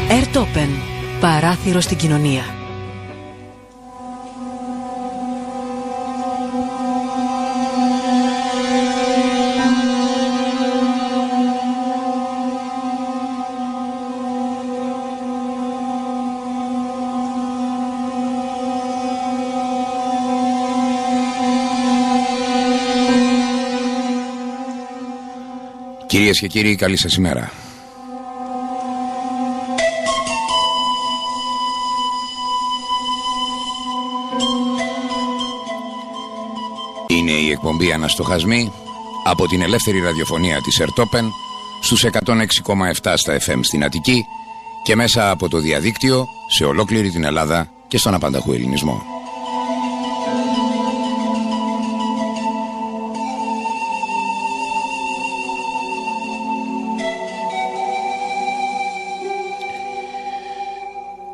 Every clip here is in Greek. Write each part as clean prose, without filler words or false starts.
Airtopen. Παράθυρο στην κοινωνία. Κυρίες και κύριοι, καλή σας ημέρα. Είναι η εκπομπή Αναστοχασμοί από την ελεύθερη ραδιοφωνία της Airtopen στους 106,7 στα FM στην Αττική και μέσα από το διαδίκτυο σε ολόκληρη την Ελλάδα και στον απανταχού ελληνισμό.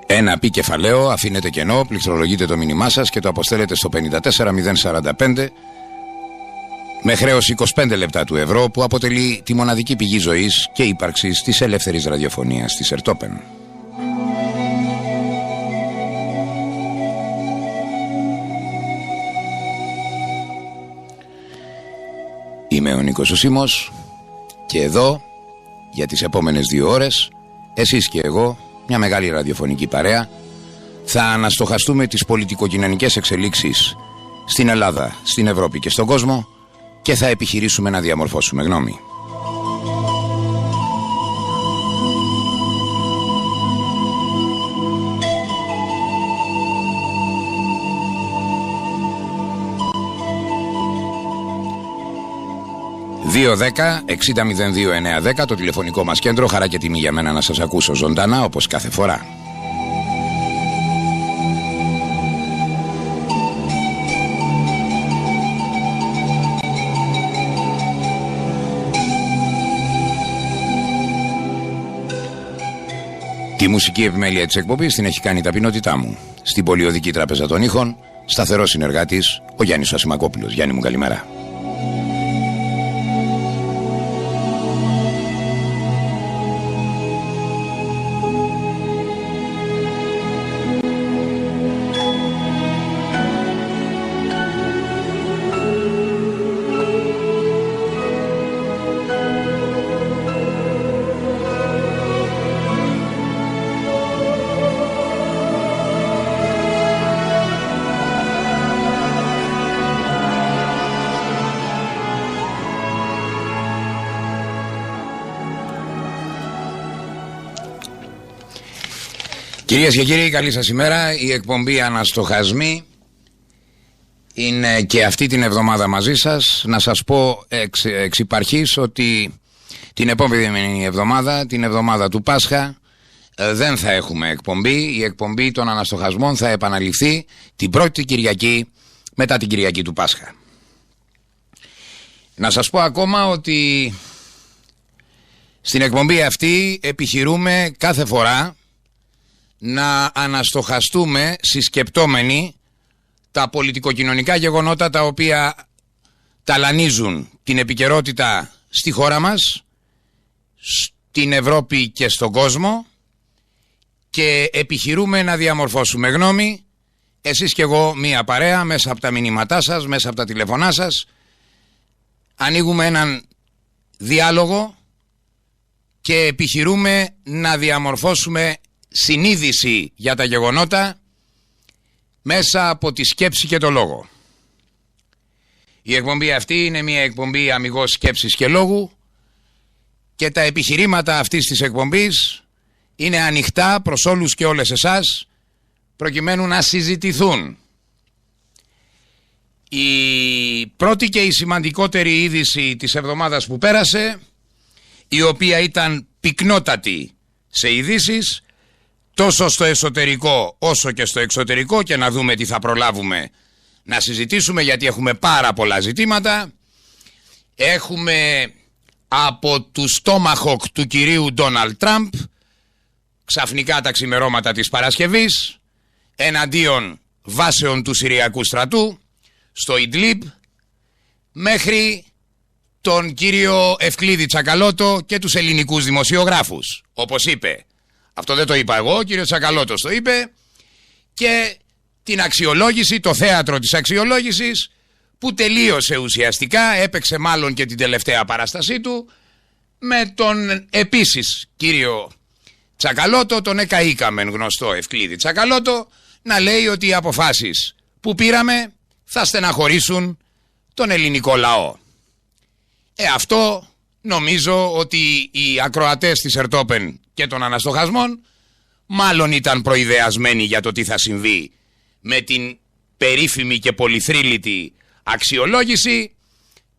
Ένα πι κεφαλαίο, αφήνετε κενό, πληκτρολογείτε το μήνυμά σας και το αποστέλλετε στο 54045 με χρέος 25 λεπτά του ευρώ, που αποτελεί τη μοναδική πηγή ζωής και ύπαρξης της ελεύθερης ραδιοφωνίας της Airtopen. Είμαι ο Νίκος ο Σίμος και εδώ για τις επόμενες 2 ώρες εσείς και εγώ, μια μεγάλη ραδιοφωνική παρέα, θα αναστοχαστούμε τις πολιτικοκοινωνικές εξελίξεις στην Ελλάδα, στην Ευρώπη και στον κόσμο και θα επιχειρήσουμε να διαμορφώσουμε γνώμη. ...210-6002-910 το τηλεφωνικό μας κέντρο. Χαρά και τιμή για μένα να σας ακούσω ζωντανά όπως κάθε φορά. Τη μουσική επιμέλεια της εκπομπής την έχει κάνει η ταπεινότητά μου. Στην Πολιοδική Τράπεζα των Ήχων, σταθερός συνεργάτης ο Γιάννης Ασημακόπουλος. Γιάννη μου, καλημέρα. Κυρίες και κύριοι, καλή σας ημέρα. Η εκπομπή Αναστοχασμοί είναι και αυτή την εβδομάδα μαζί σας. Να σας πω εξ υπαρχής ότι την επόμενη εβδομάδα, την εβδομάδα του Πάσχα, δεν θα έχουμε εκπομπή. Η εκπομπή των Αναστοχασμών θα επαναληφθεί την πρώτη Κυριακή μετά την Κυριακή του Πάσχα. Να σας πω ακόμα ότι στην εκπομπή αυτή επιχειρούμε κάθε φορά να αναστοχαστούμε συσκεπτόμενοι τα πολιτικοκοινωνικά γεγονότα τα οποία ταλανίζουν την επικαιρότητα στη χώρα μας, στην Ευρώπη και στον κόσμο, και επιχειρούμε να διαμορφώσουμε γνώμη, εσείς και εγώ, μία παρέα, μέσα από τα μηνύματά σας, μέσα από τα τηλεφωνά σας. Ανοίγουμε έναν διάλογο και επιχειρούμε να διαμορφώσουμε συνείδηση για τα γεγονότα μέσα από τη σκέψη και το λόγο. Η εκπομπή αυτή είναι μια εκπομπή αμιγώς σκέψης και λόγου και τα επιχειρήματα αυτής της εκπομπής είναι ανοιχτά προς όλους και όλες εσάς, προκειμένου να συζητηθούν. Η πρώτη και η σημαντικότερη είδηση της εβδομάδας που πέρασε, η οποία ήταν πυκνότατη σε ειδήσεις, τόσο στο εσωτερικό όσο και στο εξωτερικό, και να δούμε τι θα προλάβουμε να συζητήσουμε, γιατί έχουμε πάρα πολλά ζητήματα. Έχουμε από του στόμαχοκ του κυρίου Ντόναλντ Τραμπ, ξαφνικά τα ξημερώματα της Παρασκευής, εναντίον βάσεων του Συριακού στρατού στο Ιντλίμπ, μέχρι τον κύριο Ευκλήδη Τσακαλώτο και τους ελληνικούς δημοσιογράφους. Όπως είπε, Αυτό δεν το είπα εγώ, ο κύριος Τσακαλώτος το είπε. Και την αξιολόγηση, το θέατρο της αξιολόγησης, που τελείωσε ουσιαστικά, έπαιξε μάλλον και την τελευταία παράστασή του, με τον επίσης κύριο Τσακαλώτο, τον εκαήκαμεν γνωστό Ευκλήδη Τσακαλώτο, να λέει ότι οι αποφάσεις που πήραμε θα στεναχωρήσουν τον ελληνικό λαό. Αυτό νομίζω ότι οι ακροατές της Ερτόπεν και των αναστοχασμών μάλλον ήταν προειδεασμένοι για το τι θα συμβεί με την περίφημη και πολυθρύλητη αξιολόγηση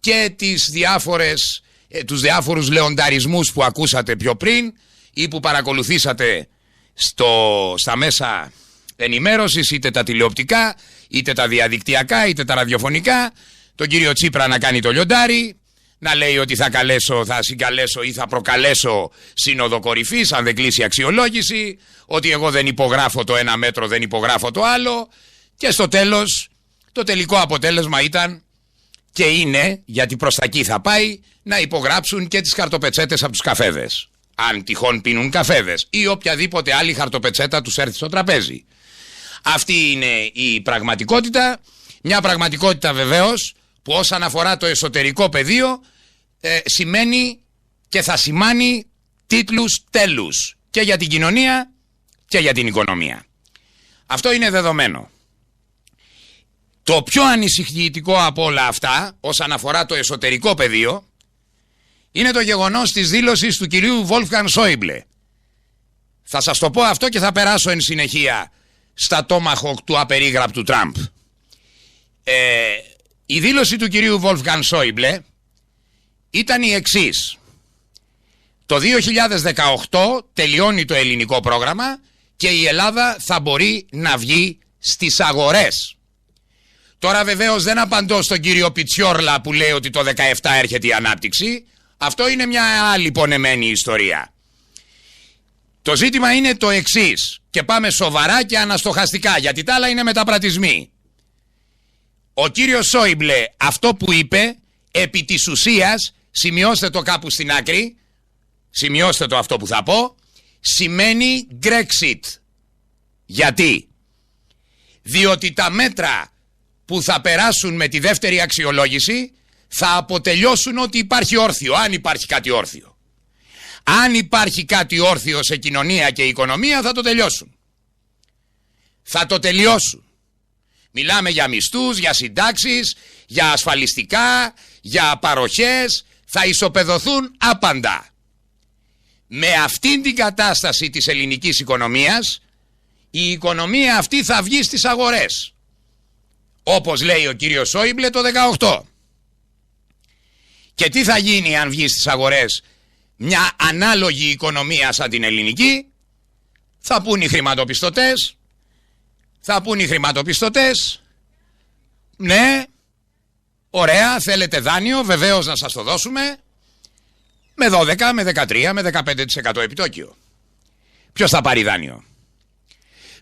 και τους διάφορους λεονταρισμούς που ακούσατε πιο πριν ή που παρακολουθήσατε στα μέσα ενημέρωσης, είτε τα τηλεοπτικά, είτε τα διαδικτυακά, είτε τα ραδιοφωνικά, τον κύριο Τσίπρα να κάνει το λιοντάρι, να λέει ότι θα συγκαλέσω ή θα προκαλέσω σύνοδο κορυφής αν δεν κλείσει αξιολόγηση, ότι εγώ δεν υπογράφω το ένα μέτρο, δεν υπογράφω το άλλο, και στο τέλος το τελικό αποτέλεσμα ήταν και είναι, γιατί προς τα εκεί θα πάει, να υπογράψουν και τις χαρτοπετσέτες από τους καφέδες, αν τυχόν πίνουν καφέδες, ή οποιαδήποτε άλλη χαρτοπετσέτα τους έρθει στο τραπέζι. Αυτή είναι η πραγματικότητα, μια πραγματικότητα βεβαίως που όσον αφορά το εσωτερικό πεδίο σημαίνει και θα σημάνει τίτλους τέλους και για την κοινωνία και για την οικονομία. Αυτό είναι δεδομένο. Το πιο ανησυχητικό από όλα αυτά όσον αφορά το εσωτερικό πεδίο είναι το γεγονός της δήλωσης του κυρίου Wolfgang Schäuble. Θα σας το πω αυτό και θα περάσω εν συνεχεία στα τόμαχοκ του απερίγραπτου Τραμπ. Η δήλωση του κυρίου Wolfgang Schäuble ήταν η εξής. Το 2018 τελειώνει το ελληνικό πρόγραμμα και η Ελλάδα θα μπορεί να βγει στις αγορές. Τώρα βεβαίως δεν απαντώ στον κύριο Πιτσιόρλα που λέει ότι το 17 έρχεται η ανάπτυξη. Αυτό είναι μια άλλη πονεμένη ιστορία. Το ζήτημα είναι το εξής και πάμε σοβαρά και αναστοχαστικά, γιατί τα άλλα είναι μεταπρατισμοί. Ο κύριος Σόιμπλε αυτό που είπε επί της ουσίας, σημειώστε το κάπου στην άκρη, σημειώστε το αυτό που θα πω, σημαίνει Brexit. Γιατί? Διότι τα μέτρα που θα περάσουν με τη δεύτερη αξιολόγηση θα αποτελειώσουν ότι υπάρχει όρθιο, αν υπάρχει κάτι όρθιο. Αν υπάρχει κάτι όρθιο σε κοινωνία και οικονομία θα το τελειώσουν. Θα το τελειώσουν. Μιλάμε για μισθούς, για συντάξεις, για ασφαλιστικά, για παροχές, θα ισοπεδωθούν άπαντα. Με αυτήν την κατάσταση της ελληνικής οικονομίας, η οικονομία αυτή θα βγει στις αγορές. Όπως λέει ο κύριος Σόιμπλε το 18. Και τι θα γίνει αν βγει στις αγορές μια ανάλογη οικονομία σαν την ελληνική? Θα πούν οι χρηματοπιστωτές, ναι, ωραία, θέλετε δάνειο, βεβαίως να σας το δώσουμε, με 12, με 13, με 15% επιτόκιο. Ποιος θα πάρει δάνειο?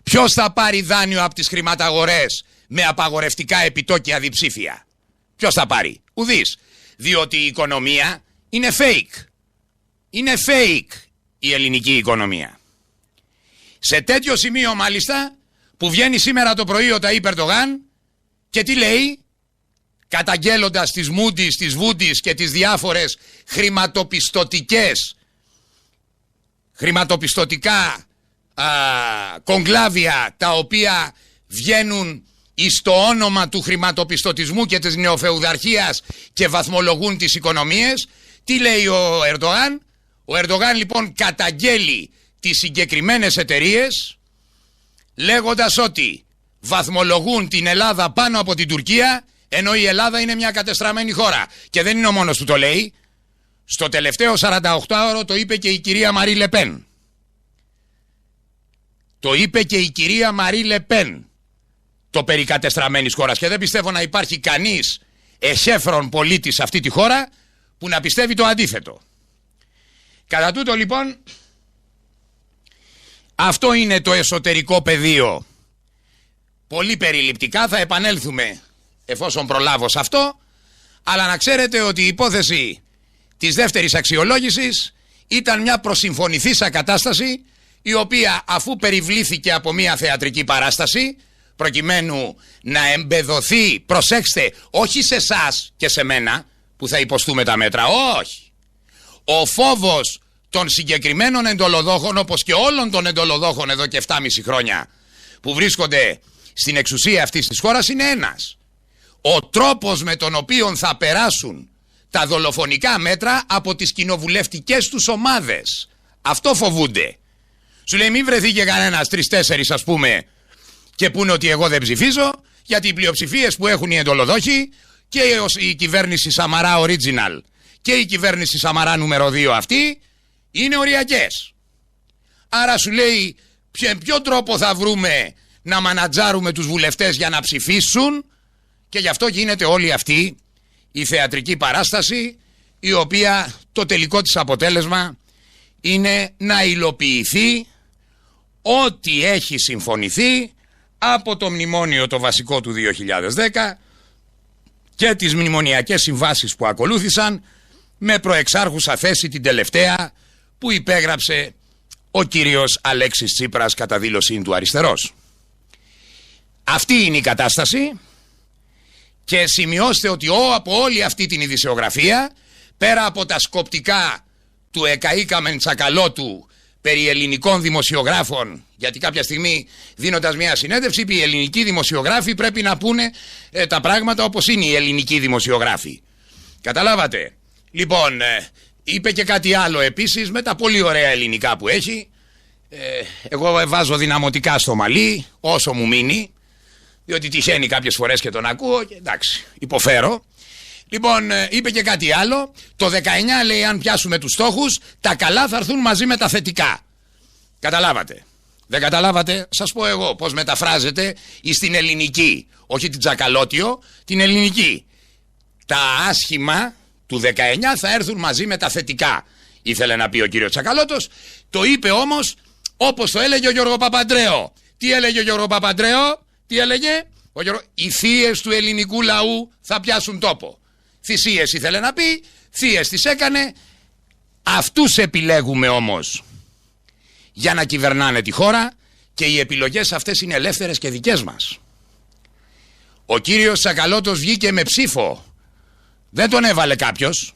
Ποιος θα πάρει δάνειο από τις χρηματαγορές με απαγορευτικά επιτόκια διψήφια? Ποιος θα πάρει? Ουδής. Διότι η οικονομία είναι fake. Είναι fake η ελληνική οικονομία. Σε τέτοιο σημείο μάλιστα που βγαίνει σήμερα το πρωί ο Ταΐπ Ερντογάν και τι λέει, καταγγέλλοντας τις Moody's, τις Woody's και τις διάφορες χρηματοπιστωτικά κογκλάβια τα οποία βγαίνουν εις το όνομα του χρηματοπιστωτισμού και της νεοφεουδαρχίας και βαθμολογούν τις οικονομίες. Τι λέει ο Ερντογάν? Ο Ερντογάν λοιπόν καταγγέλει τις συγκεκριμένες εταιρείες λέγοντας ότι βαθμολογούν την Ελλάδα πάνω από την Τουρκία, ενώ η Ελλάδα είναι μια κατεστραμμένη χώρα. Και δεν είναι ο μόνος που το λέει. Στο τελευταίο 48ωρο το είπε και η κυρία Μαρί Λεπέν. Το είπε και η κυρία Μαρί Λεπέν το περί κατεστραμμένης χώρας. Και δεν πιστεύω να υπάρχει κανείς εσέφρον πολίτης σε αυτή τη χώρα που να πιστεύει το αντίθετο. Κατά τούτο λοιπόν, αυτό είναι το εσωτερικό πεδίο. Πολύ περιληπτικά θα επανέλθουμε εφόσον προλάβω σε αυτό, αλλά να ξέρετε ότι η υπόθεση της δεύτερης αξιολόγησης ήταν μια προσυμφωνηθήσα κατάσταση η οποία αφού περιβλήθηκε από μια θεατρική παράσταση, προκειμένου να εμπεδοθεί, προσέξτε, όχι σε εσάς και σε μένα που θα υποστούμε τα μέτρα, όχι. Ο φόβος των συγκεκριμένων εντολοδόχων, όπως και όλων των εντολοδόχων εδώ και 7,5 χρόνια που βρίσκονται στην εξουσία αυτής της χώρας, είναι ένας. Ο τρόπος με τον οποίο θα περάσουν τα δολοφονικά μέτρα από τις κοινοβουλευτικές τους ομάδες. Αυτό φοβούνται. Σου λέει μην βρεθεί και κανένας 3-4 ας πούμε και πούνε ότι εγώ δεν ψηφίζω, γιατί οι πλειοψηφίες που έχουν οι εντολοδόχοι και η κυβέρνηση Σαμαρά Original και η κυβέρνηση Σαμαρά νούμερο 2 αυτή είναι οριακές. Άρα σου λέει ποιον τρόπο θα βρούμε να μανατζάρουμε τους βουλευτές για να ψηφίσουν, και γι' αυτό γίνεται όλη αυτή η θεατρική παράσταση, η οποία το τελικό της αποτέλεσμα είναι να υλοποιηθεί ό,τι έχει συμφωνηθεί από το μνημόνιο το βασικό του 2010 και τις μνημονιακές συμβάσεις που ακολούθησαν, με προεξάρχουσα θέση την τελευταία που υπέγραψε ο κύριος Αλέξης Τσίπρας κατά δήλωσή του αριστερός. Αυτή είναι η κατάσταση και σημειώστε ότι από όλη αυτή την ειδησιογραφία, πέρα από τα σκοπτικά του εκαήκαμεν Τσακαλώτου περί ελληνικών δημοσιογράφων, γιατί κάποια στιγμή δίνοντας μια συνέντευξη είπε οι ελληνικοί δημοσιογράφοι πρέπει να πούνε τα πράγματα όπως είναι οι ελληνικοί δημοσιογράφοι. Καταλάβατε? Λοιπόν, είπε και κάτι άλλο επίσης με τα πολύ ωραία ελληνικά που έχει. Εγώ βάζω δυναμωτικά στο μαλλί όσο μου μείνει, διότι τυχαίνει κάποιες φορές και τον ακούω και εντάξει, υποφέρω. Λοιπόν, είπε και κάτι άλλο. Το 19 λέει αν πιάσουμε τους στόχους, τα καλά θα έρθουν μαζί με τα θετικά. Καταλάβατε? Δεν καταλάβατε? Σας πω εγώ πώς μεταφράζεται στην ελληνική, όχι την Τσακαλώτιο, την ελληνική. Τα άσχημα του 19 θα έρθουν μαζί με τα θετικά, ήθελε να πει ο κύριος Τσακαλώτος. Το είπε όμως όπως το έλεγε ο Γιώργο Παπαντρέο. Τι έλεγε ο Γιώργο Παπαντρέο? Τι έλεγε? Οι θείες του ελληνικού λαού θα πιάσουν τόπο. Θυσίες ήθελε να πει, θείες τις έκανε. Αυτούς επιλέγουμε όμως για να κυβερνάνε τη χώρα και οι επιλογές αυτές είναι ελεύθερες και δικές μας. Ο κύριος Τσακαλώτος βγήκε με ψήφο, δεν τον έβαλε κάποιος.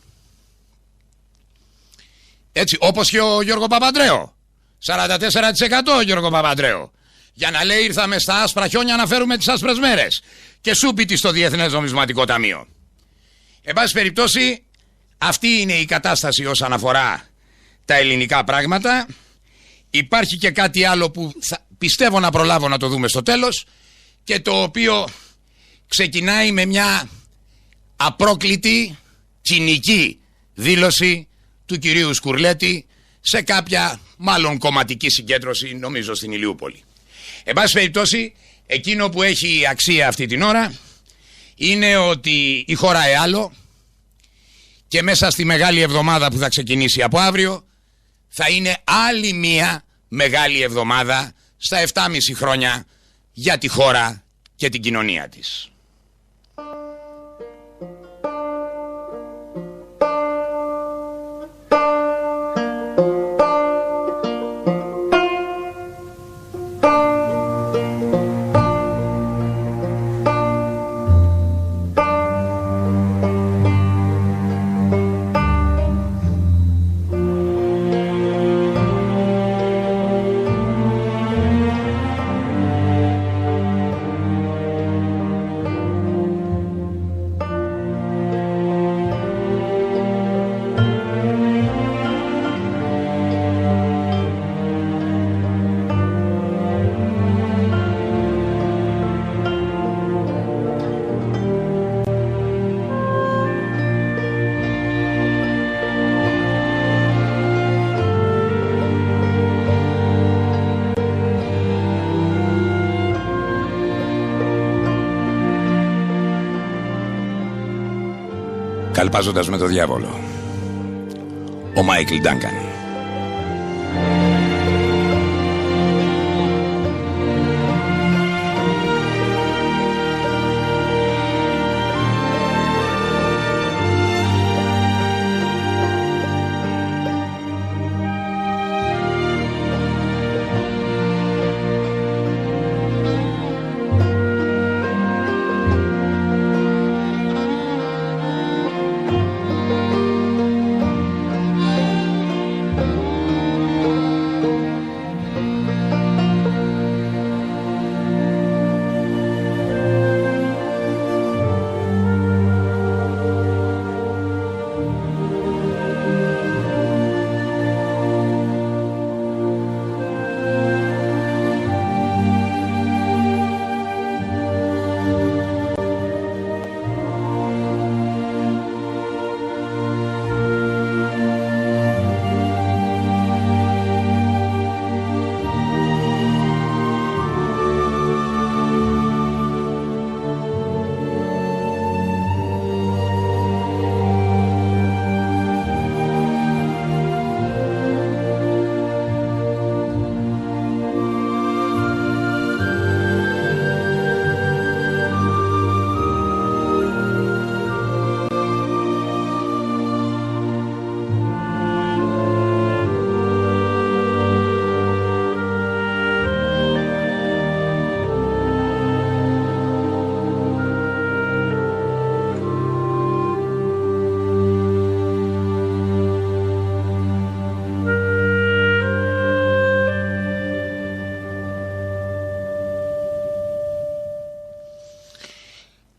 Έτσι, όπως και ο Γιώργο Παπαντρέο, 44% Γιώργο Παπαντρέο, για να λέει ήρθαμε στα άσπρα χιόνια να φέρουμε τις άσπρες μέρες, και σούπιτι στο Διεθνές Νομισματικό Ταμείο. Εν πάση περιπτώσει, αυτή είναι η κατάσταση όσον αφορά τα ελληνικά πράγματα. Υπάρχει και κάτι άλλο που πιστεύω να προλάβω να το δούμε στο τέλος, και το οποίο ξεκινάει με μια απρόκλητη κοινική δήλωση του κυρίου Σκουρλέτη σε κάποια μάλλον κομματική συγκέντρωση, νομίζω στην Ηλιούπολη. Εν πάση περιπτώσει, εκείνο που έχει αξία αυτή την ώρα είναι ότι η χώρα άλλο και μέσα στη μεγάλη εβδομάδα που θα ξεκινήσει από αύριο θα είναι άλλη μία μεγάλη εβδομάδα στα 7,5 χρόνια για τη χώρα και την κοινωνία της. Καλπάζοντας με το διάβολο, ο Μάικλ Ντάνκαν.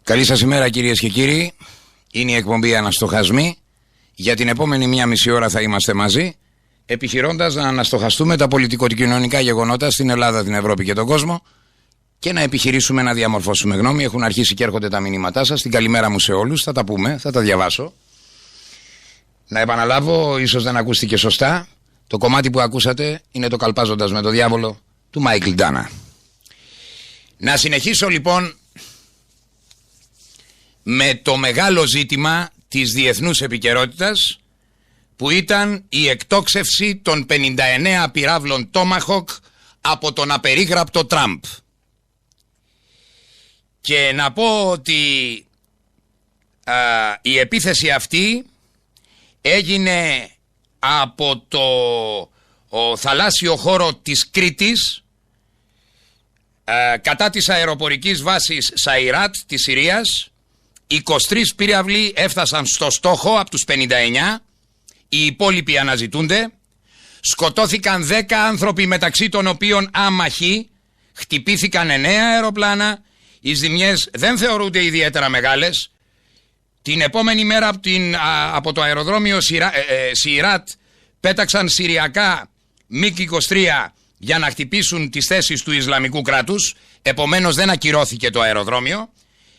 Καλή σας ημέρα κυρίες και κύριοι. Είναι η εκπομπή Αναστοχασμοί. Για την επόμενη μία μισή ώρα θα είμαστε μαζί, επιχειρώντας να αναστοχαστούμε τα πολιτικο-κοινωνικά γεγονότα στην Ελλάδα, την Ευρώπη και τον κόσμο και να επιχειρήσουμε να διαμορφώσουμε γνώμη. Έχουν αρχίσει και έρχονται τα μηνύματά σας. Την καλημέρα μου σε όλους. Θα τα πούμε, θα τα διαβάσω. Να επαναλάβω, ίσως δεν ακούστηκε σωστά. Το κομμάτι που ακούσατε είναι το «Καλπάζοντας με το διάβολο» του Μάικλ Ντάνα. Να συνεχίσω λοιπόν με το μεγάλο ζήτημα της διεθνούς επικαιρότητας, που ήταν η εκτόξευση των 59 πυράβλων Tomahawk από τον απερίγραπτο Τραμπ. Και να πω ότι η επίθεση αυτή έγινε από το θαλάσσιο χώρο της Κρήτης κατά της αεροπορικής βάσης Σαϊράτ της Συρίας. 23 πύραυλοι έφτασαν στο στόχο από τους 59, οι υπόλοιποι αναζητούνται. Σκοτώθηκαν 10 άνθρωποι, μεταξύ των οποίων άμαχοι, χτυπήθηκαν 9 αεροπλάνα, οι ζημιές δεν θεωρούνται ιδιαίτερα μεγάλες. Την επόμενη μέρα από το αεροδρόμιο Σιράτ πέταξαν συριακά MiG-23 για να χτυπήσουν τις θέσεις του Ισλαμικού κράτους, επομένως δεν ακυρώθηκε το αεροδρόμιο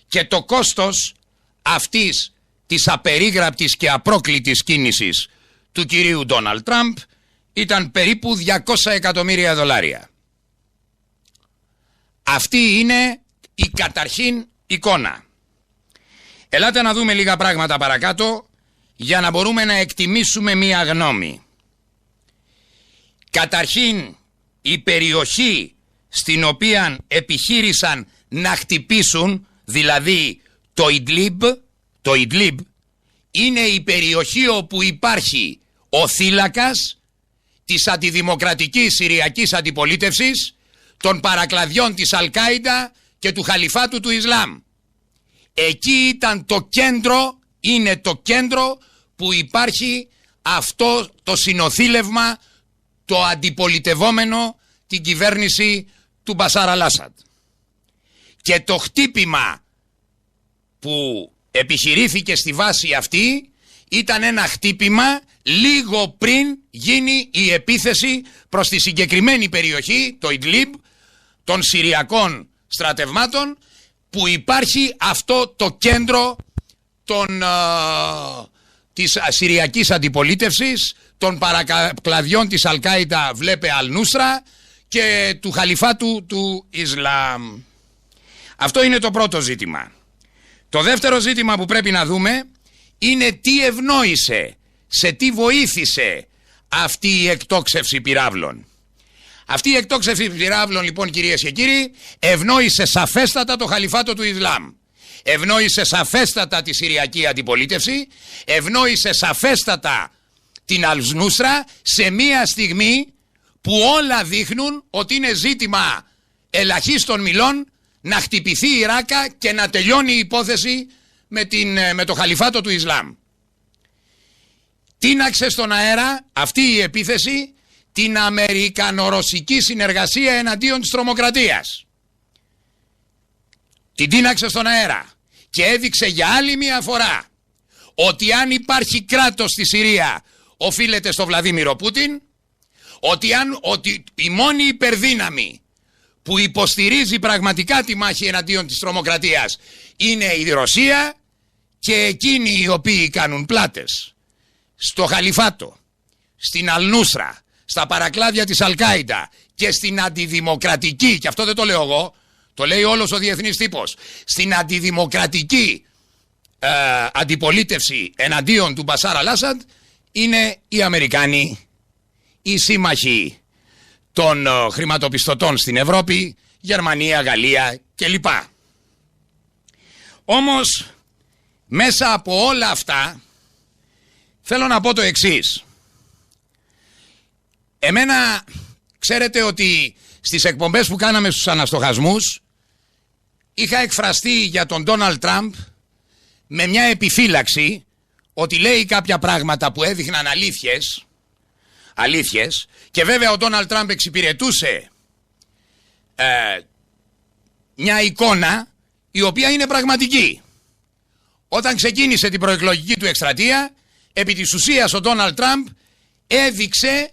και το κόστος αυτής της απερίγραπτης και απρόκλητης κίνησης του κυρίου Ντόναλντ Τραμπ ήταν περίπου $200 εκατομμύρια. Αυτή είναι η καταρχήν εικόνα. Ελάτε να δούμε λίγα πράγματα παρακάτω για να μπορούμε να εκτιμήσουμε μία γνώμη. Καταρχήν, η περιοχή στην οποία επιχείρησαν να χτυπήσουν, δηλαδή το Ιντλίμπ, είναι η περιοχή όπου υπάρχει ο θύλακας της αντιδημοκρατικής Συριακής αντιπολίτευσης, των παρακλαδιών της Αλ-Κάιντα και του Χαλιφάτου του Ισλάμ. Εκεί ήταν το κέντρο, είναι το κέντρο που υπάρχει αυτό το συνοθήλευμα, το αντιπολιτευόμενο την κυβέρνηση του Μπασάρ Αλ-Άσαντ. Και το χτύπημα που επιχειρήθηκε στη βάση αυτή ήταν ένα χτύπημα λίγο πριν γίνει η επίθεση προς τη συγκεκριμένη περιοχή, το Ιντλίμπ, των Συριακών στρατευμάτων, που υπάρχει αυτό το κέντρο της Συριακής αντιπολίτευσης, των παρακλαδιών της Αλ-Κάιντα, βλέπε Αλ-Νούσρα, και του Χαλιφάτου του Ισλάμ. Αυτό είναι το πρώτο ζήτημα. Το δεύτερο ζήτημα που πρέπει να δούμε είναι τι ευνόησε, σε τι βοήθησε αυτή η εκτόξευση πυράβλων. Αυτή η εκτόξευση πυράβλων, λοιπόν, κυρίες και κύριοι, ευνόησε σαφέστατα το Χαλιφάτο του Ισλάμ. Ευνόησε σαφέστατα τη Συριακή αντιπολίτευση, ευνόησε σαφέστατα την Αλ-Νούσρα, σε μία στιγμή που όλα δείχνουν ότι είναι ζήτημα ελαχίστων μιλών να χτυπηθεί η Ράκα και να τελειώνει η υπόθεση με το Χαλιφάτο του Ισλάμ. Τίναξε στον αέρα αυτή η επίθεση την αμερικανο-ρωσική συνεργασία εναντίον της τρομοκρατίας. Την τίναξε στον αέρα και έδειξε για άλλη μια φορά ότι αν υπάρχει κράτος στη Συρία οφείλεται στο Βλαδίμιρο Πούτιν, ότι η μόνη υπερδύναμη που υποστηρίζει πραγματικά τη μάχη εναντίον της τρομοκρατίας είναι η Ρωσία, και εκείνοι οι οποίοι κάνουν πλάτες στο Χαλιφάτο, στην Αλ-Νούσρα, στα παρακλάδια της Αλ-Κάιντα και στην αντιδημοκρατική, και αυτό δεν το λέω εγώ, το λέει όλος ο διεθνής τύπος, στην αντιδημοκρατική αντιπολίτευση εναντίον του Μπασάρ Αλ-Άσαντ, είναι οι Αμερικάνοι, οι σύμμαχοι των χρηματοπιστωτών στην Ευρώπη, Γερμανία, Γαλλία κλπ. Όμως μέσα από όλα αυτά θέλω να πω το εξής. Εμένα, ξέρετε ότι στις εκπομπές που κάναμε στους αναστοχασμούς είχα εκφραστεί για τον Ντόναλντ Τραμπ με μια επιφύλαξη ότι λέει κάποια πράγματα που έδειχναν αλήθειες, και βέβαια ο Ντόναλντ Τραμπ εξυπηρετούσε μια εικόνα η οποία είναι πραγματική. Όταν ξεκίνησε την προεκλογική του εκστρατεία, επί της ουσίας ο Ντόναλντ Τραμπ έδειξε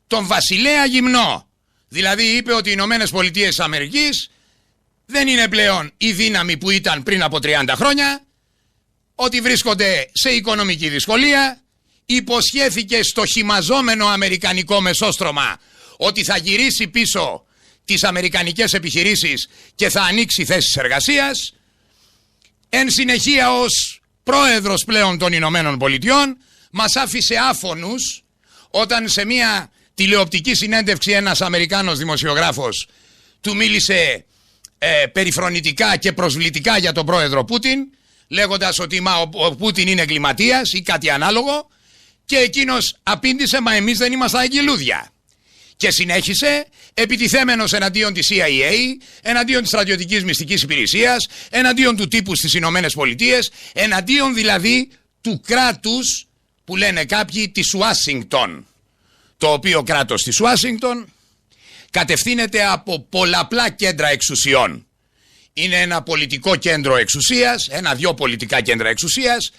τον βασιλέα γυμνό. Δηλαδή είπε ότι οι Ηνωμένες Πολιτείες της Αμερικής δεν είναι πλέον η δύναμη που ήταν πριν από 30 χρόνια, ότι βρίσκονται σε οικονομική δυσκολία, υποσχέθηκε στο χυμαζόμενο αμερικανικό μεσόστρωμα ότι θα γυρίσει πίσω τις αμερικανικές επιχειρήσεις και θα ανοίξει θέσεις εργασίας. Εν συνεχεία, ως πρόεδρος πλέον των Ηνωμένων Πολιτειών, μας άφησε άφωνους όταν σε μια τηλεοπτική συνέντευξη ένας Αμερικάνος δημοσιογράφος του μίλησε περιφρονητικά και προσβλητικά για τον πρόεδρο Πούτιν, λέγοντας ότι ο Πούτιν είναι εγκληματίας ή κάτι ανάλογο, και εκείνος απήντησε, μα εμείς δεν είμαστε αγγελούδια. Και συνέχισε επιτιθέμενος εναντίον της CIA, εναντίον της στρατιωτικής μυστικής υπηρεσίας, εναντίον του τύπου στις Ηνωμένες Πολιτείες, εναντίον δηλαδή του κράτους που λένε κάποιοι της Ουάσιγκτον. Το οποίο κράτος της Ουάσιγκτον κατευθύνεται από πολλαπλά κέντρα εξουσιών. Είναι ένα πολιτικό κέντρο εξουσίας, ένα-δυο πολιτικά κέντρα εξουσίας,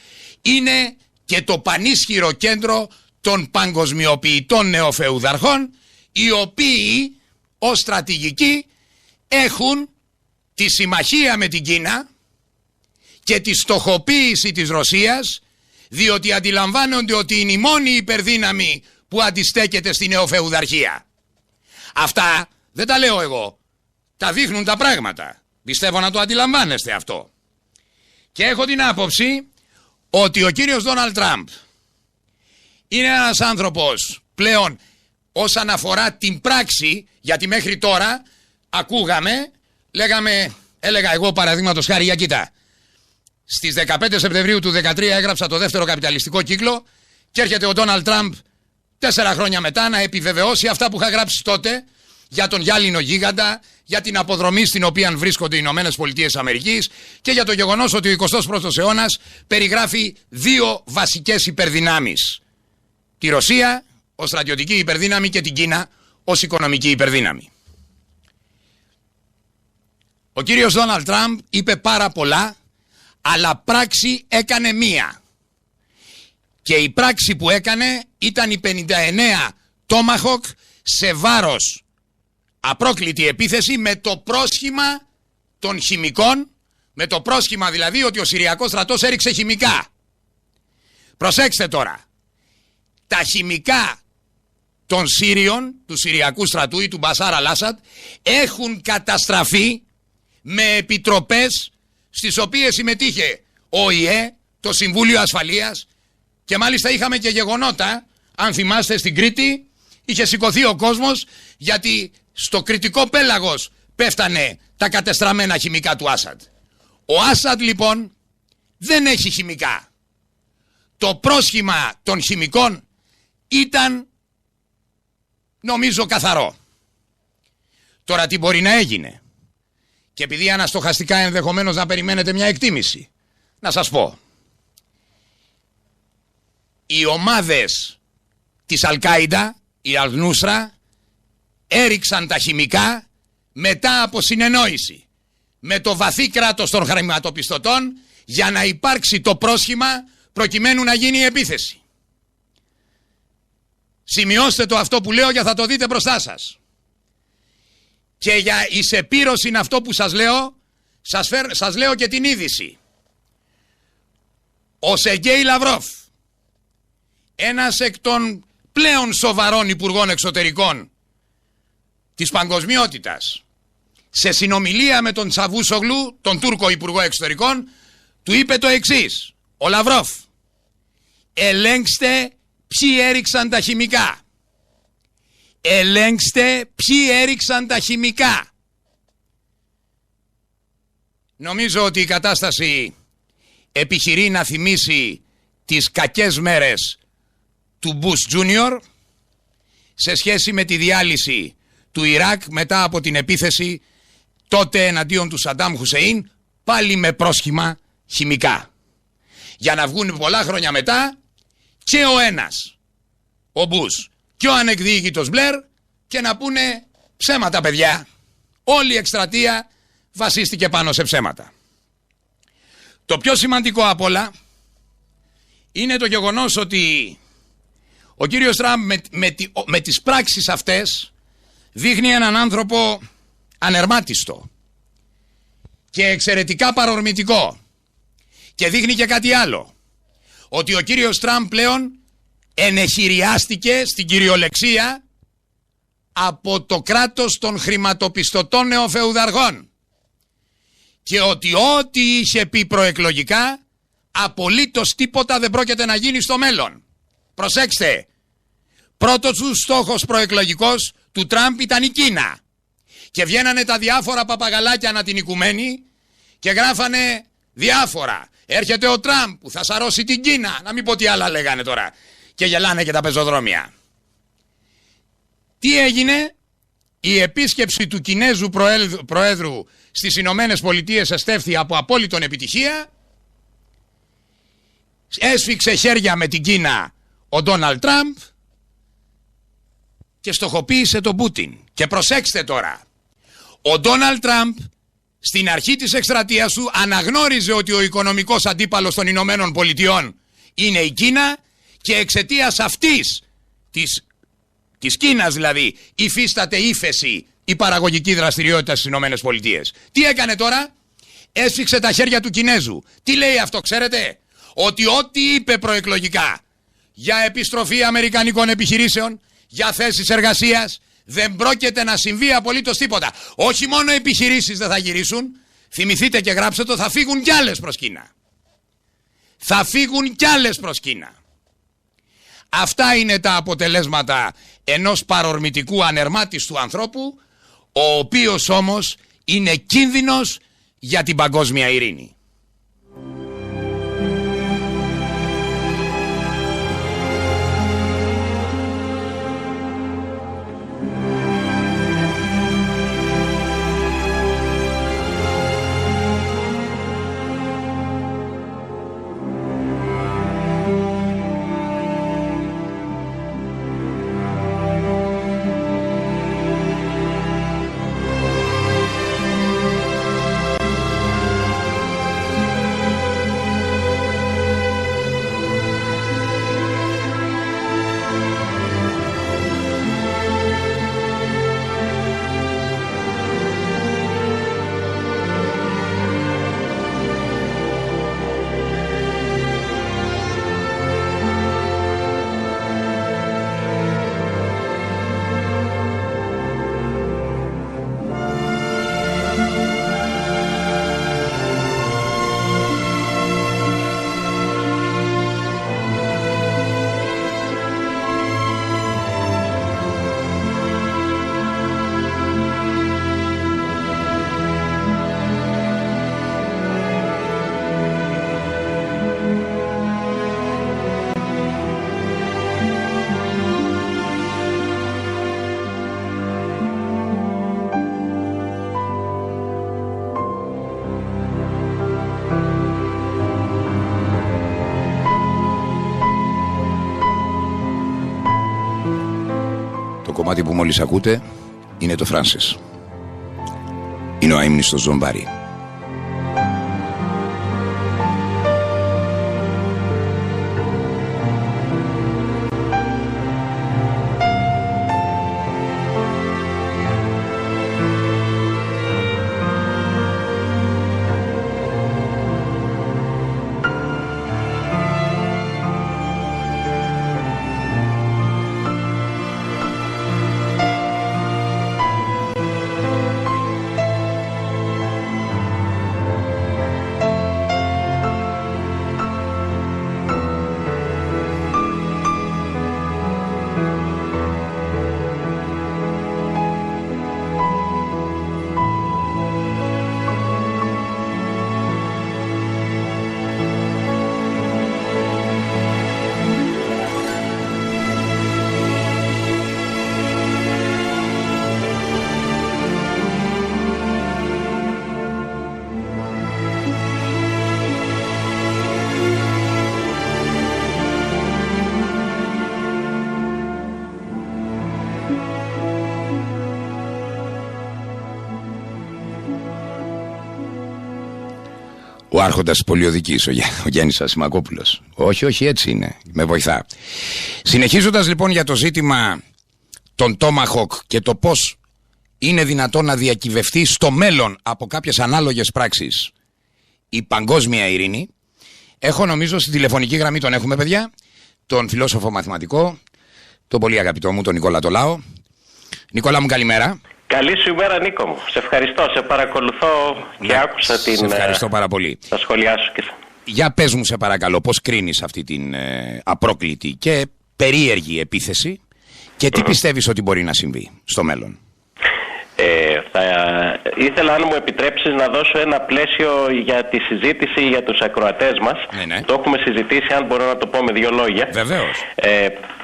είναι και το πανίσχυρο κέντρο των παγκοσμιοποιητών νεοφεουδαρχών, οι οποίοι ως στρατηγικοί έχουν τη συμμαχία με την Κίνα και τη στοχοποίηση της Ρωσίας, διότι αντιλαμβάνονται ότι είναι η μόνη υπερδύναμη που αντιστέκεται στη νεοφεουδαρχία. Αυτά δεν τα λέω εγώ, τα δείχνουν τα πράγματα. Πιστεύω να το αντιλαμβάνεστε αυτό. Και έχω την άποψη ότι ο κύριος Ντόναλντ Τραμπ είναι ένας άνθρωπος πλέον όσον αφορά την πράξη, γιατί μέχρι τώρα ακούγαμε, έλεγα εγώ παραδείγματος χάρη, για κοίτα, στις 15 Σεπτεμβρίου του 2013 έγραψα το δεύτερο καπιταλιστικό κύκλο και έρχεται ο Ντόναλντ Τραμπ 4 χρόνια μετά να επιβεβαιώσει αυτά που είχα γράψει τότε για τον γυάλινο γίγαντα, για την αποδρομή στην οποία βρίσκονται οι Ηνωμένες Πολιτείες Αμερικής και για το γεγονός ότι ο 21ος αιώνας περιγράφει δύο βασικές υπερδυνάμεις. Τη Ρωσία ως στρατιωτική υπερδύναμη και την Κίνα ως οικονομική υπερδύναμη. Ο κύριος Ντόναλντ Τραμπ είπε πάρα πολλά, αλλά πράξη έκανε μία. Και η πράξη που έκανε ήταν η 59 Tomahawk σε βάρος απρόκλητη επίθεση με το πρόσχημα των χημικών, με το πρόσχημα δηλαδή ότι ο Συριακός στρατός έριξε χημικά. Προσέξτε τώρα, τα χημικά των Σύριων, του Συριακού στρατού ή του Μπασάρ Αλ-Άσαντ έχουν καταστραφεί με επιτροπές στις οποίες συμμετείχε ο ΟΗΕ, το Συμβούλιο Ασφαλείας, και μάλιστα είχαμε και γεγονότα, αν θυμάστε, στην Κρήτη είχε σηκωθεί ο κόσμος γιατί στο κρητικό πέλαγος πέφτανε τα κατεστραμμένα χημικά του Άσαντ. Ο Άσαντ λοιπόν δεν έχει χημικά. Το πρόσχημα των χημικών ήταν νομίζω καθαρό. Τώρα τι μπορεί να έγινε? Και επειδή αναστοχαστικά ενδεχομένως να περιμένετε μια εκτίμηση, να σας πω. Οι ομάδες της Αλ-Κάιντα, η Αλ-Νούσρα, έριξαν τα χημικά μετά από συνεννόηση με το βαθύ κράτος των χρηματοπιστωτών για να υπάρξει το πρόσχημα προκειμένου να γίνει η επίθεση. Σημειώστε το αυτό που λέω για θα το δείτε μπροστά σας. Και για εις επίρρωση είναι αυτό που σας λέω, σας λέω και την είδηση. Ο Σεργέι Λαυρόφ, ένας εκ των πλέον σοβαρών υπουργών εξωτερικών της παγκοσμιότητας, σε συνομιλία με τον Τσαβούσογλου, τον Τούρκο υπουργό εξωτερικών, του είπε το εξής: ο Λαυρόφ, ελέγξτε ποιοι έριξαν τα χημικά. Ελέγξτε ποιοι έριξαν τα χημικά. Νομίζω ότι η κατάσταση επιχειρεί να θυμίσει τις κακές μέρες του Μπούς Τζούνιορ σε σχέση με τη διάλυση του Ιράκ μετά από την επίθεση τότε εναντίον του Σαντάμ Χουσεΐν, πάλι με πρόσχημα χημικά. Για να βγουν πολλά χρόνια μετά και ο ένας, ο Μπούς, και ο ανεκδιήγητος Μπλερ, και να πούνε ψέματα παιδιά. Όλη η εκστρατεία βασίστηκε πάνω σε ψέματα. Το πιο σημαντικό απ' όλα είναι το γεγονός ότι ο κύριος Τραμπ με τις πράξεις αυτές δείχνει έναν άνθρωπο ανερμάτιστο και εξαιρετικά παρορμητικό, και δείχνει και κάτι άλλο, ότι ο κύριος Τραμπ πλέον ενεχειριάστηκε στην κυριολεξία από το κράτος των χρηματοπιστωτών νεοφεουδαργών, και ότι ό,τι είχε πει προεκλογικά απολύτως τίποτα δεν πρόκειται να γίνει στο μέλλον. Προσέξτε, πρώτος του στόχος προεκλογικός του Τραμπ ήταν η Κίνα, και βγαίνανε τα διάφορα παπαγαλάκια να την οικουμένη και γράφανε διάφορα. Έρχεται ο Τραμπ που θα σαρώσει την Κίνα, να μην πω τι άλλα λέγανε τώρα, και γελάνε και τα πεζοδρόμια. Τι έγινε? Η επίσκεψη του Κινέζου Προέδρου στις Ηνωμένες Πολιτείες εστέφθη από απόλυτον επιτυχία. Έσφιξε χέρια με την Κίνα ο Ντόναλντ Τραμπ και στοχοποίησε τον Πούτιν. Και προσέξτε τώρα, ο Ντόναλντ Τραμπ στην αρχή της εκστρατείας του αναγνώριζε ότι ο οικονομικός αντίπαλος των Ηνωμένων Πολιτειών είναι η Κίνα, και εξαιτίας αυτής της Κίνας δηλαδή υφίσταται ύφεση η παραγωγική δραστηριότητα στις Ηνωμένες Πολιτείες. Τι έκανε τώρα? Έσφιξε τα χέρια του Κινέζου. Τι λέει αυτό, ξέρετε? Ότι ό,τι είπε προεκλογικά για επιστροφή αμερικανικών επιχειρήσεων, για θέσεις εργασίας, δεν πρόκειται να συμβεί απολύτως τίποτα. Όχι μόνο επιχειρήσεις δεν θα γυρίσουν, θυμηθείτε και γράψτε το, θα φύγουν κι άλλες προς Κίνα. Θα φύγουν κι άλλες προς Κίνα. Αυτά είναι τα αποτελέσματα ενός παρορμητικού ανερμάτιστου ανθρώπου, ο οποίος όμως είναι κίνδυνος για την παγκόσμια ειρήνη. Το κομμάτι που μόλις ακούτε είναι το Francis. Είναι ο αείμνηστος Ζομπάρι. Ο άρχοντας της Πολιοδικής, ο Γιάννης Ασημακόπουλος. Όχι, έτσι είναι. Με βοηθά. Συνεχίζοντας λοιπόν για το ζήτημα των Tomahawk και το πώς είναι δυνατόν να διακυβευτεί στο μέλλον από κάποιες ανάλογες πράξεις η παγκόσμια ειρήνη, έχω νομίζω στην τηλεφωνική γραμμή, τον έχουμε παιδιά, τον φιλόσοφο μαθηματικό, τον πολύ αγαπητό μου, τον Νικόλα Τολάο. Νικόλα μου, καλημέρα. Καλή σου ημέρα, Νίκο μου. Σε ευχαριστώ, σε παρακολουθώ και άκουσα σε ευχαριστώ πάρα πολύ. τα σχόλιά σου. Για πες μου σε παρακαλώ, πώς κρίνεις αυτή την απρόκλητη και περίεργη επίθεση και τι πιστεύεις ότι μπορεί να συμβεί στο μέλλον? Θα ήθελα, αν μου επιτρέψεις, να δώσω ένα πλαίσιο για τη συζήτηση για τους ακροατές μας. Ναι. Το έχουμε συζητήσει, αν μπορώ να το πω με δύο λόγια. Βεβαίως.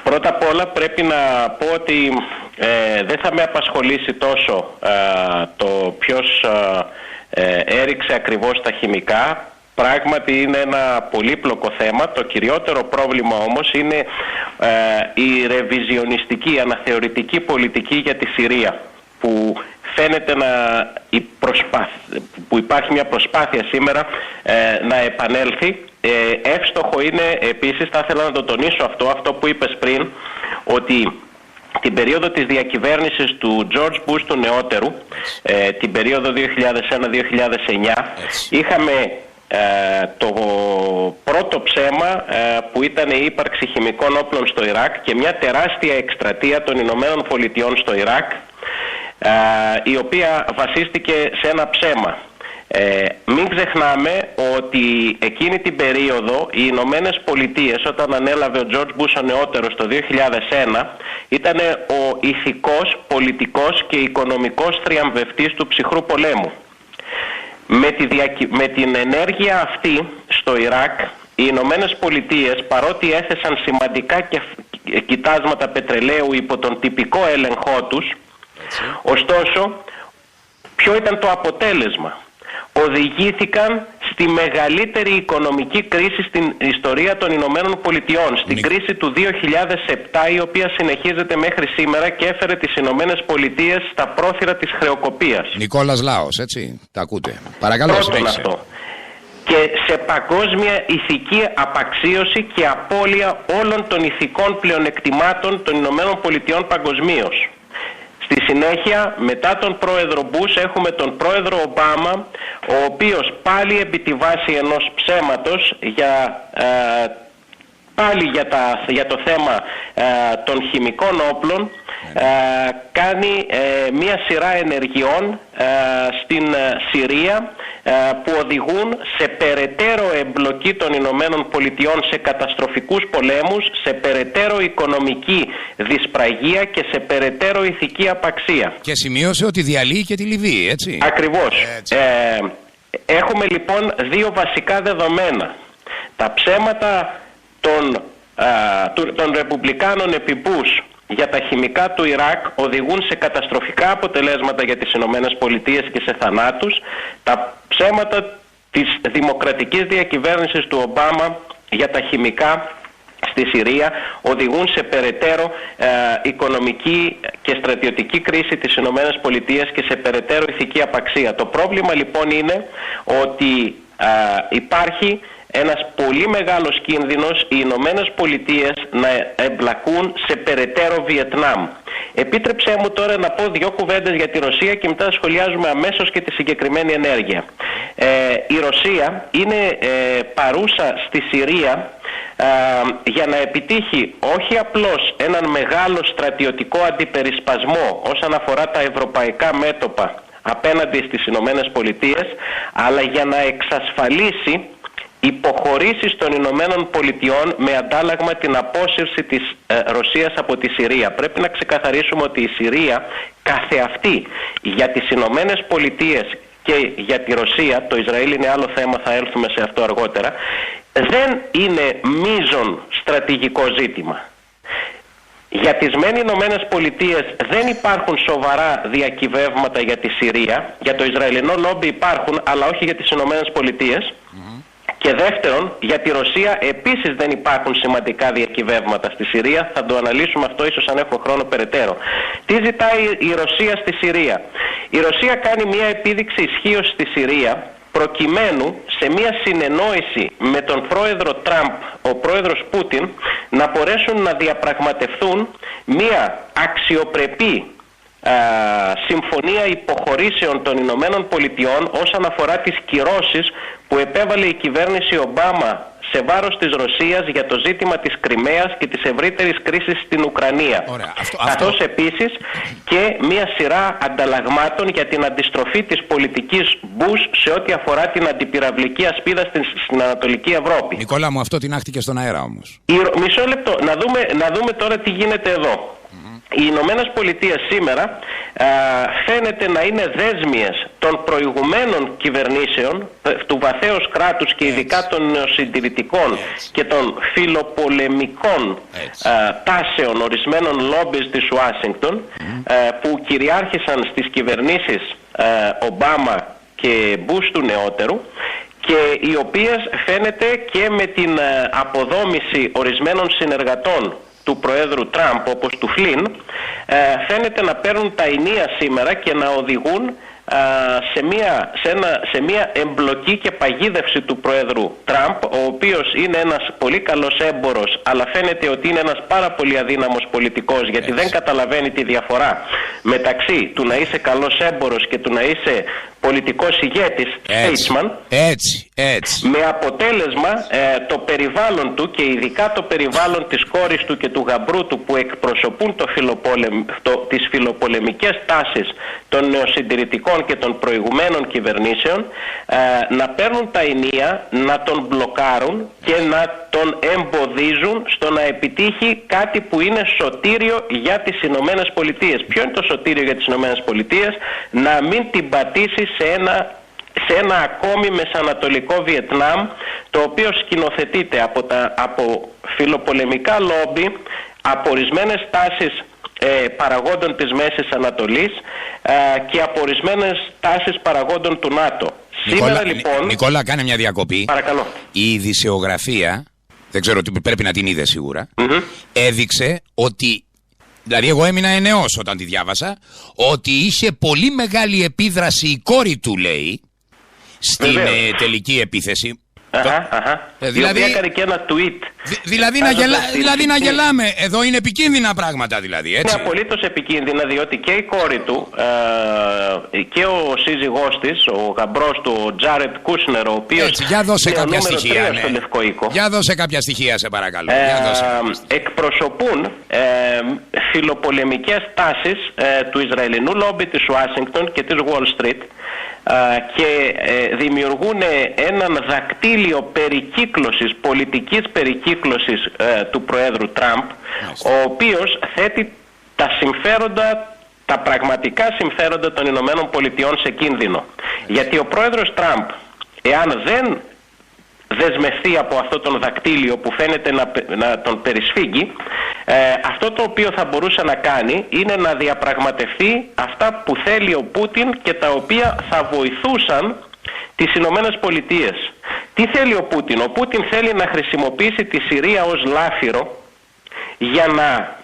Πρώτα απ' όλα πρέπει να πω ότι δεν θα με απασχολήσει τόσο το ποιος έριξε ακριβώς τα χημικά. Πράγματι είναι ένα πολύπλοκο θέμα. Το κυριότερο πρόβλημα όμως είναι η ρεβιζιονιστική, αναθεωρητική πολιτική για τη Συρία, που φαίνεται που υπάρχει μια προσπάθεια σήμερα να επανέλθει. Εύστοχο είναι επίσης, θα ήθελα να το τονίσω αυτό που είπες πριν, ότι την περίοδο της διακυβέρνησης του George Bush του νεότερου, την περίοδο 2001-2009, είχαμε το πρώτο ψέμα που ήταν η ύπαρξη χημικών όπλων στο Ιράκ και μια τεράστια εκστρατεία των Ηνωμένων Πολιτειών στο Ιράκ, η οποία βασίστηκε σε ένα ψέμα. Μην ξεχνάμε ότι εκείνη την περίοδο οι Ηνωμένες Πολιτείες, όταν ανέλαβε ο George Bush ο νεότερος το 2001, ήταν ο ηθικός, πολιτικός και οικονομικός θριαμβευτής του ψυχρού πολέμου. Με την ενέργεια αυτή στο Ιράκ, οι Ηνωμένες Πολιτείες, παρότι έθεσαν σημαντικά κοιτάσματα πετρελαίου υπό τον τυπικό έλεγχό τους, ωστόσο, ποιο ήταν το αποτέλεσμα? Οδηγήθηκαν στη μεγαλύτερη οικονομική κρίση στην ιστορία των Ηνωμένων Πολιτειών, στην κρίση του 2007, η οποία συνεχίζεται μέχρι σήμερα και έφερε τις Ηνωμένες Πολιτείες στα πρόθυρα της χρεοκοπίας. Νικόλας Λάος, έτσι, τα ακούτε. Παρακαλώ, πρώτον αυτό. Και σε παγκόσμια ηθική απαξίωση και απώλεια όλων των ηθικών πλεονεκτημάτων των Ηνωμένων Πολιτειών παγκοσμίως. Στη συνέχεια, μετά τον πρόεδρο Μπούς, έχουμε τον πρόεδρο Ομπάμα, ο οποίος πάλι επί τη βάση ενός ψέματος πάλι για το θέμα των χημικών όπλων κάνει μία σειρά ενεργειών στην Συρία που οδηγούν σε περαιτέρω εμπλοκή των Ηνωμένων Πολιτειών σε καταστροφικούς πολέμους, σε περαιτέρω οικονομική δυσπραγία και σε περαιτέρω ηθική απαξία. Και σημείωσε ότι διαλύει και τη Λιβύη, έτσι. Ακριβώς. Έχουμε λοιπόν δύο βασικά δεδομένα. Τα ψέματα των Ρεπουμπλικάνων επί Μπούς για τα χημικά του Ιράκ οδηγούν σε καταστροφικά αποτελέσματα για τις Ηνωμένες Πολιτείες και σε θανάτους. Τα ψέματα της δημοκρατικής διακυβέρνησης του Ομπάμα για τα χημικά στη Συρία οδηγούν σε περαιτέρω οικονομική και στρατιωτική κρίση της Ηνωμένες Πολιτείες και σε περαιτέρω ηθική απαξία. Το πρόβλημα λοιπόν είναι ότι υπάρχει ένας πολύ μεγάλος κίνδυνος οι Ηνωμένες Πολιτείες να εμπλακούν σε περαιτέρω Βιετνάμ. Επίτρεψέ μου τώρα να πω δύο κουβέντες για τη Ρωσία και μετά σχολιάζουμε αμέσως και τη συγκεκριμένη ενέργεια. Η Ρωσία είναι παρούσα στη Συρία για να επιτύχει όχι απλώς έναν μεγάλο στρατιωτικό αντιπερισπασμό όσον αφορά τα ευρωπαϊκά μέτωπα απέναντι στις Ηνωμένες Πολιτείες, αλλά για να εξασφαλίσει υποχωρήσεις των Ηνωμένων Πολιτειών με αντάλλαγμα την απόσυρση της Ρωσίας από τη Συρία. Πρέπει να ξεκαθαρίσουμε ότι η Συρία καθεαυτή για τις Ηνωμένες Πολιτείες και για τη Ρωσία, το Ισραήλ είναι άλλο θέμα, θα έλθουμε σε αυτό αργότερα, δεν είναι μείζον στρατηγικό ζήτημα. Για τις μεν Ηνωμένες Πολιτείες δεν υπάρχουν σοβαρά διακυβεύματα για τη Συρία. Για το Ισραηλινό λόμπι υπάρχουν, αλλά όχι για τις Ηνωμένες Πολιτείες. Και δεύτερον, για τη Ρωσία επίσης δεν υπάρχουν σημαντικά διακυβεύματα στη Συρία. Θα το αναλύσουμε αυτό ίσως αν έχω χρόνο περαιτέρω. Τι ζητάει η Ρωσία στη Συρία? Η Ρωσία κάνει μια επίδειξη ισχύως στη Συρία προκειμένου σε μια συνεννόηση με τον πρόεδρο Τραμπ, ο πρόεδρος Πούτιν, να μπορέσουν να διαπραγματευτούν μια αξιοπρεπή συμφωνία υποχωρήσεων των Ηνωμένων Πολιτειών όσον αφορά τις κυρώσεις που επέβαλε η κυβέρνηση Ομπάμα σε βάρος της Ρωσίας για το ζήτημα της Κριμαίας και της ευρύτερης κρίσης στην Ουκρανία. Καθώς επίσης και μια σειρά ανταλλαγμάτων για την αντιστροφή της πολιτικής Μπούς σε ό,τι αφορά την αντιπυραυλική ασπίδα στην Ανατολική Ευρώπη. Νικόλα μου, αυτό τινάχτηκε στον αέρα όμως. Μισό λεπτό, να δούμε τώρα τι γίνεται εδώ. Οι Ηνωμένες Πολιτείες σήμερα φαίνεται να είναι δέσμιες των προηγουμένων κυβερνήσεων του βαθέως κράτους και ειδικά των νεοσυντηρητικών και των φιλοπολεμικών τάσεων ορισμένων λόμπις της Ουάσιγκτον που κυριάρχησαν στις κυβερνήσεις Ομπάμα και Μπούς του νεότερου, και οι οποίες φαίνεται και με την αποδόμηση ορισμένων συνεργατών του Προέδρου Τραμπ, όπως του Φλιν, φαίνεται να παίρνουν τα ενία σήμερα και να οδηγούν σε μια εμπλοκή και παγίδευση του Προέδρου Τραμπ, ο οποίος είναι ένας πολύ καλός έμπορος, αλλά φαίνεται ότι είναι ένας πάρα πολύ αδύναμος πολιτικός, γιατί δεν καταλαβαίνει τη διαφορά μεταξύ του να είσαι καλός έμπορος και του να είσαι πολιτικός ηγέτης, statesman, με αποτέλεσμα το περιβάλλον του και ειδικά το περιβάλλον της κόρης του και του γαμπρού του, που εκπροσωπούν τις φιλοπολεμικές τάσεις των νεοσυντηρητικών και των προηγουμένων κυβερνήσεων, να παίρνουν τα ενία, να τον μπλοκάρουν και να τον εμποδίζουν στο να επιτύχει κάτι που είναι σωτήριο για τις Ηνωμένες Πολιτείες. Ποιο είναι το σωτήριο για τις Ηνωμένες Πολιτείες? Να μην την πατήσει σε ένα ακόμη μεσανατολικό Βιετνάμ, το οποίο σκηνοθετείται από φιλοπολεμικά λόμπι, από ορισμένες τάσεις παραγόντων της Μέσης Ανατολής και από ορισμένες τάσεις παραγόντων του ΝΑΤΟ. Σήμερα λοιπόν... Νικόλα, κάνε μια διακοπή. Παρακαλώ. Η ειδησιογραφία, δεν ξέρω ότι πρέπει να την είδε σίγουρα, έδειξε ότι, δηλαδή εγώ έμεινα ενεός όταν τη διάβασα, ότι είχε πολύ μεγάλη επίδραση η κόρη του, λέει, στην τελική επίθεση. Δηλαδή έκανε και ένα tweet. Δηλαδή να γελάμε. Εδώ είναι επικίνδυνα πράγματα, δηλαδή, έτσι. Είναι απολύτως επικίνδυνα, διότι και η κόρη του και ο σύζυγός της, ο γαμπρός του, ο Τζάρετ Κούσνερ, ο οποίος για δώσε είναι ο κάποια νούμερο στοιχεία, 3 στο Λευκό Οίκο, για δώσε κάποια στοιχεία, σε παρακαλώ. εκπροσωπούν φιλοπολεμικές τάσεις του Ισραηλινού λόμπι της Ουάσιγκτον και της Wall Street και δημιουργούν έναν δακτύλιο περικύκλωσης, πολιτικής περικύκλωσης του Προέδρου Τραμπ, ο οποίος θέτει τα συμφέροντα, τα πραγματικά συμφέροντα των Ηνωμένων Πολιτειών σε κίνδυνο. Γιατί ο Πρόεδρος Τραμπ, εάν δεν δεσμευτεί από αυτό τον δακτύλιο που φαίνεται να τον περισφίγγει, αυτό το οποίο θα μπορούσε να κάνει είναι να διαπραγματευτεί αυτά που θέλει ο Πούτιν και τα οποία θα βοηθούσαν τις Ηνωμένες Πολιτείες. Τι θέλει ο Πούτιν? Ο Πούτιν θέλει να χρησιμοποιήσει τη Συρία ως λάφυρο για να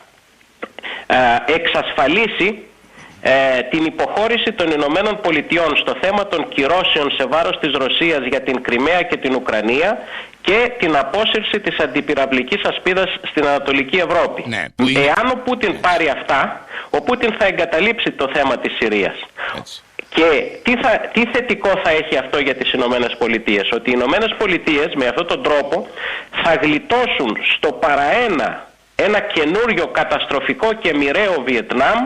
εξασφαλίσει την υποχώρηση των Ηνωμένων Πολιτειών στο θέμα των κυρώσεων σε βάρος της Ρωσίας για την Κριμαία και την Ουκρανία και την απόσυρση της αντιπυραυλικής ασπίδας στην Ανατολική Ευρώπη. Εάν ο Πούτιν πάρει αυτά, ο Πούτιν θα εγκαταλείψει το θέμα της Συρίας. Και τι θετικό θα έχει αυτό για τις Ηνωμένες Πολιτείες? Ότι οι Ηνωμένες Πολιτείες με αυτόν τον τρόπο θα γλιτώσουν στο παραένα ένα καινούριο καταστροφικό και μοιραίο Βιετνάμ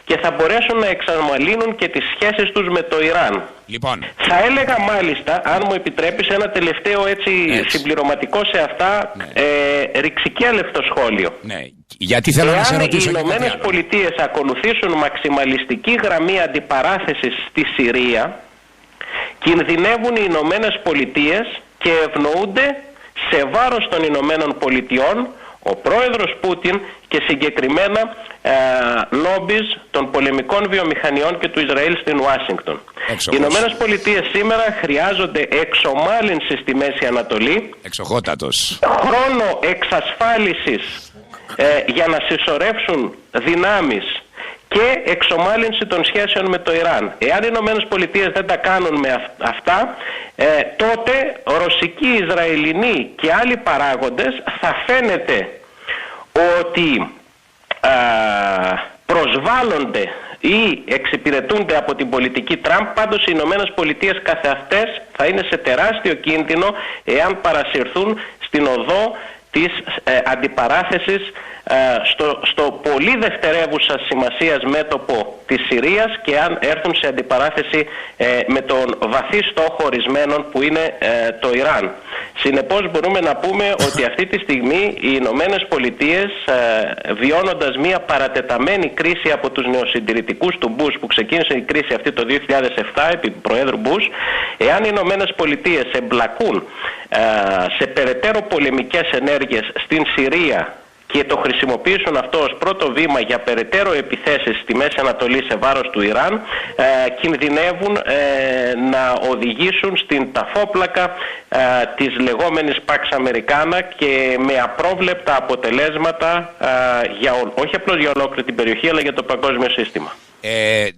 και θα μπορέσουν να εξαμαλύνουν και τις σχέσεις τους με το Ιράν. Λοιπόν. Θα έλεγα μάλιστα, αν μου επιτρέπεις, ένα τελευταίο έτσι συμπληρωματικό σε αυτά, ρηξικέλευτο σχόλιο. Ναι. Γιατί θέλω να σε ρωτήσω. Εάν οι Ηνωμένες Πολιτείες ακολουθήσουν μαξιμαλιστική γραμμή αντιπαράθεσης στη Συρία, κινδυνεύουν οι Ηνωμένες Πολιτείες και ευνοούνται σε βάρος των Ηνωμένων Πολιτειών ο πρόεδρος Πούτιν και συγκεκριμένα λόμπις των πολεμικών βιομηχανιών και του Ισραήλ στην Ουάσιγκτον. Οι Ηνωμένες Πολιτείες σήμερα χρειάζονται εξομάλυνση στη Μέση Ανατολή, εξοχότατος, χρόνο εξασφάλισης για να συσσωρεύσουν δυνάμεις και εξομάλυνση των σχέσεων με το Ιράν. Εάν οι Ηνωμένες Πολιτείες δεν τα κάνουν με αυτά, τότε ρωσικοί, Ισραηλινοί και άλλοι παράγοντες θα φαίνεται ότι προσβάλλονται ή εξυπηρετούνται από την πολιτική Τραμπ. Πάντως οι Ηνωμένες Πολιτείες καθεαυτές θα είναι σε τεράστιο κίνδυνο εάν παρασυρθούν στην οδό της αντιπαράθεσης στο πολύ δευτερεύουσα σημασίας μέτωπο της Συρίας και αν έρθουν σε αντιπαράθεση με τον βαθύ στόχο ορισμένων που είναι το Ιράν. Συνεπώς μπορούμε να πούμε ότι αυτή τη στιγμή οι Ηνωμένες Πολιτείες, βιώνοντας μια παρατεταμένη κρίση από τους νεοσυντηρητικούς του Μπούς, που ξεκίνησε η κρίση αυτή το 2007 επί του Προέδρου Μπούς, εάν οι Ηνωμένες Πολιτείες εμπλακούν σε περαιτέρω πολεμικές ενέργειες στην Συρία και το χρησιμοποιήσουν αυτό ως πρώτο βήμα για περαιτέρω επιθέσεις στη Μέση Ανατολή σε βάρος του Ιράν, κινδυνεύουν να οδηγήσουν στην ταφόπλακα της λεγόμενης Pax Americana και με απρόβλεπτα αποτελέσματα όχι απλώς για ολόκληρη την περιοχή αλλά για το παγκόσμιο σύστημα.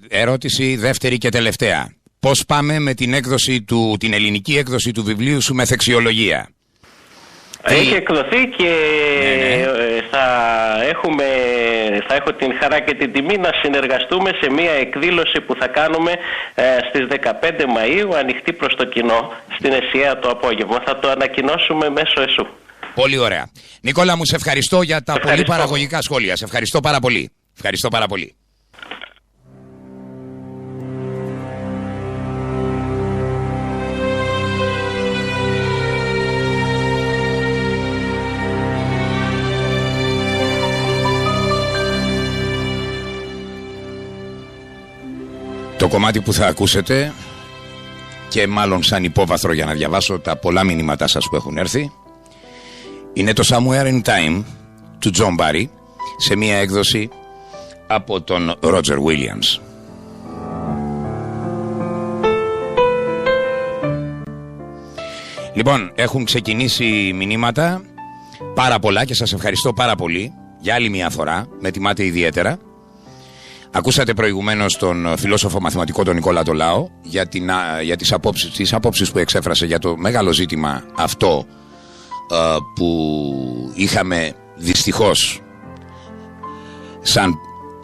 Ερώτηση δεύτερη και τελευταία. Πώς πάμε με την ελληνική έκδοση του βιβλίου σου Μεθεξιολογία? Έχει εκδοθεί και θα έχω την χαρά και την τιμή να συνεργαστούμε σε μια εκδήλωση που θα κάνουμε στις 15 Μαΐου, ανοιχτή προς το κοινό, στην ΕΣΥΑ το απόγευμα. Θα το ανακοινώσουμε μέσω ΕΣΟΥ. Πολύ ωραία. Νικόλα μου, σε ευχαριστώ για τα πολύ παραγωγικά σχόλια. Σε ευχαριστώ πάρα πολύ. Ευχαριστώ πάρα πολύ. Το κομμάτι που θα ακούσετε, και μάλλον σαν υπόβαθρο για να διαβάσω τα πολλά μηνύματά σας που έχουν έρθει, είναι το Somewhere in Time του John Barry σε μια έκδοση από τον Roger Williams. Λοιπόν, έχουν ξεκινήσει μηνύματα πάρα πολλά και σας ευχαριστώ πάρα πολύ για άλλη μια φορά, με τιμάτε ιδιαίτερα. Ακούσατε προηγουμένως τον φιλόσοφο μαθηματικό τον Νικόλα Τολάο για τις απόψεις που εξέφρασε για το μεγάλο ζήτημα αυτό που είχαμε δυστυχώς σαν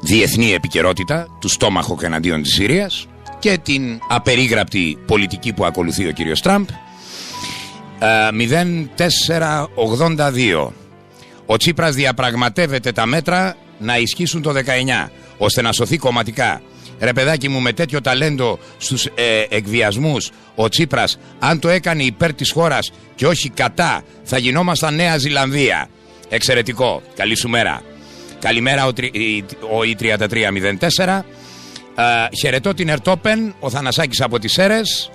διεθνή επικαιρότητα, του στόμαχο και εναντίον της Συρίας, και την απερίγραπτη πολιτική που ακολουθεί ο κύριος Τραμπ. 0482. Ο Τσίπρας διαπραγματεύεται τα μέτρα να ισχύσουν το 19 ώστε να σωθεί κομματικά. Ρε παιδάκι μου, με τέτοιο ταλέντο στους εκβιασμούς, ο Τσίπρας αν το έκανε υπέρ της χώρας και όχι κατά, θα γινόμασταν Νέα Ζηλανδία. Εξαιρετικό. Καλή σου μέρα. Καλημέρα ο E3304. Χαιρετώ την Ερτόπεν, ο Θανασάκης από τις Σέρες.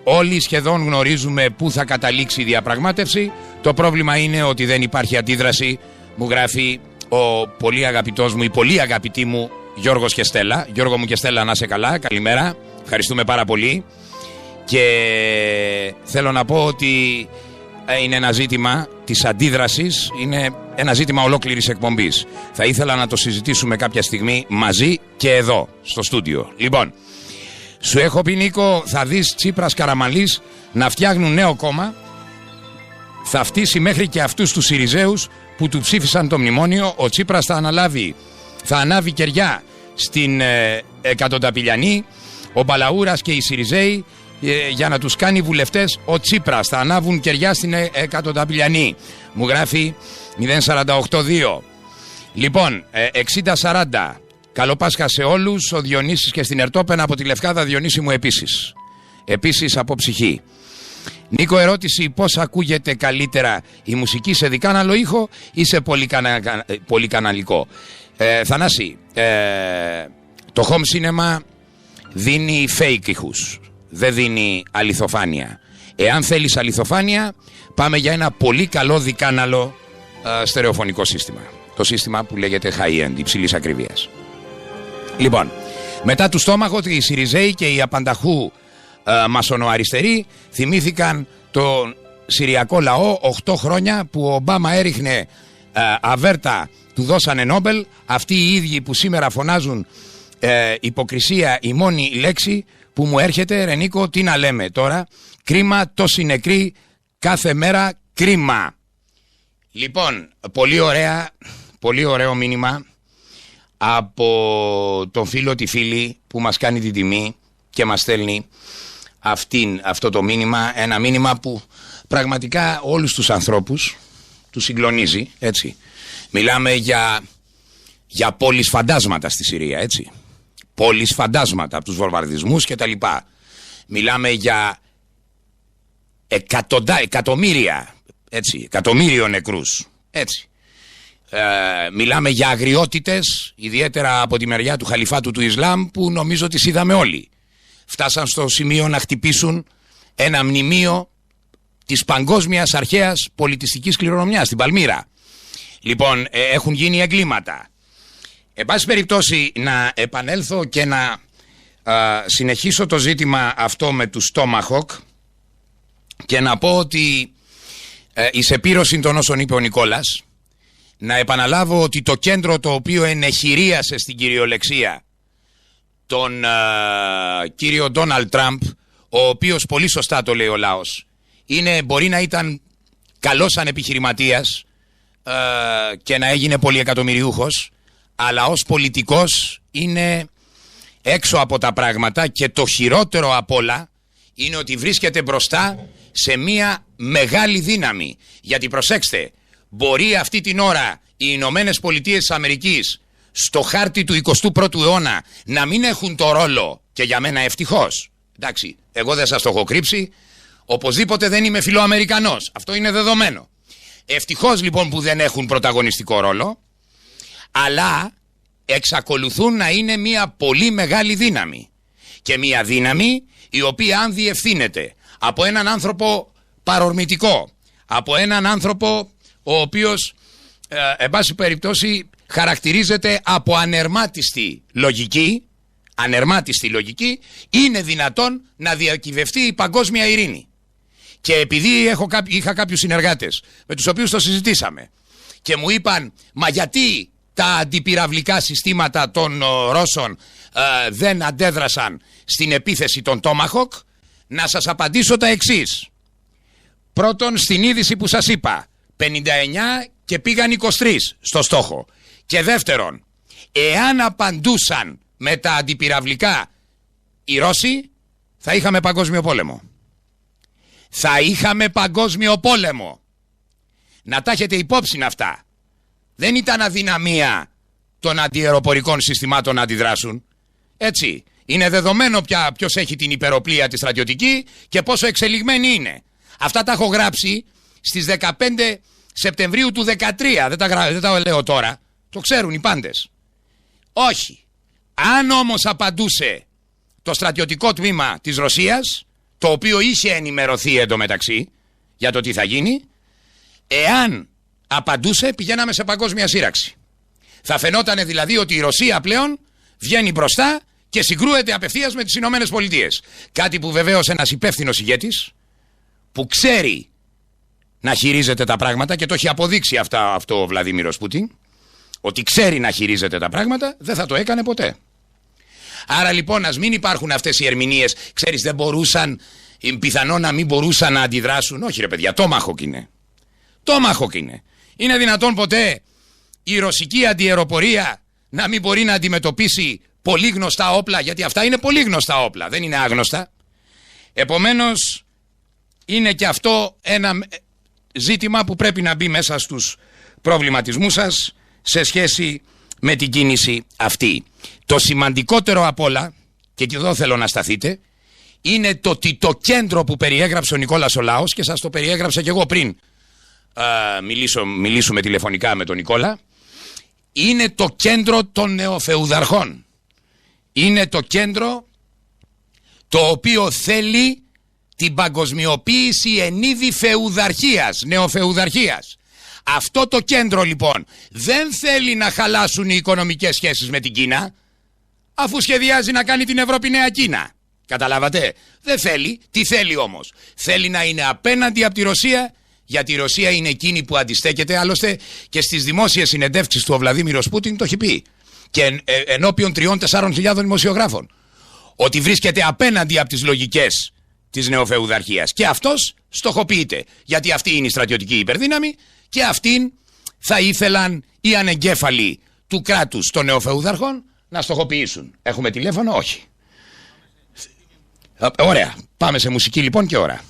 Όλοι σχεδόν γνωρίζουμε πού θα καταλήξει η διαπραγμάτευση. Το πρόβλημα είναι ότι δεν υπάρχει αντίδραση, μου γράφει ο πολύ αγαπητός μου, η πολύ αγαπητή μου Γιώργος και Στέλλα. Γιώργο μου και Στέλλα, να είσαι καλά, καλημέρα. Ευχαριστούμε πάρα πολύ. Και θέλω να πω ότι είναι ένα ζήτημα της αντίδρασης, είναι ένα ζήτημα ολόκληρης εκπομπής. Θα ήθελα να το συζητήσουμε κάποια στιγμή μαζί και εδώ στο στούντιο. Λοιπόν, σου έχω πει, Νίκο, θα δεις Τσίπρας Καραμανλής να φτιάχνουν νέο κόμμα. Θα φτύσει μέχρι και αυτούς τους Συριζέους που του ψήφισαν το μνημόνιο. Ο Τσίπρας θα ανάβει κεριά στην Εκατονταπηλιανή. Ο Μπαλαούρας και οι Συριζέοι για να τους κάνει βουλευτές. Ο Τσίπρας θα ανάβουν κεριά στην Εκατονταπηλιανή. Μου γράφει 0482. Λοιπόν, 6040. Καλό Πάσχα σε όλους. Ο Διονύσης και στην Ερτόπεν από τη Λευκάδα. Διονύση μου επίσης από ψυχή. Νίκο, ερώτηση: πώς ακούγεται καλύτερα η μουσική, σε δικάναλο ήχο ή σε πολυκαναλικό? Θανάση, το home cinema δίνει fake ήχους, δεν δίνει αληθοφάνεια. Εάν θέλεις αληθοφάνεια, πάμε για ένα πολύ καλό δικάναλο στερεοφωνικό σύστημα. Το σύστημα που λέγεται high-end, υψηλής ακρίβειας. Λοιπόν, μετά του στόμαχο, οι Συριζέοι και οι απανταχού μασονοαριστεροί θυμήθηκαν τον Συριακό λαό 8 χρόνια που ο Ομπάμα έριχνε αβέρτα του δώσανε Νόμπελ, αυτοί οι ίδιοι που σήμερα φωνάζουν υποκρισία, η μόνη λέξη που μου έρχεται, Ρενίκο, τι να λέμε τώρα, κρίμα, τόσοι νεκροί κάθε μέρα, κρίμα. Λοιπόν, πολύ ωραίο μήνυμα από τον φίλο τη φίλη που μας κάνει την τιμή και μας στέλνει αυτό το μήνυμα, ένα μήνυμα που πραγματικά όλους τους ανθρώπους τους συγκλονίζει, έτσι. Μιλάμε για πόλεις φαντάσματα στη Συρία, έτσι. Πόλεις φαντάσματα από τους βομβαρδισμούς και τα λοιπά. Μιλάμε για εκατομμύρια, έτσι, εκατομμύριο νεκρούς, έτσι. Μιλάμε για αγριότητες, ιδιαίτερα από τη μεριά του Χαλιφάτου του Ισλάμ, που νομίζω τις είδαμε όλοι. Φτάσαν στο σημείο να χτυπήσουν ένα μνημείο της παγκόσμιας αρχαίας πολιτιστικής κληρονομιάς, στην Παλμύρα. Λοιπόν, έχουν γίνει εγκλήματα. Εν πάση περιπτώσει, να επανέλθω και να συνεχίσω το ζήτημα αυτό με τους Tomahawk και να πω ότι εις επίρρωση των όσων είπε ο Νικόλας, να επαναλάβω ότι το κέντρο το οποίο ενεχειρίασε στην κυριολεξία τον κύριο Ντόναλντ Τραμπ, ο οποίος πολύ σωστά το λέει ο λαός, μπορεί να ήταν καλός σαν επιχειρηματίας και να έγινε πολυεκατομμυριούχος, αλλά ως πολιτικός είναι έξω από τα πράγματα, και το χειρότερο απ' όλα είναι ότι βρίσκεται μπροστά σε μια μεγάλη δύναμη. Γιατί προσέξτε, μπορεί αυτή την ώρα οι Ηνωμένες Πολιτείες της Αμερικής στο χάρτη του 21ου αιώνα να μην έχουν το ρόλο, και για μένα ευτυχώς. Εντάξει, εγώ δεν σας το έχω κρύψει, οπωσδήποτε δεν είμαι φιλοαμερικανός, αυτό είναι δεδομένο. Ευτυχώς λοιπόν που δεν έχουν πρωταγωνιστικό ρόλο, αλλά εξακολουθούν να είναι μια πολύ μεγάλη δύναμη. Και μια δύναμη η οποία, αν διευθύνεται από έναν άνθρωπο παρορμητικό, από έναν άνθρωπο ο οποίος εν πάση περιπτώσει χαρακτηρίζεται από ανερμάτιστη λογική, είναι δυνατόν να διακυβευτεί η παγκόσμια ειρήνη. Και επειδή είχα κάποιους συνεργάτες με τους οποίους το συζητήσαμε και μου είπαν, μα γιατί τα αντιπυραυλικά συστήματα των Ρώσων δεν αντέδρασαν στην επίθεση των Tomahawk, να σας απαντήσω τα εξής. Πρώτον, στην είδηση που σας είπα, 59 και πήγαν 23 στο στόχο. Και δεύτερον, εάν απαντούσαν με τα αντιπυραυλικά οι Ρώσοι, θα είχαμε παγκόσμιο πόλεμο. Θα είχαμε παγκόσμιο πόλεμο. Να τα έχετε υπόψη αυτά. Δεν ήταν αδυναμία των αντιαεροπορικών συστημάτων να αντιδράσουν. Έτσι. Είναι δεδομένο ποιος έχει την υπεροπλία τη στρατιωτική και πόσο εξελιγμένη είναι. Αυτά τα έχω γράψει στις 15 Σεπτεμβρίου του 2013. Δεν τα λέω τώρα. Το ξέρουν οι πάντες. Όχι. Αν όμως απαντούσε το στρατιωτικό τμήμα της Ρωσίας, το οποίο είχε ενημερωθεί εντωμεταξύ για το τι θα γίνει, εάν απαντούσε, πηγαίναμε σε παγκόσμια σύραξη. Θα φαινόταν δηλαδή ότι η Ρωσία πλέον βγαίνει μπροστά και συγκρούεται απευθείας με τις Ηνωμένες Πολιτείες. Κάτι που βεβαίως ένας υπεύθυνος ηγέτης, που ξέρει να χειρίζεται τα πράγματα, και το έχει αποδείξει αυτό ο Βλαδίμηρος Πούτιν, ότι ξέρει να χειρίζεται τα πράγματα, δεν θα το έκανε ποτέ. Άρα λοιπόν, ας μην υπάρχουν αυτές οι ερμηνείες, ξέρεις, δεν μπορούσαν, πιθανό να μην μπορούσαν να αντιδράσουν. Όχι ρε παιδιά, Tomahawk είναι. Tomahawk είναι. Είναι δυνατόν ποτέ η ρωσική αντιαεροπορία να μην μπορεί να αντιμετωπίσει πολύ γνωστά όπλα? Γιατί αυτά είναι πολύ γνωστά όπλα, δεν είναι άγνωστα. Επομένως, είναι και αυτό ένα ζήτημα που πρέπει να μπει μέσα στους προβληματισμούς σας σε σχέση με την κίνηση αυτή. Το σημαντικότερο απ' όλα, και εδώ θέλω να σταθείτε, είναι το ότι το κέντρο που περιέγραψε ο Νικόλας ο Λάος, και σας το περιέγραψα και εγώ πριν μιλήσουμε τηλεφωνικά με τον Νικόλα, είναι το κέντρο των νεοφεουδαρχών. Είναι το κέντρο το οποίο θέλει την παγκοσμιοποίηση εν είδη φεουδαρχίας, νεοφεουδαρχίας. Αυτό το κέντρο λοιπόν δεν θέλει να χαλάσουν οι οικονομικές σχέσεις με την Κίνα, αφού σχεδιάζει να κάνει την Ευρώπη νέα Κίνα. Καταλάβατε? Δεν θέλει. Τι θέλει όμως? Θέλει να είναι απέναντι από τη Ρωσία Γιατί η Ρωσία είναι εκείνη που αντιστέκεται. Άλλωστε και στις δημόσιες συνεντεύξεις του ο Βλαδίμηρος Πούτιν το έχει πει. Και ενώπιον 3-4 δημοσιογράφων. Ότι βρίσκεται απέναντι από τις λογικές της νεοφεουδαρχίας. Και αυτός στοχοποιείται. Γιατί αυτή είναι η στρατιωτική υπερδύναμη και αυτήν θα ήθελαν οι ανεγκέφαλοι του κράτους των νεοφεουδαρχών να στοχοποιήσουν. Έχουμε τηλέφωνο? Όχι. Ωραία. Πάμε σε μουσική λοιπόν και ώρα.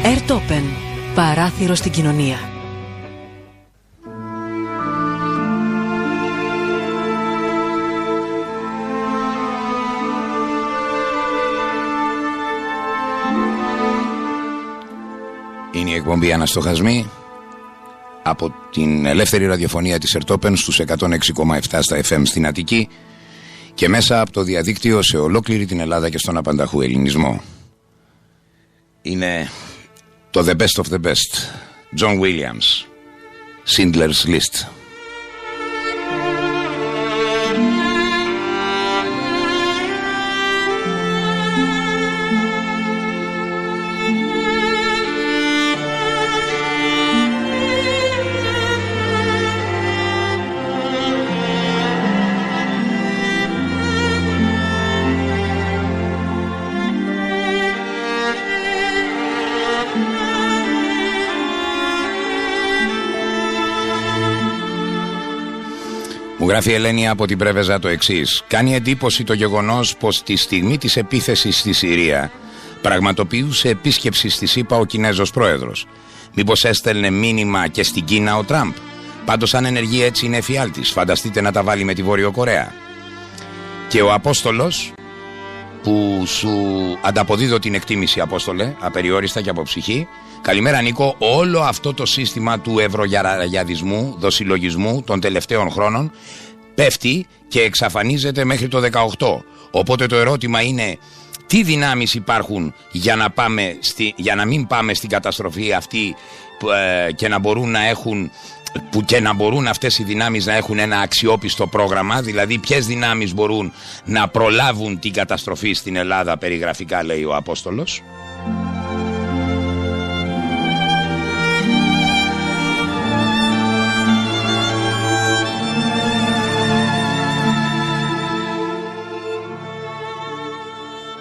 Ερτόπεν, παράθυρο στην κοινωνία. Είναι η εκπομπή Αναστοχασμοί από την ελεύθερη ραδιοφωνία της Ερτόπεν στους 106,7 στα FM στην Αττική και μέσα από το διαδίκτυο σε ολόκληρη την Ελλάδα και στον απανταχού ελληνισμό. Είναι το The Best of the Best. John Williams, Schindler's List. Μου γράφει η Ελένη από την Πρέβεζα το εξής. Κάνει εντύπωση το γεγονός πως τη στιγμή της επίθεσης στη Συρία πραγματοποιούσε επίσκεψη στη ΣΥΠΑ ο Κινέζος πρόεδρος. Μήπως έστελνε μήνυμα και στην Κίνα ο Τραμπ? Πάντως αν ενεργεί έτσι είναι εφιάλτης. Φανταστείτε να τα βάλει με τη Βόρειο Κορέα. Και ο Απόστολος, που σου ανταποδίδω την εκτίμηση, Απόστολε, απεριόριστα και από ψυχή. Καλημέρα Νίκο. Όλο αυτό το σύστημα του ευρωγιαδισμού, δοσυλλογισμού των τελευταίων χρόνων πέφτει και εξαφανίζεται μέχρι το 18. Οπότε το ερώτημα είναι τι δυνάμεις υπάρχουν για να μην πάμε στην καταστροφή αυτή και να μπορούν να έχουν... και να μπορούν αυτές οι δυνάμεις να έχουν ένα αξιόπιστο πρόγραμμα, δηλαδή ποιες δυνάμεις μπορούν να προλάβουν την καταστροφή στην Ελλάδα περιγραφικά, λέει ο Απόστολος.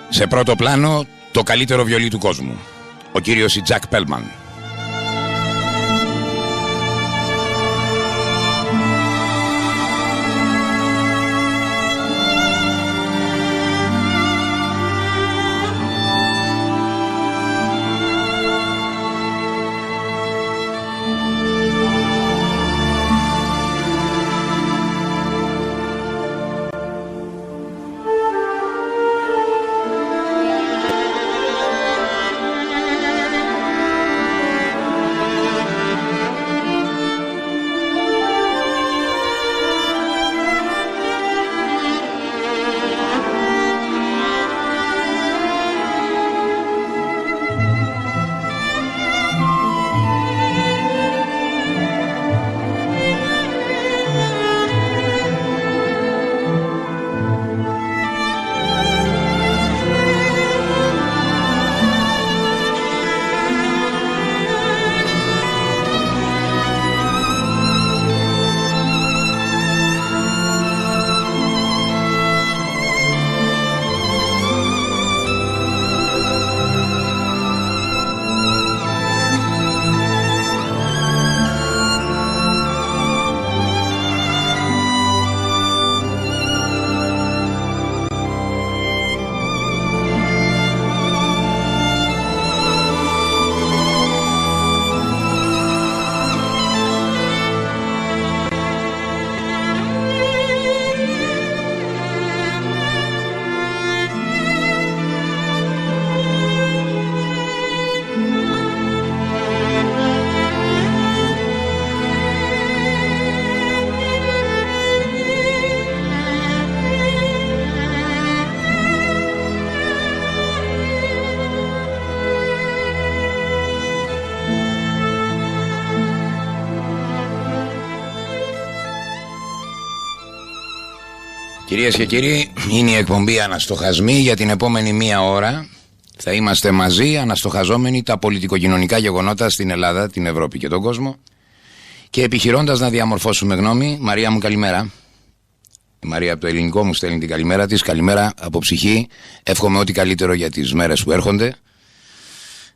Σε πρώτο πλάνο το καλύτερο βιολί του κόσμου, ο κύριος Τζακ Πέλμαν. Κυρίες και κύριοι, είναι η εκπομπή Αναστοχασμοί. Για την επόμενη μία ώρα θα είμαστε μαζί αναστοχαζόμενοι τα πολιτικοκοινωνικά γεγονότα στην Ελλάδα, την Ευρώπη και τον κόσμο και επιχειρώντας να διαμορφώσουμε γνώμη. Μαρία μου, καλημέρα. Η Μαρία από το ελληνικό μου στέλνει την καλημέρα της. Καλημέρα από ψυχή. Εύχομαι ό,τι καλύτερο για τις μέρες που έρχονται.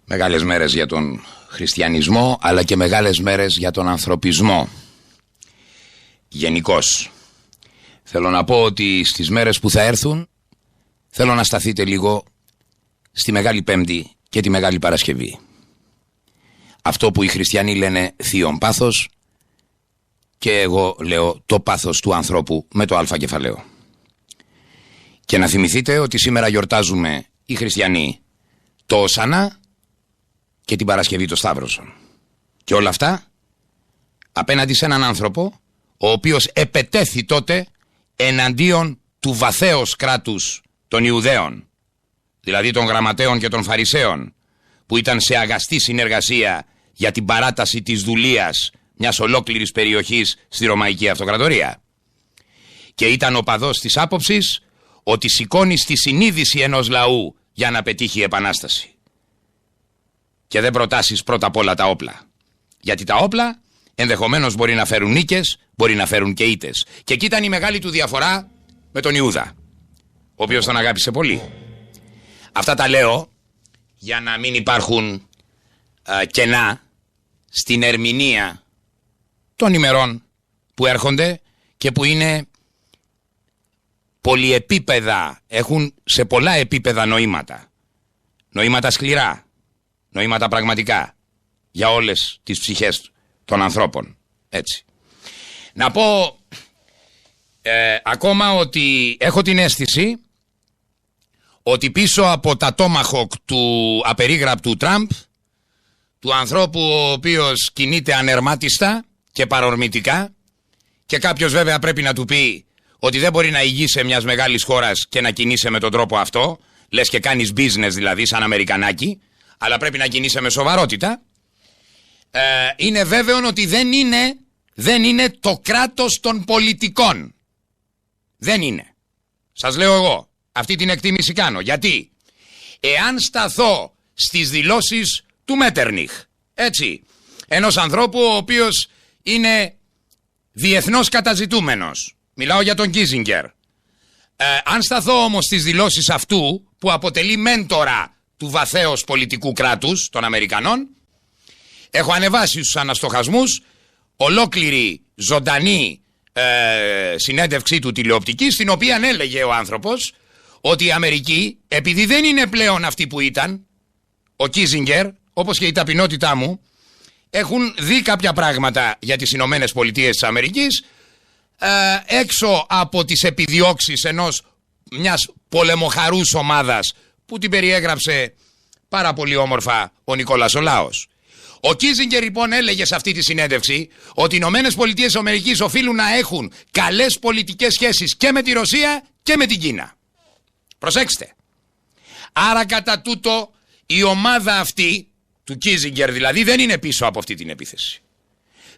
Μεγάλες μέρες για τον χριστιανισμό, αλλά και μεγάλες μέρες για τον ανθρωπισμό γενικώς. Θέλω να πω ότι στις μέρες που θα έρθουν θέλω να σταθείτε λίγο στη Μεγάλη Πέμπτη και τη Μεγάλη Παρασκευή. Αυτό που οι χριστιανοί λένε θείον πάθος και εγώ λέω το πάθος του ανθρώπου με το αλφα κεφαλαίο. Και να θυμηθείτε ότι σήμερα γιορτάζουμε οι χριστιανοί το Οσανά και την Παρασκευή το Σταύρωσον. Και όλα αυτά απέναντι σε έναν άνθρωπο ο οποίος επετέθη τότε εναντίον του βαθέως κράτους των Ιουδαίων, δηλαδή των γραμματέων και των Φαρισαίων, που ήταν σε αγαστή συνεργασία για την παράταση της δουλείας μιας ολόκληρης περιοχής στη Ρωμαϊκή Αυτοκρατορία. Και ήταν οπαδός της άποψης ότι σηκώνει στη συνείδηση ενός λαού για να πετύχει η Επανάσταση. Και δεν προτάσεις πρώτα απ' όλα τα όπλα. Γιατί τα όπλα ενδεχομένως μπορεί να φέρουν νίκες, μπορεί να φέρουν και ήττες. Και εκεί ήταν η μεγάλη του διαφορά με τον Ιούδα, ο οποίος τον αγάπησε πολύ. Αυτά τα λέω για να μην υπάρχουν κενά στην ερμηνεία των ημερών που έρχονται και που είναι πολυεπίπεδα, έχουν σε πολλά επίπεδα νοήματα. Νοήματα σκληρά, νοήματα πραγματικά για όλες τις ψυχές των ανθρώπων. Έτσι. Να πω ακόμα ότι έχω την αίσθηση ότι πίσω από τα τόμαχοκ του απερίγραπτου Τραμπ, του ανθρώπου ο οποίος κινείται ανερμάτιστα και παρορμητικά, και κάποιος βέβαια πρέπει να του πει ότι δεν μπορεί να ηγείσαι μιας μεγάλης χώρας και να κινείσαι με τον τρόπο αυτό, λες και κάνεις business δηλαδή σαν Αμερικανάκι, αλλά πρέπει να κινείσαι με σοβαρότητα. Είναι βέβαιο ότι δεν είναι το κράτος των πολιτικών. Δεν είναι. Σας λέω εγώ, αυτή την εκτίμηση κάνω. Γιατί εάν σταθώ στις δηλώσεις του Μέττερνιχ, έτσι, ενός ανθρώπου ο οποίος είναι διεθνώς καταζητούμενος, μιλάω για τον Κίσινγκερ, αν σταθώ όμως στις δηλώσεις αυτού που αποτελεί μέντορα του βαθέως πολιτικού κράτους των Αμερικανών, έχω ανεβάσει στους αναστοχασμούς ολόκληρη ζωντανή συνέντευξή του τηλεοπτική, στην οποία έλεγε ο άνθρωπος ότι η Αμερική, επειδή δεν είναι πλέον αυτή που ήταν, ο Κίσινγκερ, όπως και η ταπεινότητά μου, έχουν δει κάποια πράγματα για τις Ηνωμένες Πολιτείες της Αμερικής, έξω από τις επιδιώξεις μιας πολεμοχαρούς ομάδας που την περιέγραψε πάρα πολύ όμορφα ο Νικόλας ο Λάος. Ο Κίσινγκερ λοιπόν έλεγε σε αυτή τη συνέντευξη ότι οι Ηνωμένες Πολιτείες της Αμερικής οφείλουν να έχουν καλές πολιτικές σχέσεις και με τη Ρωσία και με την Κίνα. Προσέξτε. Άρα κατά τούτο η ομάδα αυτή του Κίσινγκερ δηλαδή δεν είναι πίσω από αυτή την επίθεση.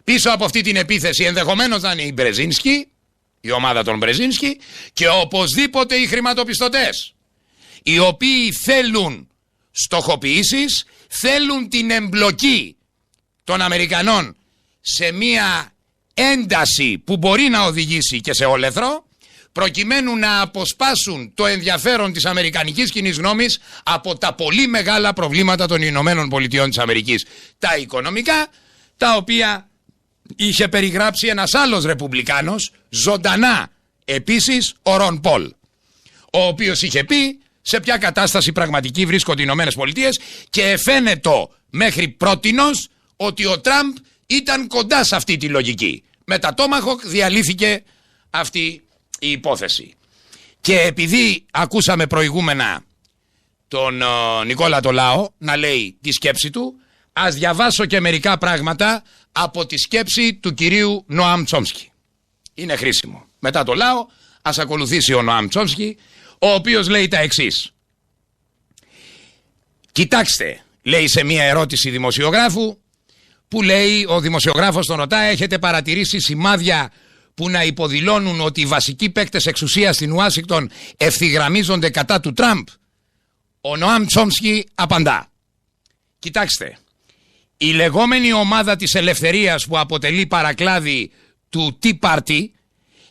Πίσω από αυτή την επίθεση ενδεχομένως να είναι η Μπρεζίνσκι, η ομάδα των Μπρεζίνσκι, και οπωσδήποτε οι χρηματοπιστωτές, οι οποίοι θέλουν στοχοποιήσεις, θέλουν την εμπλοκή των Αμερικανών σε μία ένταση που μπορεί να οδηγήσει και σε όλεθρο, προκειμένου να αποσπάσουν το ενδιαφέρον της αμερικανικής κοινής γνώμης από τα πολύ μεγάλα προβλήματα των Ηνωμένων Πολιτειών της Αμερικής. Τα οικονομικά, τα οποία είχε περιγράψει ένας άλλος ρεπουμπλικάνος, ζωντανά επίσης, ο Ρον Πολ, ο οποίος είχε πει σε ποια κατάσταση πραγματική βρίσκονται οι Ηνωμένες Πολιτείες, και φαίνεται μέχρι πρότινος ότι ο Τραμπ ήταν κοντά σε αυτή τη λογική. Με τα Τόμαχοκ διαλύθηκε αυτή η υπόθεση. Και επειδή ακούσαμε προηγούμενα τον Νικόλα το Λάο να λέει τη σκέψη του, ας διαβάσω και μερικά πράγματα από τη σκέψη του κυρίου Νοάμ Τσόμσκι. Είναι χρήσιμο. Μετά το Λάο ας ακολουθήσει ο Νοάμ Τσόμσκι, ο οποίος λέει τα εξής. Κοιτάξτε, λέει σε μία ερώτηση δημοσιογράφου, που λέει, ο δημοσιογράφος τον ρωτά, έχετε παρατηρήσει σημάδια που να υποδηλώνουν ότι οι βασικοί παίκτες εξουσίας στην Ουάσιγκτον ευθυγραμμίζονται κατά του Τραμπ, ο Νοάμ Τσόμσκι απαντά. Κοιτάξτε, η λεγόμενη ομάδα της ελευθερίας που αποτελεί παρακλάδι του Tea Party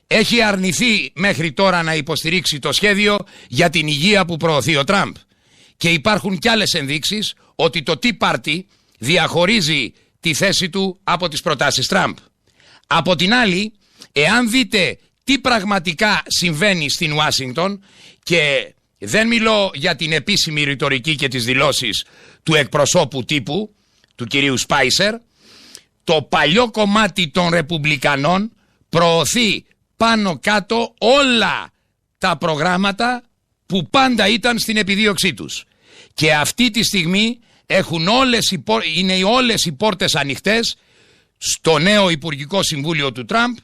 έχει αρνηθεί μέχρι τώρα να υποστηρίξει το σχέδιο για την υγεία που προωθεί ο Τραμπ. Και υπάρχουν κι άλλες ενδείξεις ότι το Tea Party διαχωρίζει τη θέση του από τις προτάσεις Τραμπ. Από την άλλη, εάν δείτε τι πραγματικά συμβαίνει στην Ουάσιγκτον, και δεν μιλώ για την επίσημη ρητορική και τις δηλώσεις του εκπροσώπου τύπου, του κυρίου Σπάισερ, το παλιό κομμάτι των Ρεπουμπλικανών προωθεί πάνω κάτω όλα τα προγράμματα που πάντα ήταν στην επιδίωξή τους. Και αυτή τη στιγμή είναι όλες οι πόρτες ανοιχτές στο νέο Υπουργικό Συμβούλιο του Τραμπ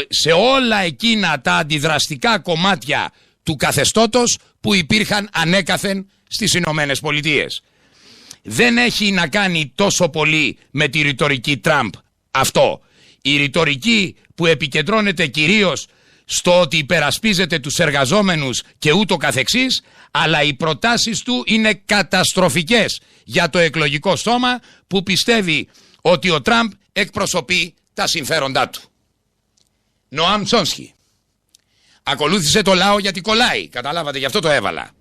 σε όλα εκείνα τα αντιδραστικά κομμάτια του καθεστώτος που υπήρχαν ανέκαθεν στις Ηνωμένες Πολιτείες. Δεν έχει να κάνει τόσο πολύ με τη ρητορική Τραμπ αυτό. Η ρητορική που επικεντρώνεται κυρίως στο ότι υπερασπίζεται τους εργαζόμενους και ούτω καθεξής, αλλά οι προτάσεις του είναι καταστροφικές για το εκλογικό σώμα που πιστεύει ότι ο Τραμπ εκπροσωπεί τα συμφέροντά του. Νοάμ Τσόμσκι. Ακολούθησε το λαό γιατί κολλάει. Καταλάβατε, γι' αυτό το έβαλα.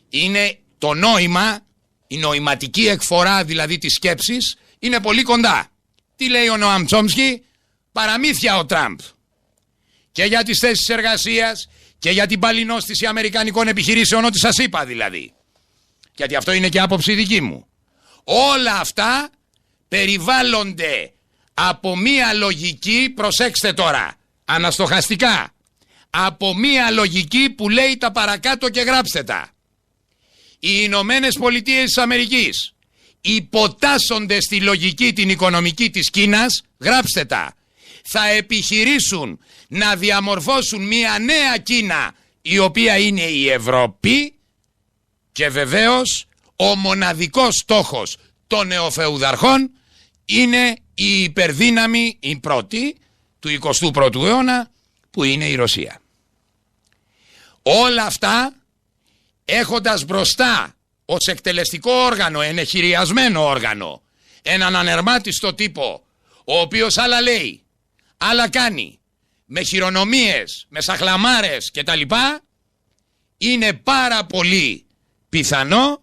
Είναι το νόημα, η νοηματική εκφορά δηλαδή της σκέψης είναι πολύ κοντά. Τι λέει ο Νοάμ Τσόμσκι? Παραμύθια ο Τραμπ. Και για τις θέσεις εργασίας και για την παλινόστηση αμερικανικών επιχειρήσεων, ό,τι σας είπα δηλαδή. Γιατί αυτό είναι και άποψη δική μου. Όλα αυτά περιβάλλονται από μία λογική, προσέξτε τώρα, αναστοχαστικά, από μία λογική που λέει τα παρακάτω και γράψτε τα. Οι Ηνωμένες Πολιτείες της Αμερικής υποτάσσονται στη λογική την οικονομική της Κίνας, γράψτε τα. Θα επιχειρήσουν να διαμορφώσουν μία νέα Κίνα, η οποία είναι η Ευρώπη, και βεβαίως ο μοναδικός στόχος των νεοφεουδαρχών είναι η υπερδύναμη, η πρώτη του 21ου αιώνα, που είναι η Ρωσία. Όλα αυτά έχοντας μπροστά ως εκτελεστικό όργανο, ενεχειριασμένο όργανο, έναν ανερμάτιστο τύπο, ο οποίος άλλα λέει, άλλα κάνει, με χειρονομίες, με σαχλαμάρες κτλ, είναι πάρα πολύ πιθανό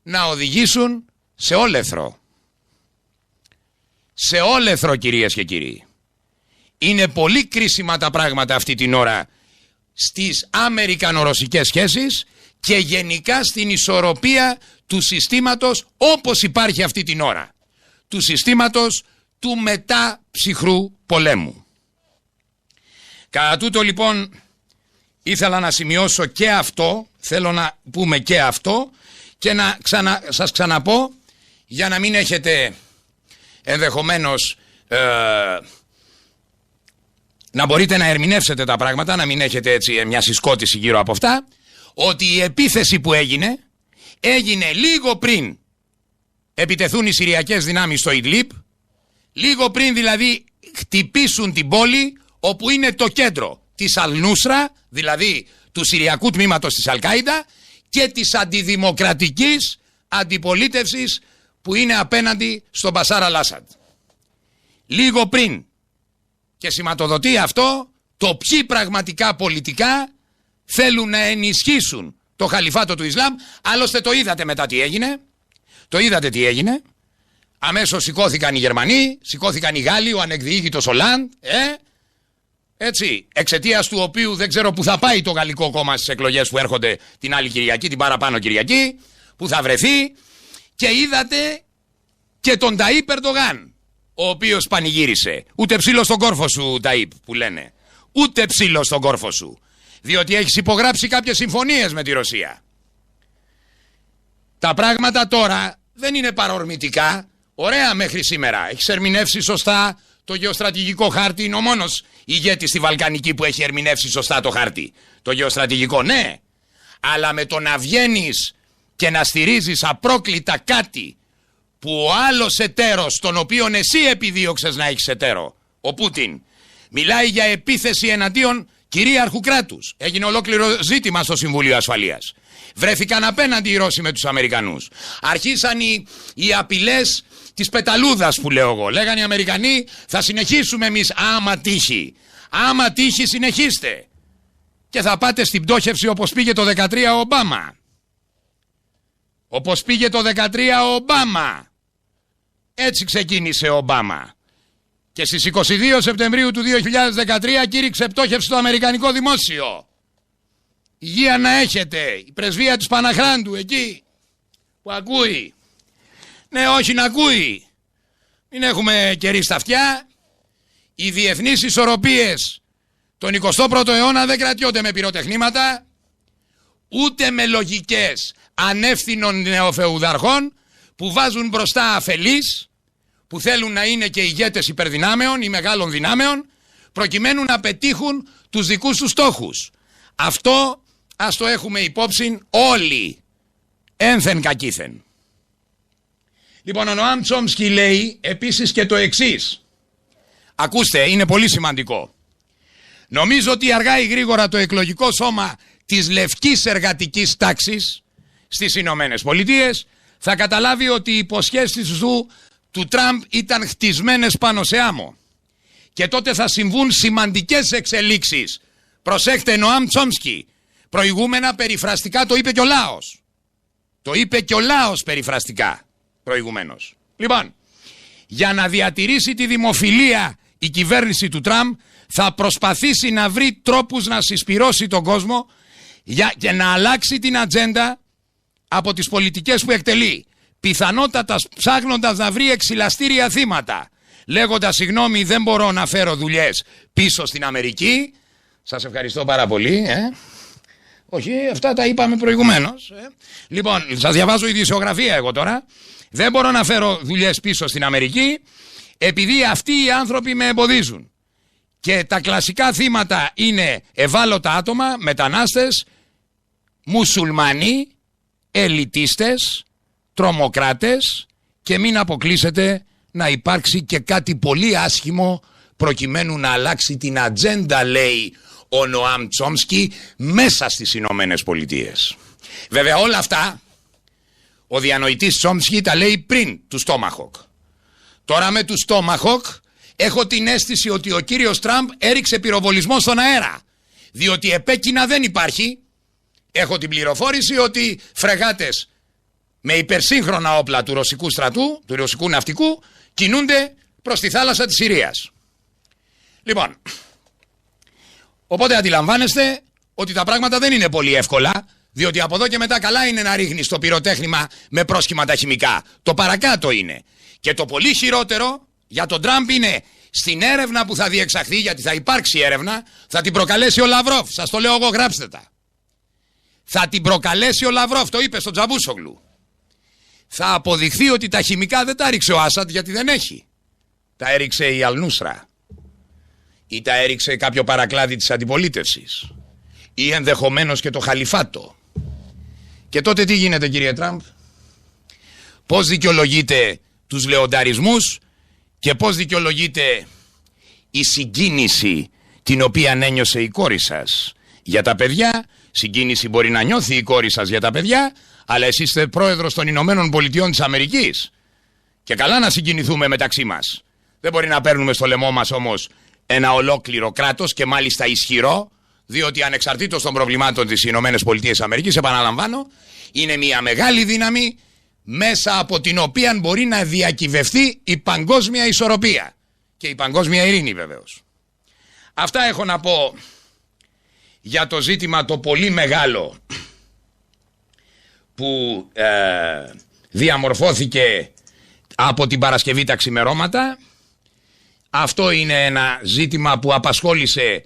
να οδηγήσουν σε όλεθρο. Σε όλεθρο, κυρίες και κύριοι. Είναι πολύ κρίσιμα τα πράγματα αυτή την ώρα στις αμερικανο-ρωσικές σχέσεις και γενικά στην ισορροπία του συστήματος όπως υπάρχει αυτή την ώρα. Του συστήματος του μετά ψυχρού πολέμου. Κατά τούτο λοιπόν ήθελα να σημειώσω και αυτό, θέλω να πούμε και αυτό και να σας ξαναπώ, για να μην έχετε ενδεχομένως να μπορείτε να ερμηνεύσετε τα πράγματα, να μην έχετε έτσι μια συσκότηση γύρω από αυτά, ότι η επίθεση που έγινε λίγο πριν επιτεθούν οι Συριακές δυνάμεις στο Ιντλίπ, λίγο πριν δηλαδή χτυπήσουν την πόλη όπου είναι το κέντρο της Αλνούσρα, δηλαδή του Συριακού τμήματος της Αλκάιντα, και της αντιδημοκρατικής αντιπολίτευσης που είναι απέναντι στον Μπασάρ Αλ-Άσαντ. Λίγο πριν. Και σηματοδοτεί αυτό το ποιοι πραγματικά πολιτικά θέλουν να ενισχύσουν το χαλιφάτο του Ισλάμ. Άλλωστε το είδατε μετά τι έγινε. Το είδατε τι έγινε. Αμέσως σηκώθηκαν οι Γερμανοί, σηκώθηκαν οι Γάλλοι, ο ανεκδιήγητος Ολάντ, έτσι, εξαιτίας του οποίου δεν ξέρω που θα πάει το Γαλλικό κόμμα στις εκλογές που έρχονται την άλλη Κυριακή, την παραπάνω Κυριακή, που θα βρεθεί. Και είδατε και τον Ταΐπ Ερντογάν, ο οποίος πανηγύρισε. Ούτε ψήλο στον κόρφο σου, Ταΐπ, που λένε. Ούτε ψήλο στον κόρφο σου. Διότι έχεις υπογράψει κάποιες συμφωνίες με τη Ρωσία. Τα πράγματα τώρα δεν είναι παρορμητικά. Ωραία μέχρι σήμερα. Έχεις ερμηνεύσει σωστά το γεωστρατηγικό χάρτη. Είναι ο μόνος ηγέτης στη Βαλκανική που έχει ερμηνεύσει σωστά το χάρτη. Το γεωστρατηγικό, ναι. Αλλά με το να βγαίνεις και να στηρίζεις απρόκλητα κάτι που ο άλλος εταίρος, τον οποίον εσύ επιδίωξες να έχεις εταίρο, ο Πούτιν, Μιλάει για επίθεση εναντίον κυρίαρχου κράτους. Έγινε ολόκληρο ζήτημα στο Συμβούλιο Ασφαλείας. Βρέθηκαν απέναντι οι Ρώσοι με τους Αμερικανούς. Αρχίσαν οι απειλές της πεταλούδας που λέω εγώ. Λέγανε οι Αμερικανοί, θα συνεχίσουμε εμείς άμα τύχει. Άμα τύχει συνεχίστε. Και θα πάτε στην πτώχευση όπως πήγε το 13 ο Ομπάμα. Όπως πήγε το 13 ο Ομπάμα. Έτσι ξεκίνησε ο Ομπάμα. Και στις 22 Σεπτεμβρίου του 2013 κήρυξε πτώχευση στο αμερικανικό δημόσιο. Υγεία να έχετε. Η πρεσβεία της Παναχράντου εκεί που ακούει. Ναι, όχι να ακούει. Μην έχουμε κερί στα αυτιά. Οι διεθνείς ισορροπίες τον 21ο αιώνα δεν κρατιόνται με πυροτεχνήματα, ούτε με λογικές ανεύθυνων νεοφεουδαρχών που βάζουν μπροστά αφελείς, που θέλουν να είναι και ηγέτες υπερδυνάμεων ή μεγάλων δυνάμεων, προκειμένου να πετύχουν τους δικούς τους στόχους. Αυτό ας το έχουμε υπόψη όλοι, ένθεν κακήθεν. Λοιπόν, ο Νοάμ Τσόμσκι λέει επίσης και το εξής. Ακούστε, είναι πολύ σημαντικό. Νομίζω ότι αργά ή γρήγορα το εκλογικό σώμα της λευκής εργατικής τάξης στις Ηνωμένες Πολιτείες θα καταλάβει ότι οι υποσχέσεις του Τραμπ ήταν χτισμένες πάνω σε άμμο. Και τότε θα συμβούν σημαντικές εξελίξεις. Προσέχτε, Νοάμ Τσόμσκι. Προηγούμενα περιφραστικά το είπε και ο λαός. Το είπε και ο λαός περιφραστικά προηγουμένως. Λοιπόν, για να διατηρήσει τη δημοφιλία η κυβέρνηση του Τραμπ θα προσπαθήσει να βρει τρόπους να συσπυρώσει τον κόσμο και να αλλάξει την ατζέντα από τις πολιτικές που εκτελεί. Πιθανότατα ψάχνοντας να βρει εξηλαστήρια θύματα. Λέγοντας συγγνώμη, δεν μπορώ να φέρω δουλειές πίσω στην Αμερική. Σας ευχαριστώ πάρα πολύ. Όχι, αυτά τα είπαμε προηγουμένως. Λοιπόν, σας διαβάζω ειδησιογραφία εγώ τώρα. Δεν μπορώ να φέρω δουλειές πίσω στην Αμερική επειδή αυτοί οι άνθρωποι με εμποδίζουν. Και τα κλασικά θύματα είναι ευάλωτα άτομα, μετανάστες, μουσουλμανοί, ελιτίστες, τρομοκράτες και μην αποκλείσετε να υπάρξει και κάτι πολύ άσχημο προκειμένου να αλλάξει την ατζέντα, λέει ο Νοάμ Τσόμσκι, μέσα στις Ηνωμένες Πολιτείες. Βέβαια όλα αυτά ο διανοητής Τσόμσκι τα λέει πριν του Τόμαχοκ. Τώρα με του Τόμαχοκ έχω την αίσθηση ότι ο κύριος Τραμπ έριξε πυροβολισμό στον αέρα, διότι επέκεινα δεν υπάρχει. Έχω την πληροφόρηση ότι φρεγάτες με υπερσύγχρονα όπλα του ρωσικού στρατού, του ρωσικού ναυτικού, κινούνται προς τη θάλασσα της Συρίας. Λοιπόν, οπότε αντιλαμβάνεστε ότι τα πράγματα δεν είναι πολύ εύκολα, διότι από εδώ και μετά καλά είναι να ρίχνεις το πυροτέχνημα με πρόσχημα τα χημικά. Το παρακάτω είναι. Και το πολύ χειρότερο για τον Τραμπ είναι στην έρευνα που θα διεξαχθεί, γιατί θα υπάρξει έρευνα, θα την προκαλέσει ο Λαυρόφ. Σας το λέω εγώ, γράψτε τα. Θα την προκαλέσει ο Λαυρόφ, το είπε στον Τσαβούσογλου. Θα αποδειχθεί ότι τα χημικά δεν τα έριξε ο Άσαντ, γιατί δεν έχει. Τα έριξε η Αλνούσρα. Ή τα έριξε κάποιο παρακλάδι της αντιπολίτευσης. Ή ενδεχομένως και το Χαλιφάτο. Και τότε τι γίνεται, κύριε Τραμπ? Πώς δικαιολογείτε τους λεονταρισμούς και πώς δικαιολογείτε η συγκίνηση την οποία ένιωσε η κόρη σας για τα παιδιά? Συγκίνηση μπορεί να νιώθει η κόρη σας για τα παιδιά, αλλά εσείς είστε πρόεδρος των Ηνωμένων Πολιτειών της Αμερικής. Και καλά να συγκινηθούμε μεταξύ μας. Δεν μπορεί να παίρνουμε στο λαιμό μας όμως ένα ολόκληρο κράτος και μάλιστα ισχυρό, διότι ανεξαρτήτως των προβλημάτων της Ηνωμένες Πολιτείες Αμερικής, επαναλαμβάνω, είναι μια μεγάλη δύναμη μέσα από την οποία μπορεί να διακυβευτεί η παγκόσμια ισορροπία και η παγκόσμια ειρήνη βεβαίως. Αυτά έχω να πω για το ζήτημα το πολύ μεγάλο που διαμορφώθηκε από την Παρασκευή τα ξημερώματα. Αυτό είναι ένα ζήτημα που απασχόλησε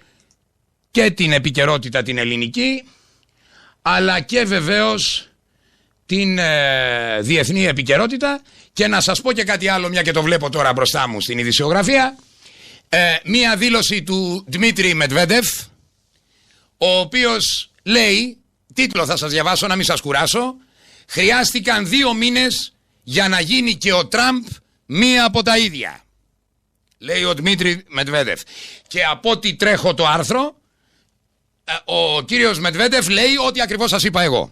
και την επικαιρότητα την ελληνική, αλλά και βεβαίως την διεθνή επικαιρότητα. Και να σας πω και κάτι άλλο, μια και το βλέπω τώρα μπροστά μου στην ειδησιογραφία. Μια δήλωση του Δημήτρη Μετβέντεφ, ο οποίος λέει, τίτλο θα σας διαβάσω να μην σας κουράσω: χρειάστηκαν 2 μήνες για να γίνει και ο Τραμπ μία από τα ίδια. λέει ο Δημήτρη Μετβέντεφ. Και από ό,τι τρέχω το άρθρο, ο κύριος Μετβέντεφ λέει ό,τι ακριβώς σας είπα εγώ.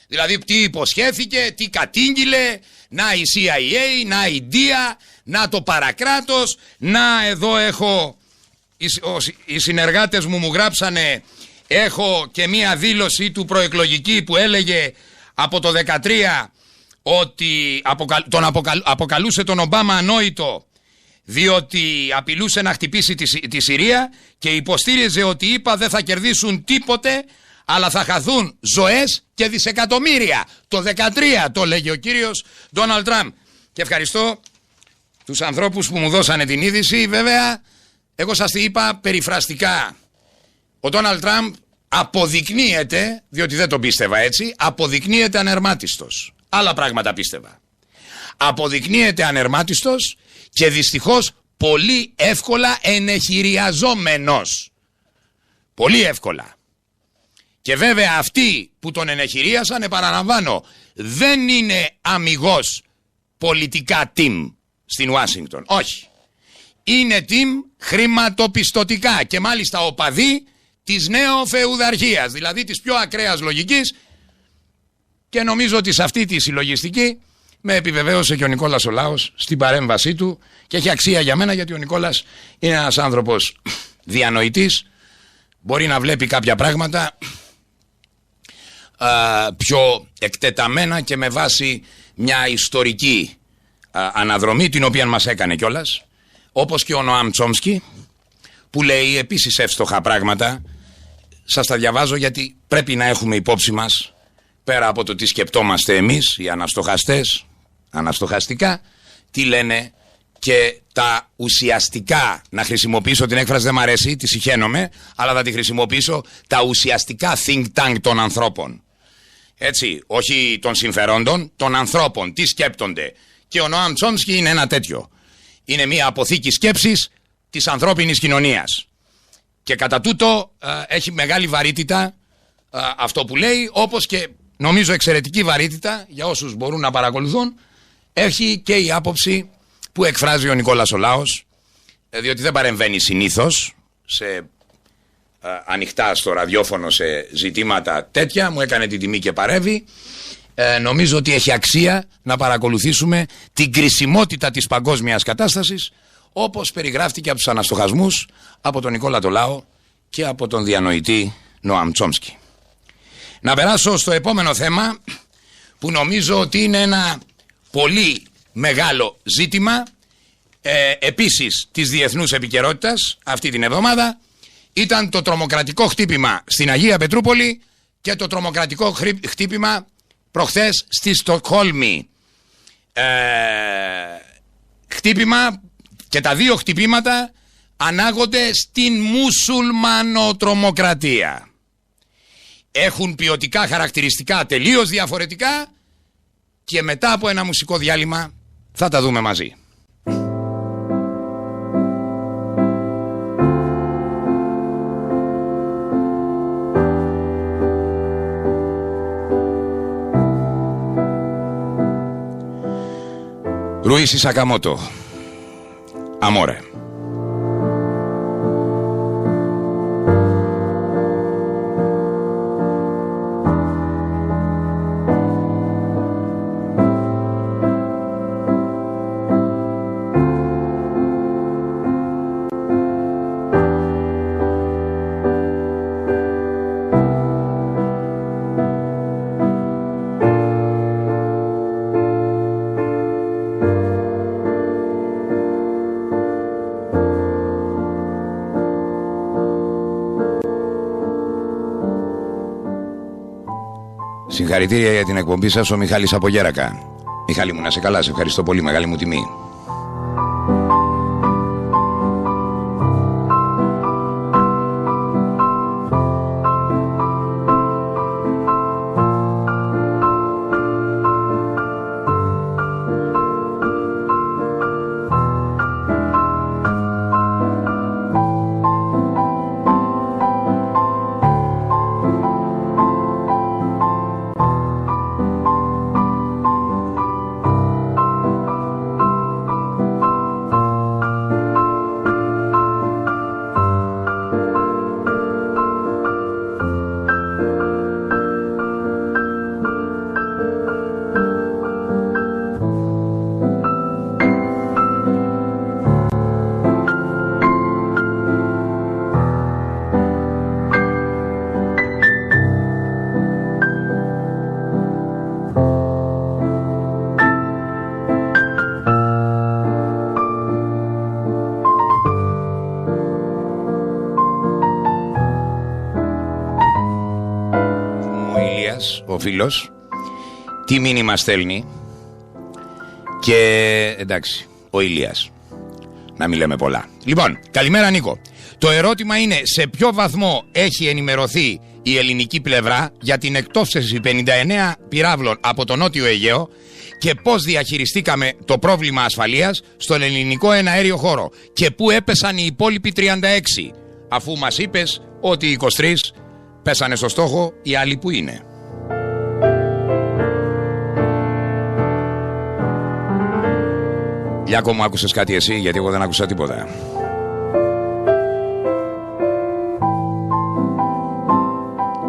Δηλαδή τι υποσχέθηκε, τι κατήγγειλε, να η CIA, να η DIA, να το παρακράτος, να εδώ έχω, οι συνεργάτες μου γράψανε, έχω και μία δήλωση του προεκλογική που έλεγε από το 2013 ότι αποκαλούσε τον Ομπάμα ανόητο διότι απειλούσε να χτυπήσει τη Συρία και υποστήριζε ότι οι ΗΠΑ δεν θα κερδίσουν τίποτε αλλά θα χαθούν ζωές και δισεκατομμύρια. Το 2013 το λέγει ο κύριος Ντόναλντ Τραμπ. Και ευχαριστώ τους ανθρώπους που μου δώσανε την είδηση. Βέβαια, εγώ σας τη είπα περιφραστικά. Ο Ντόναλντ Τραμπ αποδεικνύεται, διότι δεν τον πίστευα έτσι, αποδεικνύεται ανερμάτιστος. Άλλα πράγματα πίστευα. Αποδεικνύεται ανερμάτιστος και δυστυχώς πολύ εύκολα ενεχειριαζόμενος. Πολύ εύκολα. Και βέβαια αυτοί που τον ενεχειρίασαν, επαναλαμβάνω, δεν είναι αμιγώς πολιτικά team στην Ουάσιγκτον. Όχι. Είναι team χρηματοπιστωτικά και μάλιστα οπαδοί της νεοφεουδαρχίας, δηλαδή της πιο ακραίας λογικής, και νομίζω ότι σε αυτή τη συλλογιστική με επιβεβαίωσε και ο Νικόλας ο Λάος στην παρέμβασή του και έχει αξία για μένα γιατί ο Νικόλας είναι ένας άνθρωπος διανοητής, μπορεί να βλέπει κάποια πράγματα πιο εκτεταμένα και με βάση μια ιστορική αναδρομή την οποία μας έκανε κιόλας, όπως και ο Νοάμ Τσόμσκι που λέει επίσης εύστοχα πράγματα. Σας τα διαβάζω γιατί πρέπει να έχουμε υπόψη μας, πέρα από το τι σκεπτόμαστε εμείς οι αναστοχαστές, αναστοχαστικά, τι λένε και τα ουσιαστικά, να χρησιμοποιήσω την έκφραση, δεν μ' αρέσει, τη συχαίνομαι, αλλά θα τη χρησιμοποιήσω, τα ουσιαστικά think tank των ανθρώπων. Έτσι, όχι των συμφερόντων, των ανθρώπων, τι σκέπτονται. Και ο Νοάμ Τσόμσκι είναι ένα τέτοιο. Είναι μια αποθήκη σκέψης της ανθρώπινης κοινωνίας. Και κατά τούτο έχει μεγάλη βαρύτητα αυτό που λέει, όπως και νομίζω εξαιρετική βαρύτητα για όσους μπορούν να παρακολουθούν, έχει και η άποψη που εκφράζει ο Νικόλας ο Λάος, διότι δεν παρεμβαίνει συνήθως ανοιχτά στο ραδιόφωνο σε ζητήματα τέτοια, μου έκανε την τιμή και παρεύει. Νομίζω ότι έχει αξία να παρακολουθήσουμε την κρισιμότητα της παγκόσμιας κατάστασης, όπως περιγράφτηκε από τους αναστοχασμούς από τον Νικόλα το Λάο και από τον διανοητή Νοάμ Τσόμσκι. Να περάσω στο επόμενο θέμα που νομίζω ότι είναι ένα πολύ μεγάλο ζήτημα επίσης της διεθνούς επικαιρότητας αυτή την εβδομάδα. Ήταν το τρομοκρατικό χτύπημα στην Αγία Πετρούπολη και το τρομοκρατικό χτύπημα προχθές στη Στοκχόλμη. Χτύπημα και τα δύο χτυπήματα ανάγονται στην μουσουλμανοτρομοκρατία. Έχουν ποιοτικά χαρακτηριστικά τελείως διαφορετικά και μετά από ένα μουσικό διάλειμμα θα τα δούμε μαζί. Ρουίσι Σακαμότο, Αμόρε. Συγχαρητήρια για την εκπομπή σας, ο Μιχάλης από Γέρακα. Μιχάλη μου, να σε καλά, σε ευχαριστώ πολύ, μεγάλη μου τιμή. μας ο φίλος τι μήνυμα στέλνει. Και εντάξει, ο Ηλίας. Να μην λέμε πολλά. Λοιπόν, καλημέρα Νίκο. Το ερώτημα είναι σε ποιο βαθμό έχει ενημερωθεί η ελληνική πλευρά για την εκτόξευση 59 πυράβλων από το Νότιο Αιγαίο και πώς διαχειριστήκαμε το πρόβλημα ασφαλείας στον ελληνικό εναέριο χώρο και πού έπεσαν οι υπόλοιποι 36, αφού μας είπες ότι οι 23 πέσανε στο στόχο, οι άλλοι που είναι. Λιάκο μου, άκουσες κάτι εσύ? Γιατί εγώ δεν άκουσα τίποτα.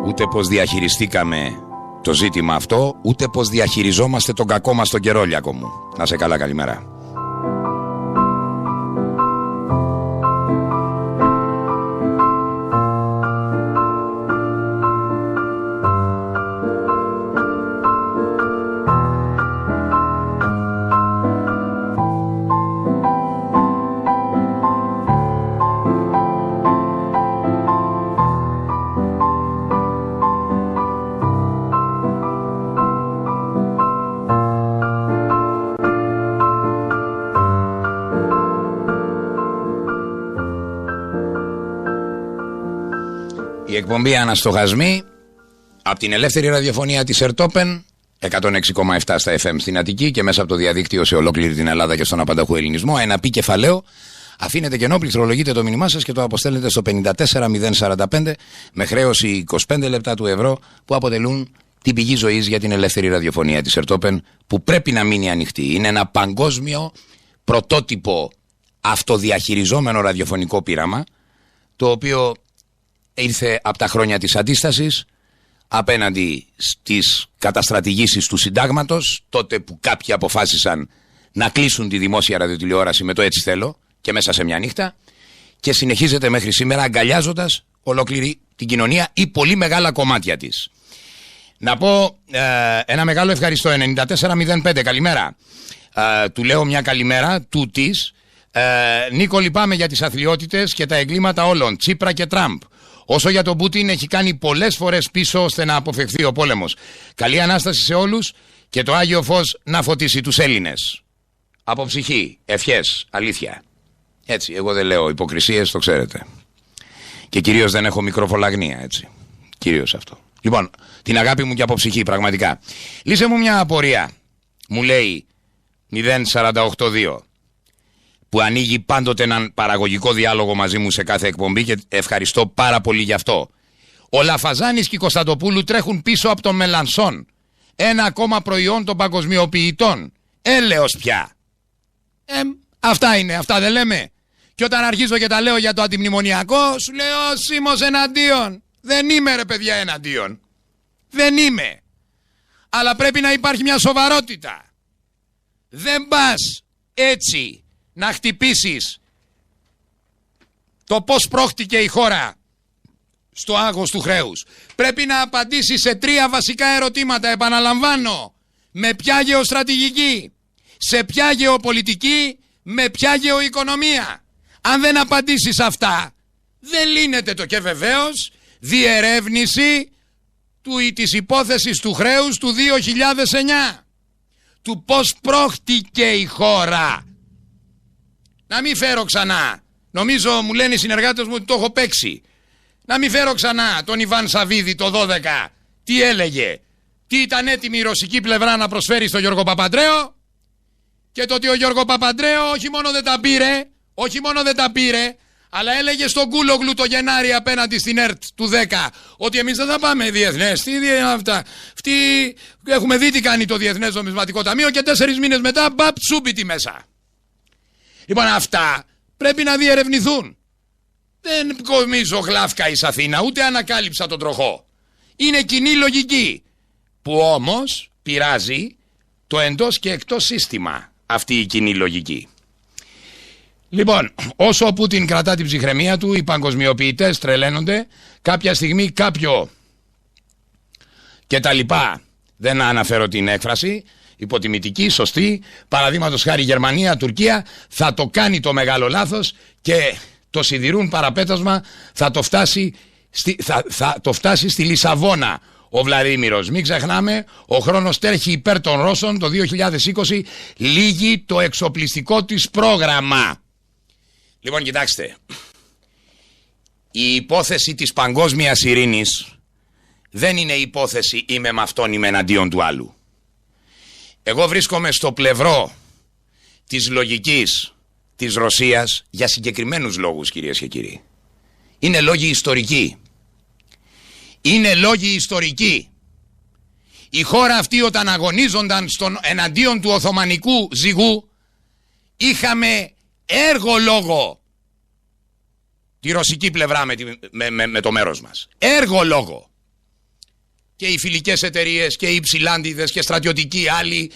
Ούτε πως διαχειριστήκαμε το ζήτημα αυτό, ούτε πως διαχειριζόμαστε τον κακό μας τον καιρό, Λιάκο μου. Να σε καλά, καλημέρα. Η εκπομπή Αναστοχασμοί από την ελεύθερη ραδιοφωνία της Ερτόπεν 106,7 στα FM στην Αττική και μέσα από το διαδίκτυο σε ολόκληρη την Ελλάδα και στον απανταχού ελληνισμό. Ένα πι κεφαλαίο. Αφήνετε κενό, πληκτρολογείτε το μήνυμά σας και το αποστέλλετε στο 54045 με χρέωση 25 λεπτά του ευρώ που αποτελούν την πηγή ζωής για την ελεύθερη ραδιοφωνία της Ερτόπεν που πρέπει να μείνει ανοιχτή. Είναι ένα παγκόσμιο πρωτότυπο αυτοδιαχειριζόμενο ραδιοφωνικό πείραμα το οποίο ήρθε από τα χρόνια της αντίστασης απέναντι στις καταστρατηγήσεις του συντάγματος, τότε που κάποιοι αποφάσισαν να κλείσουν τη δημόσια ραδιοτηλεόραση με το έτσι θέλω και μέσα σε μια νύχτα, και συνεχίζεται μέχρι σήμερα αγκαλιάζοντας ολόκληρη την κοινωνία ή πολύ μεγάλα κομμάτια της. Να πω ένα μεγάλο ευχαριστώ. 9405, καλημέρα. Του λέω μια καλημέρα του της. Νίκο, λυπάμαι για τις αθλιότητες και τα εγκλήματα όλων, Τσίπρα και Τραμπ. Όσο για τον Πούτιν, έχει κάνει πολλές φορές πίσω ώστε να αποφευχθεί ο πόλεμος. Καλή Ανάσταση σε όλους και το Άγιο Φως να φωτίσει τους Έλληνες. Από ψυχή, ευχές, αλήθεια. Έτσι, εγώ δεν λέω υποκρισίες, το ξέρετε. Και κυρίως δεν έχω μικροφολαγνία, έτσι. Κυρίως αυτό. Λοιπόν, την αγάπη μου και από ψυχή, πραγματικά. Λύσε μου μια απορία. Μου λέει 0482. Που ανοίγει πάντοτε έναν παραγωγικό διάλογο μαζί μου σε κάθε εκπομπή και ευχαριστώ πάρα πολύ γι' αυτό. Ο Λαφαζάνης και η Κωνσταντοπούλου τρέχουν πίσω από τον Μελανσόν. Ένα ακόμα προϊόν των παγκοσμιοποιητών. Έλεος πια. Αυτά είναι, αυτά δεν λέμε. Και όταν αρχίζω και τα λέω για το αντιμνημονιακό, σου λέω Σίμος εναντίον. Δεν είμαι ρε παιδιά εναντίον. Δεν είμαι. Αλλά πρέπει να υπάρχει μια σοβαρότητα. Δεν πας έτσι να χτυπήσεις το πώς πρόχτηκε η χώρα στο άγχος του χρέους. Πρέπει να απαντήσεις σε 3 βασικά ερωτήματα, επαναλαμβάνω. Με ποια γεωστρατηγική, σε ποια γεωπολιτική, με ποια γεωοικονομία. Αν δεν απαντήσεις αυτά, δεν λύνεται το και βεβαίως διερεύνηση της υπόθεσης του χρέους του 2009. Του πώς πρόχτηκε η χώρα. Να μην φέρω ξανά, νομίζω μου λένε οι συνεργάτες μου ότι το έχω παίξει. Να μην φέρω ξανά τον Ιβάν Σαββίδη το 12. Τι έλεγε, τι ήταν έτοιμη η ρωσική πλευρά να προσφέρει στο Γιώργο Παπαντρέο. Και το ότι ο Γιώργο Παπαντρέο όχι μόνο δεν τα πήρε, αλλά έλεγε στον Κούλογλου το Γενάρη απέναντι στην ΕΡΤ του 10 ότι εμείς δεν θα πάμε διεθνές. Τι αυτά. Αυτοί έχουμε δει τι κάνει το Διεθνές Νομισματικό Ταμείο και 4 μήνες μετά μπαπ τσούμπιτι μέσα. Λοιπόν, αυτά πρέπει να διερευνηθούν. Δεν κομίζω γλάφκα εις Αθήνα, ούτε ανακάλυψα τον τροχό. Είναι κοινή λογική, που όμως πειράζει το εντός και εκτός σύστημα αυτή η κοινή λογική. Λοιπόν, όσο ο Πούτιν κρατά την ψυχραιμία του, οι παγκοσμιοποιητές τρελαίνονται, κάποια στιγμή κάποιο και τα λοιπά, δεν αναφέρω την έκφραση, υποτιμητική, σωστή, παραδείγματος χάρη Γερμανία, Τουρκία, θα το κάνει το μεγάλο λάθος και το σιδηρούν παραπέτασμα θα το φτάσει στη Λισαβόνα, ο Βλαδίμηρος. Μην ξεχνάμε, ο χρόνος τρέχει υπέρ των Ρώσων. Το 2020 λύγει το εξοπλιστικό της πρόγραμμα. Λοιπόν, κοιτάξτε, η υπόθεση της παγκόσμιας ειρήνης δεν είναι υπόθεση είμαι με αυτόν, είμαι εναντίον του άλλου. Εγώ βρίσκομαι στο πλευρό της λογικής της Ρωσίας για συγκεκριμένους λόγους, κυρίες και κύριοι. Είναι λόγοι ιστορικοί. Είναι λόγοι ιστορικοί. Η χώρα αυτή όταν αγωνίζονταν εναντίον του Οθωμανικού ζυγού, είχαμε έργο λόγο τη ρωσική πλευρά με το μέρος μας. Έργο λόγο. Και οι φιλικές εταιρείες και οι ψηλάντιδες και στρατιωτικοί άλλοι,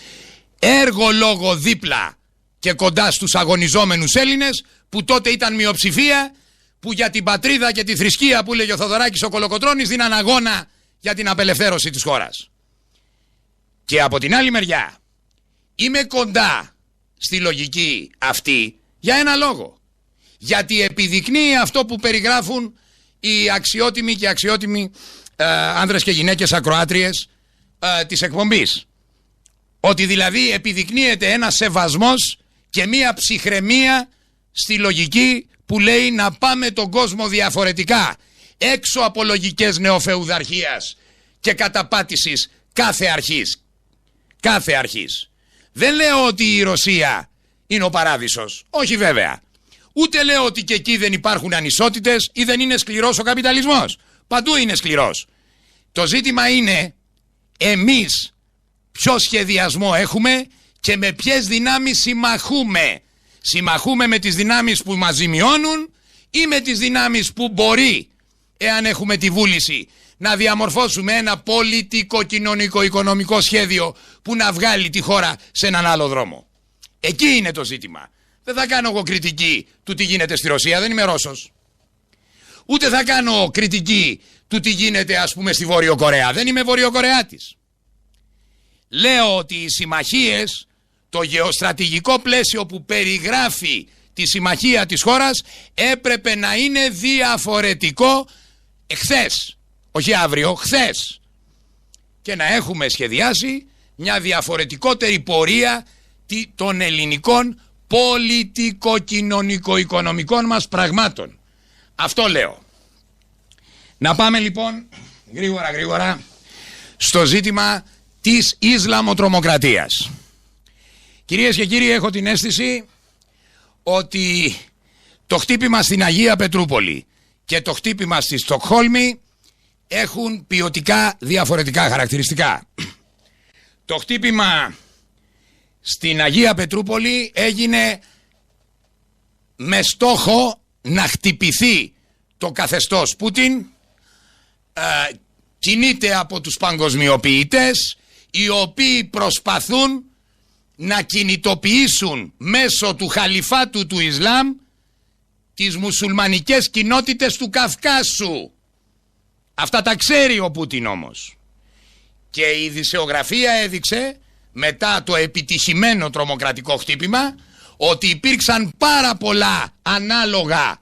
έργο λόγο δίπλα και κοντά στους αγωνιζόμενους Έλληνες, που τότε ήταν μειοψηφία, που για την πατρίδα και τη θρησκεία, που λέγει ο Θοδωράκης ο Κολοκοτρώνης, δίναν αγώνα για την απελευθέρωση της χώρας. Και από την άλλη μεριά είμαι κοντά στη λογική αυτή για ένα λόγο. Γιατί επιδεικνύει αυτό που περιγράφουν οι αξιότιμοι και αξιότιμοι άνδρες και γυναίκες ακροάτριες της εκπομπής. Ότι δηλαδή επιδεικνύεται ένας σεβασμός και μία ψυχραιμία στη λογική που λέει να πάμε τον κόσμο διαφορετικά, έξω από λογικές νεοφεουδαρχίας και καταπάτησης κάθε αρχής. Κάθε αρχής. Δεν λέω ότι η Ρωσία είναι ο παράδεισος. Όχι βέβαια. Ούτε λέω ότι και εκεί δεν υπάρχουν ανισότητες ή δεν είναι σκληρός ο καπιταλισμός. Παντού είναι σκληρός. Το ζήτημα είναι εμείς ποιο σχεδιασμό έχουμε και με ποιες δυνάμεις συμμαχούμε. Συμμαχούμε με τις δυνάμεις που μας ζημιώνουν ή με τις δυνάμεις που μπορεί, εάν έχουμε τη βούληση, να διαμορφώσουμε ένα πολιτικό, κοινωνικό, οικονομικό σχέδιο που να βγάλει τη χώρα σε έναν άλλο δρόμο. Εκεί είναι το ζήτημα. Δεν θα κάνω εγώ κριτική του τι γίνεται στη Ρωσία, δεν είμαι Ρώσος. Ούτε θα κάνω κριτική του τι γίνεται ας πούμε στη Βόρειο Κορέα, δεν είμαι Βορειοκορεάτης. Λέω ότι οι συμμαχίες, το γεωστρατηγικό πλαίσιο που περιγράφει τη συμμαχία της χώρας έπρεπε να είναι διαφορετικό χθες, όχι αύριο, χθες. Και να έχουμε σχεδιάσει μια διαφορετικότερη πορεία των ελληνικών πολιτικο-κοινωνικο-οικονομικών μας πραγμάτων. Αυτό λέω. Να πάμε λοιπόν γρήγορα στο ζήτημα της Ισλαμοτρομοκρατίας. Κυρίες και κύριοι, έχω την αίσθηση ότι το χτύπημα στην Αγία Πετρούπολη και το χτύπημα στη Στοκχόλμη έχουν ποιοτικά διαφορετικά χαρακτηριστικά. Το χτύπημα στην Αγία Πετρούπολη έγινε με στόχο να χτυπηθεί το καθεστώς Πούτιν, κινείται από τους παγκοσμιοποιητές, οι οποίοι προσπαθούν να κινητοποιήσουν μέσω του χαλιφάτου του Ισλάμ τις μουσουλμανικές κοινότητες του Καυκάσου. Αυτά τα ξέρει ο Πούτιν όμως. Και η ειδησεογραφία έδειξε μετά το επιτυχημένο τρομοκρατικό χτύπημα ότι υπήρξαν πάρα πολλά ανάλογα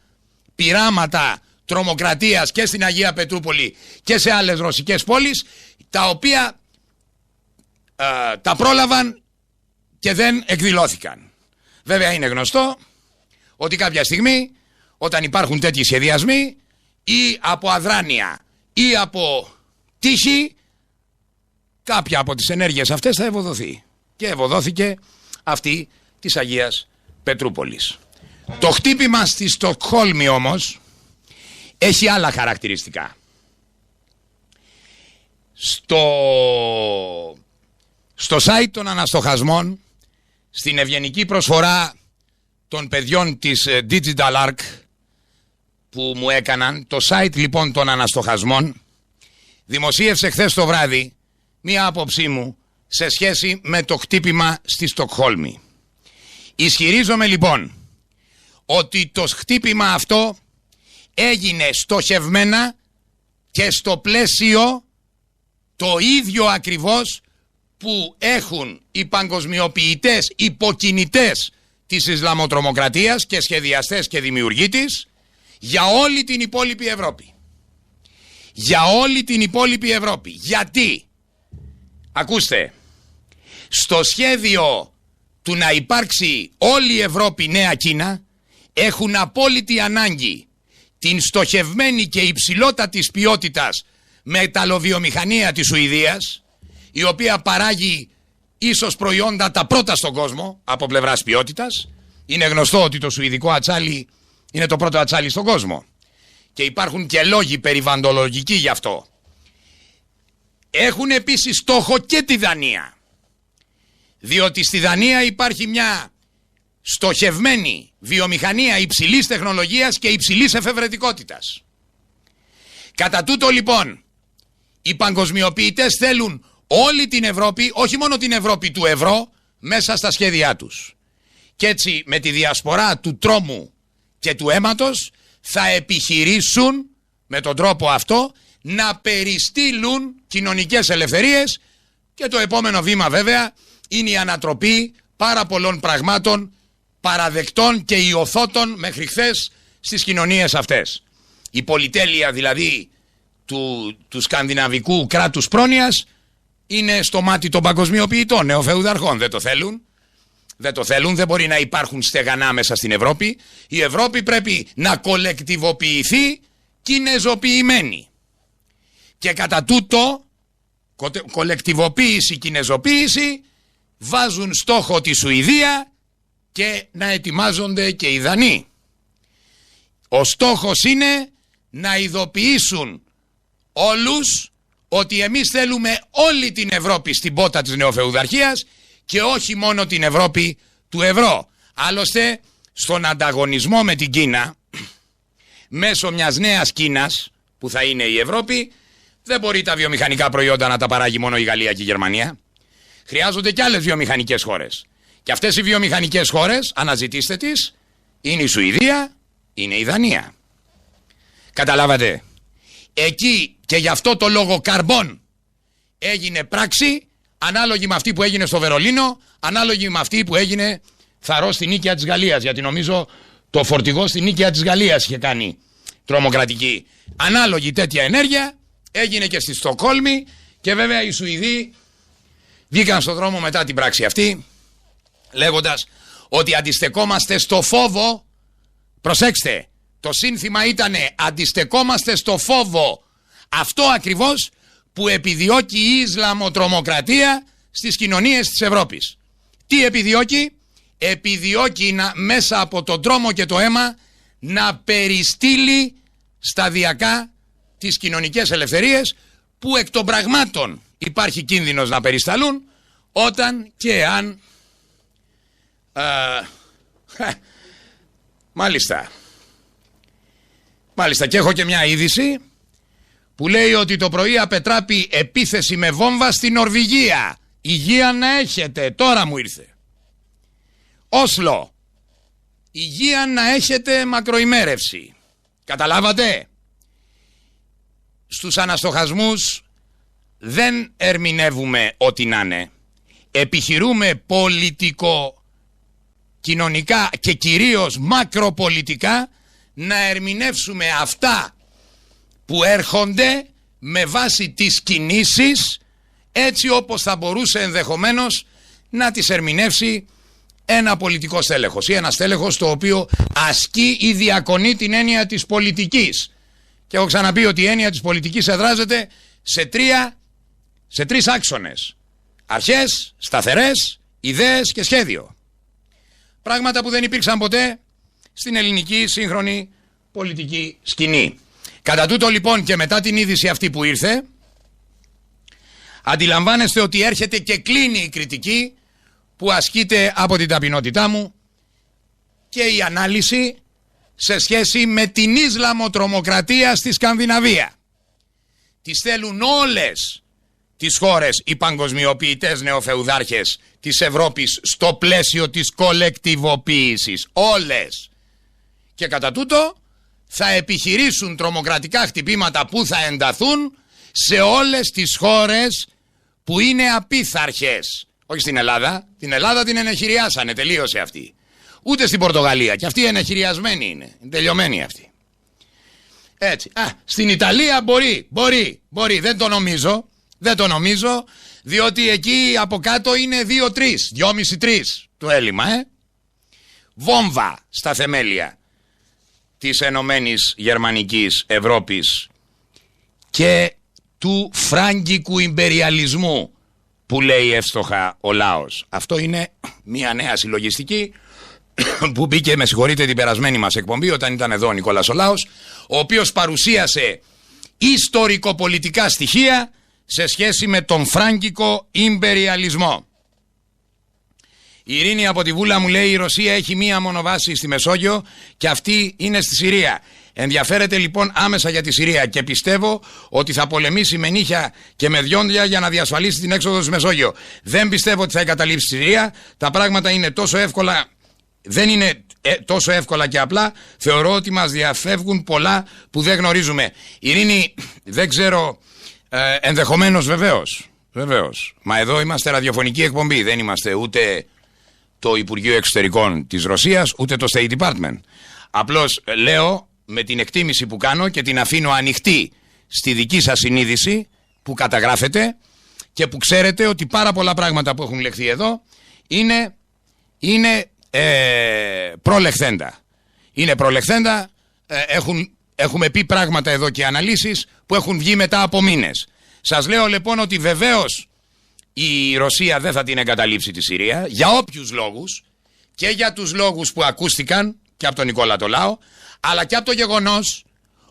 πειράματα τρομοκρατίας και στην Αγία Πετρούπολη και σε άλλες ρωσικές πόλεις, τα οποία τα πρόλαβαν και δεν εκδηλώθηκαν. Βέβαια είναι γνωστό ότι κάποια στιγμή όταν υπάρχουν τέτοιοι σχεδιασμοί ή από αδράνεια ή από τύχη, κάποια από τις ενέργειες αυτές θα ευωδοθεί. Και ευωδόθηκε αυτή της Αγίας Πετρούπολης. Το χτύπημα στη Στοκχόλμη όμως έχει άλλα χαρακτηριστικά. Στο site των αναστοχασμών, στην ευγενική προσφορά των παιδιών της Digital Arc που μου έκαναν, το site λοιπόν των αναστοχασμών δημοσίευσε χθες το βράδυ μία άποψή μου σε σχέση με το χτύπημα στη Στοκχόλμη. Ισχυρίζομαι λοιπόν ότι το χτύπημα αυτό έγινε στοχευμένα και στο πλαίσιο το ίδιο ακριβώς που έχουν οι παγκοσμιοποιητές υποκινητές της Ισλαμοτρομοκρατίας και σχεδιαστές και δημιουργοί της για όλη την υπόλοιπη Ευρώπη. για όλη την υπόλοιπη Ευρώπη. Γιατί? Ακούστε, στο σχέδιο του να υπάρξει όλη η Ευρώπη νέα Κίνα έχουν απόλυτη ανάγκη την στοχευμένη και υψηλότατης ποιότητας μεταλλοβιομηχανία της Σουηδίας, η οποία παράγει ίσως προϊόντα τα πρώτα στον κόσμο από πλευράς ποιότητας. Είναι γνωστό ότι το σουηδικό ατσάλι είναι το πρώτο ατσάλι στον κόσμο και υπάρχουν και λόγοι περιβαλλοντολογικοί γι' αυτό. Έχουν επίσης στόχο και τη Δανία, διότι στη Δανία υπάρχει μια στοχευμένη βιομηχανία υψηλής τεχνολογίας και υψηλής εφευρετικότητας. Κατά τούτο λοιπόν οι παγκοσμιοποιητές θέλουν όλη την Ευρώπη, όχι μόνο την Ευρώπη του ευρώ, μέσα στα σχέδιά τους. Και έτσι με τη διασπορά του τρόμου και του αίματος θα επιχειρήσουν με τον τρόπο αυτό να περιστύλουν κοινωνικές ελευθερίες, και το επόμενο βήμα βέβαια είναι η ανατροπή πάρα πολλών πραγμάτων παραδεκτών και ιωθώτων μέχρι χθες στις κοινωνίες αυτές. Η πολυτέλεια δηλαδή του σκανδιναβικού κράτους πρόνοιας είναι στο μάτι των παγκοσμιοποιητών νεοφεουδαρχών. Δεν το θέλουν. Δεν μπορεί να υπάρχουν στεγανά μέσα στην Ευρώπη. Η Ευρώπη πρέπει να κολεκτιβοποιηθεί κινεζοποιημένη. Και κατά τούτο, κολεκτιβοποίηση, κινεζοποίηση, βάζουν στόχο τη Σουηδία και να ετοιμάζονται και οι Δανείοι. Ο στόχος είναι να ειδοποιήσουν όλους ότι εμείς θέλουμε όλη την Ευρώπη στην πότα της νεοφεουδαρχίας και όχι μόνο την Ευρώπη του ευρώ. Άλλωστε, στον ανταγωνισμό με την Κίνα, μέσω μιας νέας Κίνας που θα είναι η Ευρώπη, δεν μπορεί τα βιομηχανικά προϊόντα να τα παράγει μόνο η Γαλλία και η Γερμανία. Χρειάζονται και άλλες βιομηχανικές χώρες. Και αυτές οι βιομηχανικές χώρες, αναζητήστε τις, είναι η Σουηδία, είναι η Δανία. Καταλάβατε? Εκεί και γι' αυτό το λόγο καρμπών έγινε πράξη ανάλογη με αυτή που έγινε στο Βερολίνο, ανάλογη με αυτή που έγινε θαρώ στη Νίκαια της Γαλλίας, γιατί νομίζω το φορτηγό στη Νίκαια της Γαλλίας είχε κάνει τρομοκρατική. Ανάλογη τέτοια ενέργεια έγινε και στη Στοκχόλμη, και βέβαια οι Σουηδοί βγήκαν στον δρόμο μετά την πράξη αυτή λέγοντας ότι αντιστεκόμαστε στο φόβο. Προσέξτε, το σύνθημα ήταν αντιστεκόμαστε στο φόβο, αυτό ακριβώς που επιδιώκει η Ισλαμοτρομοκρατία στις κοινωνίες της Ευρώπης. Τι επιδιώκει? Επιδιώκει μέσα από τον τρόμο και το αίμα να περιστύλει σταδιακά τις κοινωνικές ελευθερίες, που εκ των πραγμάτων υπάρχει κίνδυνος να περισταλούν όταν και αν μάλιστα και έχω και μια είδηση που λέει ότι το πρωί απετράπη επίθεση με βόμβα στην Νορβηγία. Υγεία να έχετε, τώρα μου ήρθε. Όσλο, υγεία να έχετε μακροημέρευση. Καταλάβατε? Στους αναστοχασμούς δεν ερμηνεύουμε ό,τι να είναι. Επιχειρούμε πολιτικό, κοινωνικά και κυρίως μακροπολιτικά να ερμηνεύσουμε αυτά που έρχονται με βάση τις κινήσεις, έτσι όπως θα μπορούσε ενδεχομένως να τις ερμηνεύσει ένα πολιτικό στέλεχος ή ένα στέλεχος το οποίο ασκεί ή διακονεί την έννοια της πολιτικής. Και έχω ξαναπεί ότι η έννοια της πολιτικής εδράζεται σε τρεις άξονες: αρχές, σταθερές, ιδέες και σχέδιο. Πράγματα που δεν υπήρξαν ποτέ στην ελληνική σύγχρονη πολιτική σκηνή. Κατά τούτο λοιπόν, και μετά την είδηση αυτή που ήρθε, αντιλαμβάνεστε ότι έρχεται και κλείνει η κριτική που ασκείται από την ταπεινότητά μου και η ανάλυση σε σχέση με την Ισλαμοτρομοκρατία στη Σκανδιναβία. Τις θέλουν όλες τις χώρες οι παγκοσμιοποιητές νεοφεουδάρχες της Ευρώπης στο πλαίσιο της κολεκτιβοποίησης. Όλες. Και κατά τούτο θα επιχειρήσουν τρομοκρατικά χτυπήματα που θα ενταθούν σε όλες τις χώρες που είναι απίθαρχες. Όχι στην Ελλάδα. Την Ελλάδα την ενεχειριάσανε, τελείωσε αυτή. Ούτε στην Πορτογαλία. Και αυτή ενεχειριασμένη είναι. Είναι τελειωμένη αυτή. Έτσι. Στην Ιταλία μπορεί. Δεν το νομίζω, διότι εκεί από κάτω είναι 2,5-3 το έλλειμμα, Βόμβα στα θεμέλια της Ενωμένης Γερμανικής Ευρώπης και του φράγκικου ιμπεριαλισμού που λέει εύστοχα ο λαός. Αυτό είναι μια νέα συλλογιστική που μπήκε, με συγχωρείτε, την περασμένη μας εκπομπή όταν ήταν εδώ ο Νικόλας ο Λάος, ο οποίος παρουσίασε ιστορικοπολιτικά στοιχεία σε σχέση με τον φράγκικο ιμπεριαλισμό. Η Ειρήνη από τη Βούλα μου λέει: η Ρωσία έχει μία μόνο βάση στη Μεσόγειο και αυτή είναι στη Συρία. Ενδιαφέρεται λοιπόν άμεσα για τη Συρία και πιστεύω ότι θα πολεμήσει με νύχια και με διόντια για να διασφαλίσει την έξοδο στη Μεσόγειο. Δεν πιστεύω ότι θα εγκαταλείψει τη Συρία. Τα πράγματα είναι τόσο εύκολα. Δεν είναι τόσο εύκολα και απλά. Θεωρώ ότι μας διαφεύγουν πολλά που δεν γνωρίζουμε. Ειρήνη, δεν ξέρω, ενδεχομένως βεβαίως. Μα εδώ είμαστε ραδιοφωνική εκπομπή. Δεν είμαστε ούτε το Υπουργείο Εξωτερικών της Ρωσίας, ούτε το State Department. Απλώς λέω με την εκτίμηση που κάνω και την αφήνω ανοιχτή στη δική σας συνείδηση που καταγράφετε και που ξέρετε ότι πάρα πολλά πράγματα που έχουν λεχθεί εδώ είναι προλεχθέντα. Είναι προλεχθέντα, έχουμε πει πράγματα εδώ και αναλύσεις που έχουν βγει μετά από μήνες. Σας λέω λοιπόν ότι βεβαίως η Ρωσία δεν θα την εγκαταλείψει τη Συρία για όποιους λόγους, και για τους λόγους που ακούστηκαν και από τον Νικόλα το Λάο, αλλά και από το γεγονός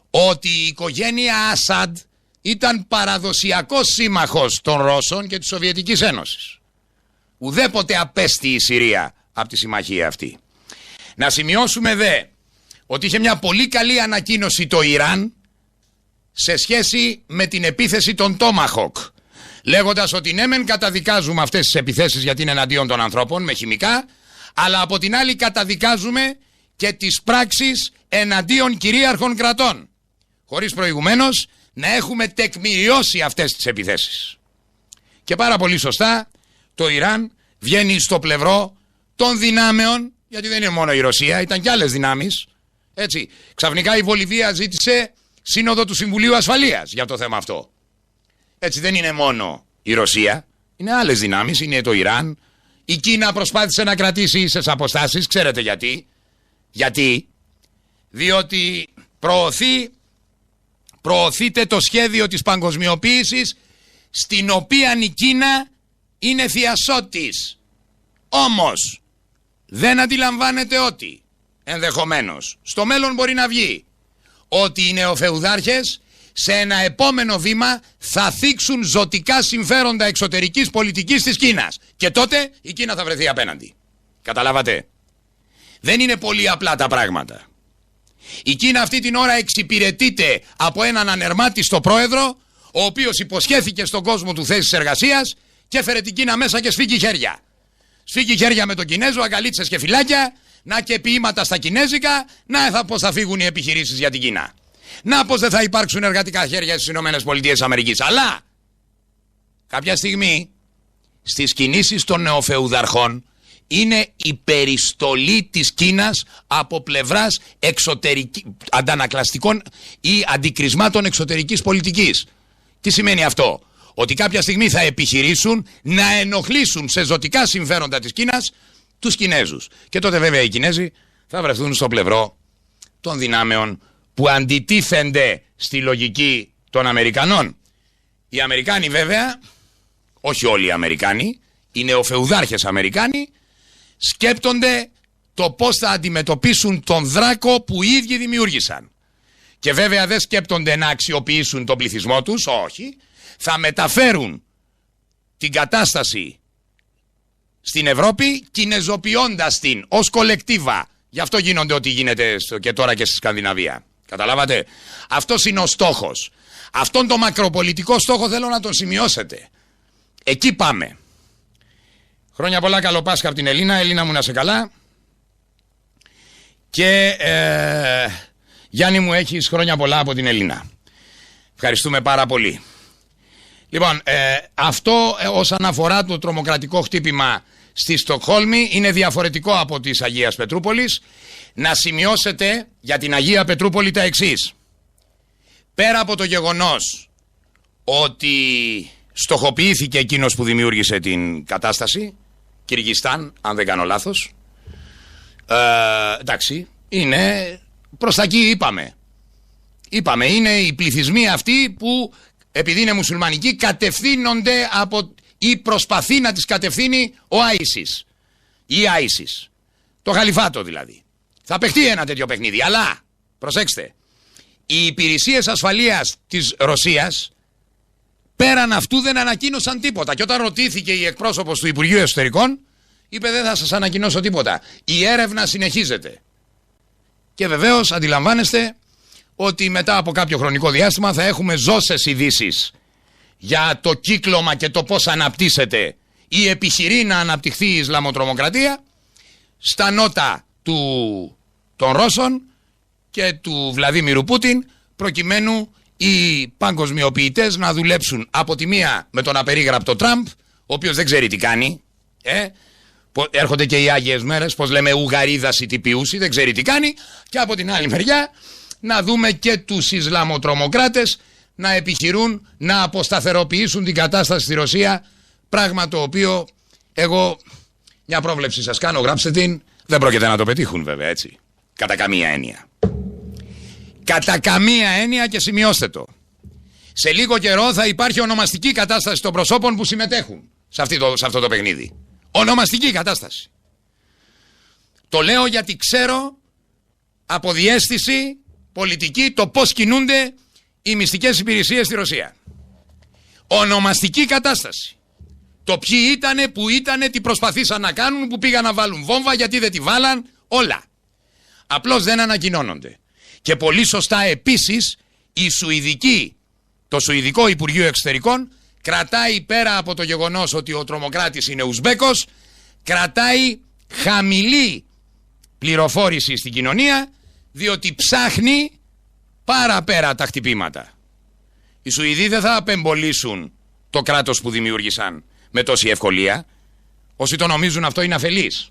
ότι η οικογένεια Ασάντ ήταν παραδοσιακός σύμμαχος των Ρώσων και της Σοβιετικής Ένωσης. Ουδέποτε απέστη η Συρία από τη συμμαχία αυτή. Να σημειώσουμε ότι είχε μια πολύ καλή ανακοίνωση το Ιράν σε σχέση με την επίθεση των Τόμαχοκ, λέγοντας ότι ναι μεν καταδικάζουμε αυτές τις επιθέσεις γιατί είναι εναντίον των ανθρώπων με χημικά, αλλά από την άλλη καταδικάζουμε και τις πράξεις εναντίον κυρίαρχων κρατών, χωρίς προηγουμένως να έχουμε τεκμηριώσει αυτές τις επιθέσεις. Και πάρα πολύ σωστά το Ιράν βγαίνει στο πλευρό των δυνάμεων, γιατί δεν είναι μόνο η Ρωσία, ήταν και άλλες δυνάμεις. Έτσι, ξαφνικά η Βολιβία ζήτησε σύνοδο του Συμβουλίου Ασφαλείας για το θέμα αυτό. Έτσι, δεν είναι μόνο η Ρωσία, είναι άλλες δυνάμεις, είναι το Ιράν. Η Κίνα προσπάθησε να κρατήσει ίσες αποστάσεις, ξέρετε γιατί. Διότι προωθείται το σχέδιο της παγκοσμιοποίησης, στην οποία η Κίνα είναι θειασότης. Όμως δεν αντιλαμβάνεται ότι ενδεχομένως στο μέλλον μπορεί να βγει ότι οι νεοφεουδάρχες σε ένα επόμενο βήμα θα θίξουν ζωτικά συμφέροντα εξωτερικής πολιτικής της Κίνας. Και τότε η Κίνα θα βρεθεί απέναντι. Καταλάβατε? Δεν είναι πολύ απλά τα πράγματα. Η Κίνα αυτή την ώρα εξυπηρετείται από έναν ανερμάτιστο πρόεδρο, ο οποίος υποσχέθηκε στον κόσμο του θέσεις εργασίας και έφερε την Κίνα μέσα και σφίγγει χέρια. Σφίγγει χέρια με τον Κινέζο, αγκαλίτσες και φυλάκια, να και ποίηματα στα κινέζικα, να πώς θα φύγουν οι επιχειρήσεις για την Κίνα. Να πως δεν θα υπάρξουν εργατικά χέρια στις ΗΠΑ. Αλλά κάποια στιγμή στις κινήσεις των νεοφεουδαρχών είναι η περιστολή της Κίνας από πλευράς αντανακλαστικών ή αντικρισμάτων εξωτερικής πολιτικής. Τι σημαίνει αυτό? Ότι κάποια στιγμή θα επιχειρήσουν να ενοχλήσουν σε ζωτικά συμφέροντα της Κίνας τους Κινέζους. Και τότε βέβαια οι Κινέζοι θα βρεθούν στο πλευρό των δυνάμεων που αντιτίθενται στη λογική των Αμερικανών. Οι Αμερικάνοι βέβαια, όχι όλοι οι Αμερικάνοι, οι νεοφεουδάρχες Αμερικάνοι, σκέπτονται το πώς θα αντιμετωπίσουν τον δράκο που οι ίδιοι δημιούργησαν. Και βέβαια δεν σκέπτονται να αξιοποιήσουν τον πληθυσμό τους, όχι. Θα μεταφέρουν την κατάσταση στην Ευρώπη κινεζοποιώντας την ως κολεκτίβα. Γι' αυτό γίνονται ό,τι γίνεται και τώρα και στη Σκανδιναβία. Καταλάβατε? Αυτός είναι ο στόχος. Αυτόν τον μακροπολιτικό στόχο θέλω να τον σημειώσετε. Εκεί πάμε. Χρόνια πολλά, καλό Πάσχα από την Ελίνα. Ελίνα μου, να σε καλά. Και Γιάννη μου, έχεις χρόνια πολλά από την Ελίνα. Ευχαριστούμε πάρα πολύ. Λοιπόν, αυτό όσον αφορά το τρομοκρατικό χτύπημα στη Στοκχόλμη είναι διαφορετικό από της Αγίας Πετρούπολης. Να σημειώσετε για την Αγία Πετρούπολη τα εξής. πέρα από το γεγονός ότι στοχοποιήθηκε εκείνος που δημιούργησε την κατάσταση, Κυργιστάν, αν δεν κάνω λάθος, εντάξει, είναι προς τα εκεί είπαμε, είναι οι πληθυσμοί αυτοί που επειδή είναι μουσουλμανικοί κατευθύνονται ή προσπαθεί να τις κατευθύνει ο ISIS ή ISIS, το Χαλιφάτο δηλαδή. Θα παιχτεί ένα τέτοιο παιχνίδι, αλλά προσέξτε, οι υπηρεσίες ασφαλείας της Ρωσίας πέραν αυτού δεν ανακοίνωσαν τίποτα. Και όταν ρωτήθηκε η εκπρόσωπος του Υπουργείου Εσωτερικών, είπε δεν θα σας ανακοινώσω τίποτα. Η έρευνα συνεχίζεται. Και βεβαίως αντιλαμβάνεστε ότι μετά από κάποιο χρονικό διάστημα θα έχουμε ζώσες ειδήσεις για το κύκλωμα και το πώς αναπτύσσεται ή επιχειρεί να αναπτυχθεί η Ισλαμοτρομοκρατία στα νότα των Ρώσων και του Βλαδίμιρου Πούτιν, προκειμένου οι παγκοσμιοποιητές να δουλέψουν από τη μία με τον απερίγραπτο Τραμπ, ο οποίος δεν ξέρει τι κάνει, έρχονται και οι Άγιες Μέρες, πως λέμε Ουγαρίδας ή τυπιούσι, δεν ξέρει τι κάνει, και από την άλλη μεριά να δούμε και τους Ισλαμοτρομοκράτες να επιχειρούν να αποσταθεροποιήσουν την κατάσταση στη Ρωσία, πράγμα το οποίο εγώ μια πρόβλεψη σας κάνω, γράψτε την, δεν πρόκειται να το πετύχουν βέβαια, έτσι, κατά καμία έννοια. Κατά καμία έννοια, και σημειώστε το. Σε λίγο καιρό θα υπάρχει ονομαστική κατάσταση των προσώπων που συμμετέχουν σε αυτό το παιχνίδι. Ονομαστική κατάσταση. Το λέω γιατί ξέρω από διαίσθηση πολιτική το πώς κινούνται οι μυστικές υπηρεσίες στη Ρωσία. Ονομαστική κατάσταση. Το ποιοι ήτανε, που ήτανε, τι προσπαθήσαν να κάνουν, που πήγαν να βάλουν βόμβα, γιατί δεν τη βάλαν, όλα. Απλώς δεν ανακοινώνονται. Και πολύ σωστά επίσης το Σουηδικό Υπουργείο Εξωτερικών κρατάει, πέρα από το γεγονός ότι ο τρομοκράτης είναι Ουσμπέκος, κρατάει χαμηλή πληροφόρηση στην κοινωνία, διότι ψάχνει παραπέρα τα χτυπήματα. Οι Σουηδοί δεν θα απεμπολίσουν το κράτος που δημιούργησαν με τόση ευκολία. Όσοι το νομίζουν αυτό είναι αφελείς.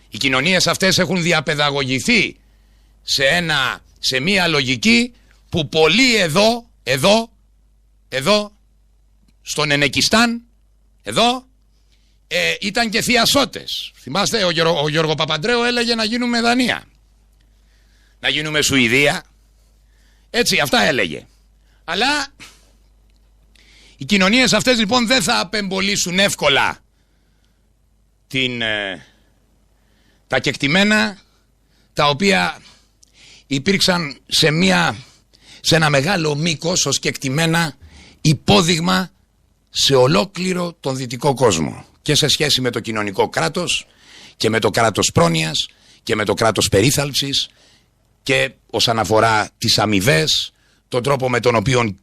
Οι κοινωνίες αυτές έχουν διαπαιδαγωγηθεί σε μία λογική που πολλοί εδώ στον Ενεκιστάν, εδώ ήταν και θειασότες. Θυμάστε, ο Γιώργο Παπαντρέου έλεγε να γίνουμε Δανία, να γίνουμε Σουηδία, έτσι αυτά έλεγε. Αλλά οι κοινωνίες αυτές λοιπόν δεν θα απεμπολίσουν εύκολα τα κεκτημένα τα οποία υπήρξαν σε ένα μεγάλο μήκος ως κεκτημένα υπόδειγμα σε ολόκληρο τον δυτικό κόσμο, και σε σχέση με το κοινωνικό κράτος και με το κράτος πρόνοιας και με το κράτος περίθαλψης και όσον αφορά τις αμοιβές, τον τρόπο με τον οποίο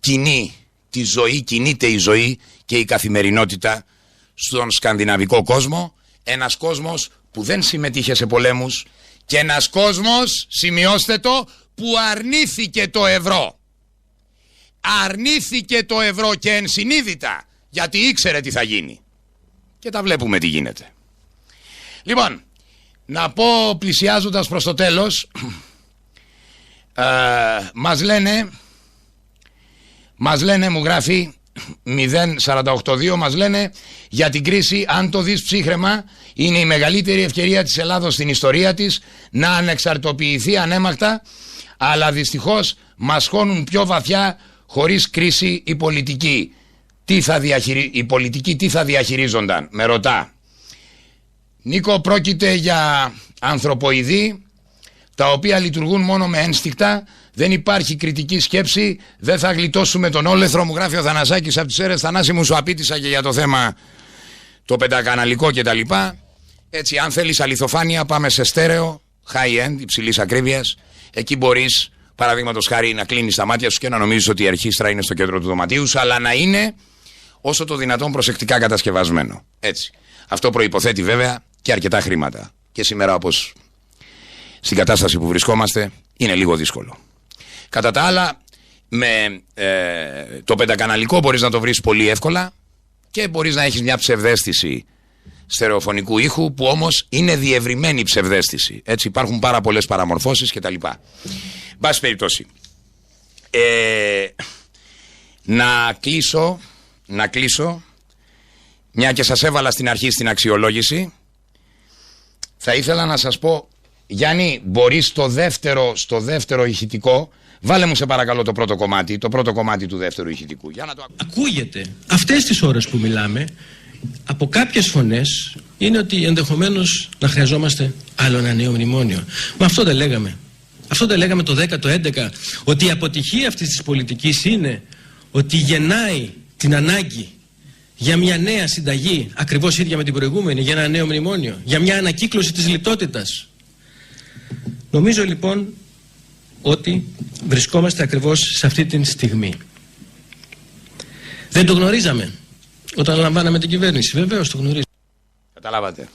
κινείται η ζωή και η καθημερινότητα στον σκανδιναβικό κόσμο, ένας κόσμος που δεν συμμετείχε σε πολέμους και ένας κόσμος, σημειώστε το, που αρνήθηκε το ευρώ. Αρνήθηκε το ευρώ και ενσυνείδητα, γιατί ήξερε τι θα γίνει. Και τα βλέπουμε τι γίνεται. Λοιπόν, να πω πλησιάζοντας προς το τέλος, μας λένε, μου γράφει 0482, μας λένε για την κρίση, αν το δεις ψύχραιμα, είναι η μεγαλύτερη ευκαιρία της Ελλάδος στην ιστορία της να ανεξαρτοποιηθεί ανέμακτα, αλλά δυστυχώς μας χώνουν πιο βαθιά, χωρίς κρίση η πολιτική. Οι πολιτικοί τι θα διαχειρίζονταν, με ρωτά. Νίκο, πρόκειται για ανθρωποειδή τα οποία λειτουργούν μόνο με ένστικτα, δεν υπάρχει κριτική σκέψη, δεν θα γλιτώσουμε τον όλεθρο, μου γράφει ο Θανασάκης από τις Σέρρες. Θανάση, μου σου απίτησα και για το θέμα το πεντακαναλικό κτλ. Έτσι, αν θέλεις αληθοφάνεια, πάμε σε στέρεο, high-end, υψηλής ακρίβειας. Εκεί μπορείς, παραδείγματος χάρη, να κλείνεις τα μάτια σου και να νομίζεις ότι η αρχίστρα είναι στο κέντρο του δωματίου σου, αλλά να είναι όσο το δυνατόν προσεκτικά κατασκευασμένο. Έτσι. Αυτό προϋποθέτει βέβαια και αρκετά χρήματα. Και σήμερα, όπως στην κατάσταση που βρισκόμαστε, είναι λίγο δύσκολο. Κατά τα άλλα, με το πεντακαναλικό μπορείς να το βρεις πολύ εύκολα και μπορείς να έχεις μια ψευδαίσθηση στερεοφωνικού ήχου, που όμως είναι διευρυμένη ψευδαίσθηση. Έτσι, υπάρχουν πάρα πολλές παραμορφώσεις κτλ. Μπας περιπτώσει, να κλείσω, μια και σας έβαλα στην αρχή στην αξιολόγηση, θα ήθελα να σας πω, Γιάννη, μπορείς στο δεύτερο ηχητικό, βάλε μου σε παρακαλώ το πρώτο κομμάτι του δεύτερου ηχητικού. Για να το ακούγεται αυτές τις ώρες που μιλάμε από κάποιες φωνές είναι ότι ενδεχομένως να χρειαζόμαστε άλλο ένα νέο μνημόνιο. Μα αυτό δεν λέγαμε. Αυτό δεν λέγαμε το 10, το 11, ότι η αποτυχία αυτής της πολιτικής είναι ότι γεννάει την ανάγκη για μια νέα συνταγή, ακριβώς ίδια με την προηγούμενη, για ένα νέο μνημόνιο, για μια ανακύκλωση της λιτότητας. Νομίζω λοιπόν ότι βρισκόμαστε ακριβώς σε αυτή τη στιγμή. Δεν το γνωρίζαμε όταν λαμβάναμε την κυβέρνηση. Βεβαίως το γνωρίζαμε. Καταλάβατε.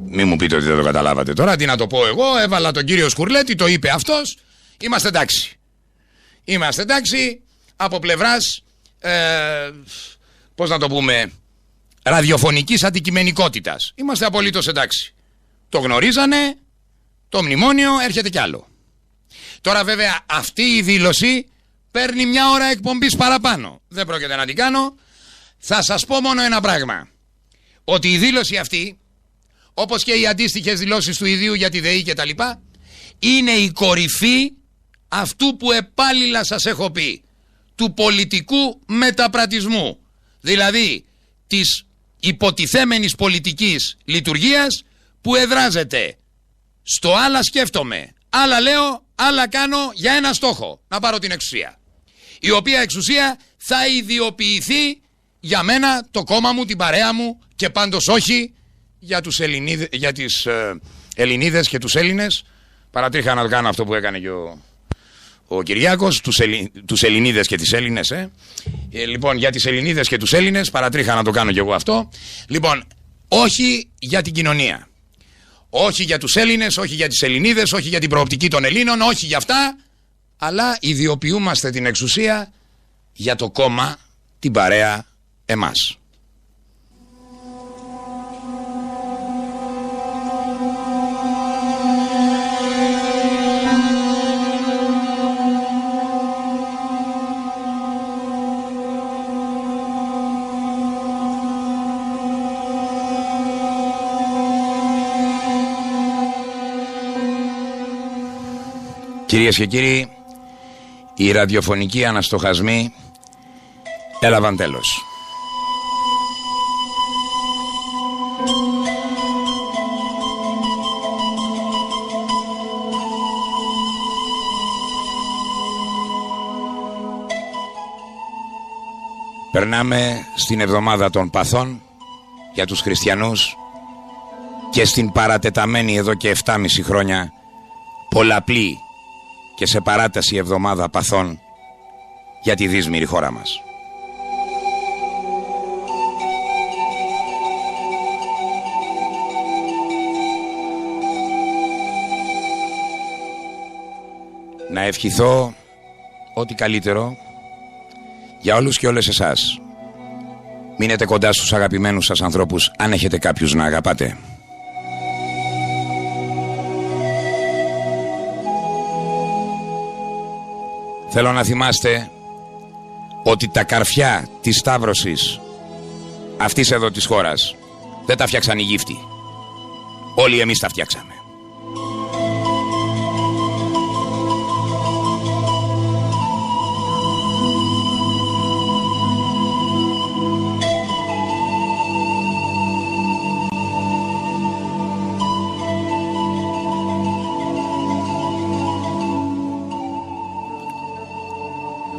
Μη μου πείτε ότι δεν το καταλάβατε. Τώρα τι να το πω εγώ, έβαλα τον κύριο Σκουρλέτη, το είπε αυτός. Είμαστε εντάξει. Είμαστε εντάξει από πλευράς, πώς να το πούμε, ραδιοφωνικής αντικειμενικότητας. Είμαστε απολύτως εντάξει. Το γνωρίζανε, το μνημόνιο, έρχεται κι άλλο. Τώρα βέβαια αυτή η δήλωση παίρνει μια ώρα εκπομπής παραπάνω. Δεν πρόκειται να την κάνω. Θα σας πω μόνο ένα πράγμα. Ότι η δήλωση αυτή, όπως και οι αντίστοιχες δηλώσεις του ιδίου για τη ΔΕΗ και τα λοιπά, είναι η κορυφή αυτού που επάλληλα σας έχω πει, του πολιτικού μεταπρατισμού, δηλαδή της υποτιθέμενης πολιτικής λειτουργίας που εδράζεται στο άλλα σκέφτομαι, άλλα λέω, άλλα κάνω για ένα στόχο, να πάρω την εξουσία, η οποία εξουσία θα ιδιοποιηθεί για μένα, το κόμμα μου, την παρέα μου και πάντως όχι για τις Ελληνίδες και τους Έλληνες. Παρατρίχα να κάνω αυτό που έκανε και ο Κυριάκος, τους Ελληνίδες και τις Έλληνες. Λοιπόν, για τις Ελληνίδες και τους Έλληνες παρατρίχα να το κάνω και εγώ αυτό. Λοιπόν, όχι για την κοινωνία. Όχι για τους Έλληνες, όχι για τις Ελληνίδες, όχι για την προοπτική των Ελλήνων, όχι για αυτά. Αλλά ιδιοποιούμαστε την εξουσία για το κόμμα, την παρέα, εμάς. Κυρίες και κύριοι, οι ραδιοφωνικοί αναστοχασμοί έλαβαν τέλος. Περνάμε στην εβδομάδα των παθών για τους χριστιανούς και στην παρατεταμένη εδώ και 7,5 χρόνια πολλαπλή και σε παράταση εβδομάδα παθών για τη δύσμηρη χώρα μας. Να ευχηθώ ό,τι καλύτερο για όλους και όλες εσάς. Μείνετε κοντά στους αγαπημένους σας ανθρώπους, αν έχετε κάποιους να αγαπάτε. Θέλω να θυμάστε ότι τα καρφιά της σταύρωσης αυτής εδώ της χώρας δεν τα φτιάξαν οι γύφτοι. Όλοι εμείς τα φτιάξαμε.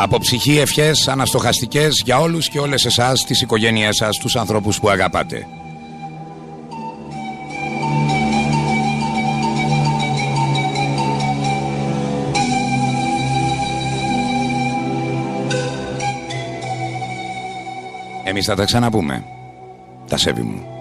Από ψυχή ευχές αναστοχαστικές για όλους και όλες εσάς, τις οικογένειές σας, τους ανθρώπους που αγαπάτε. Εμείς θα τα ξαναπούμε. Τα σέβη μου.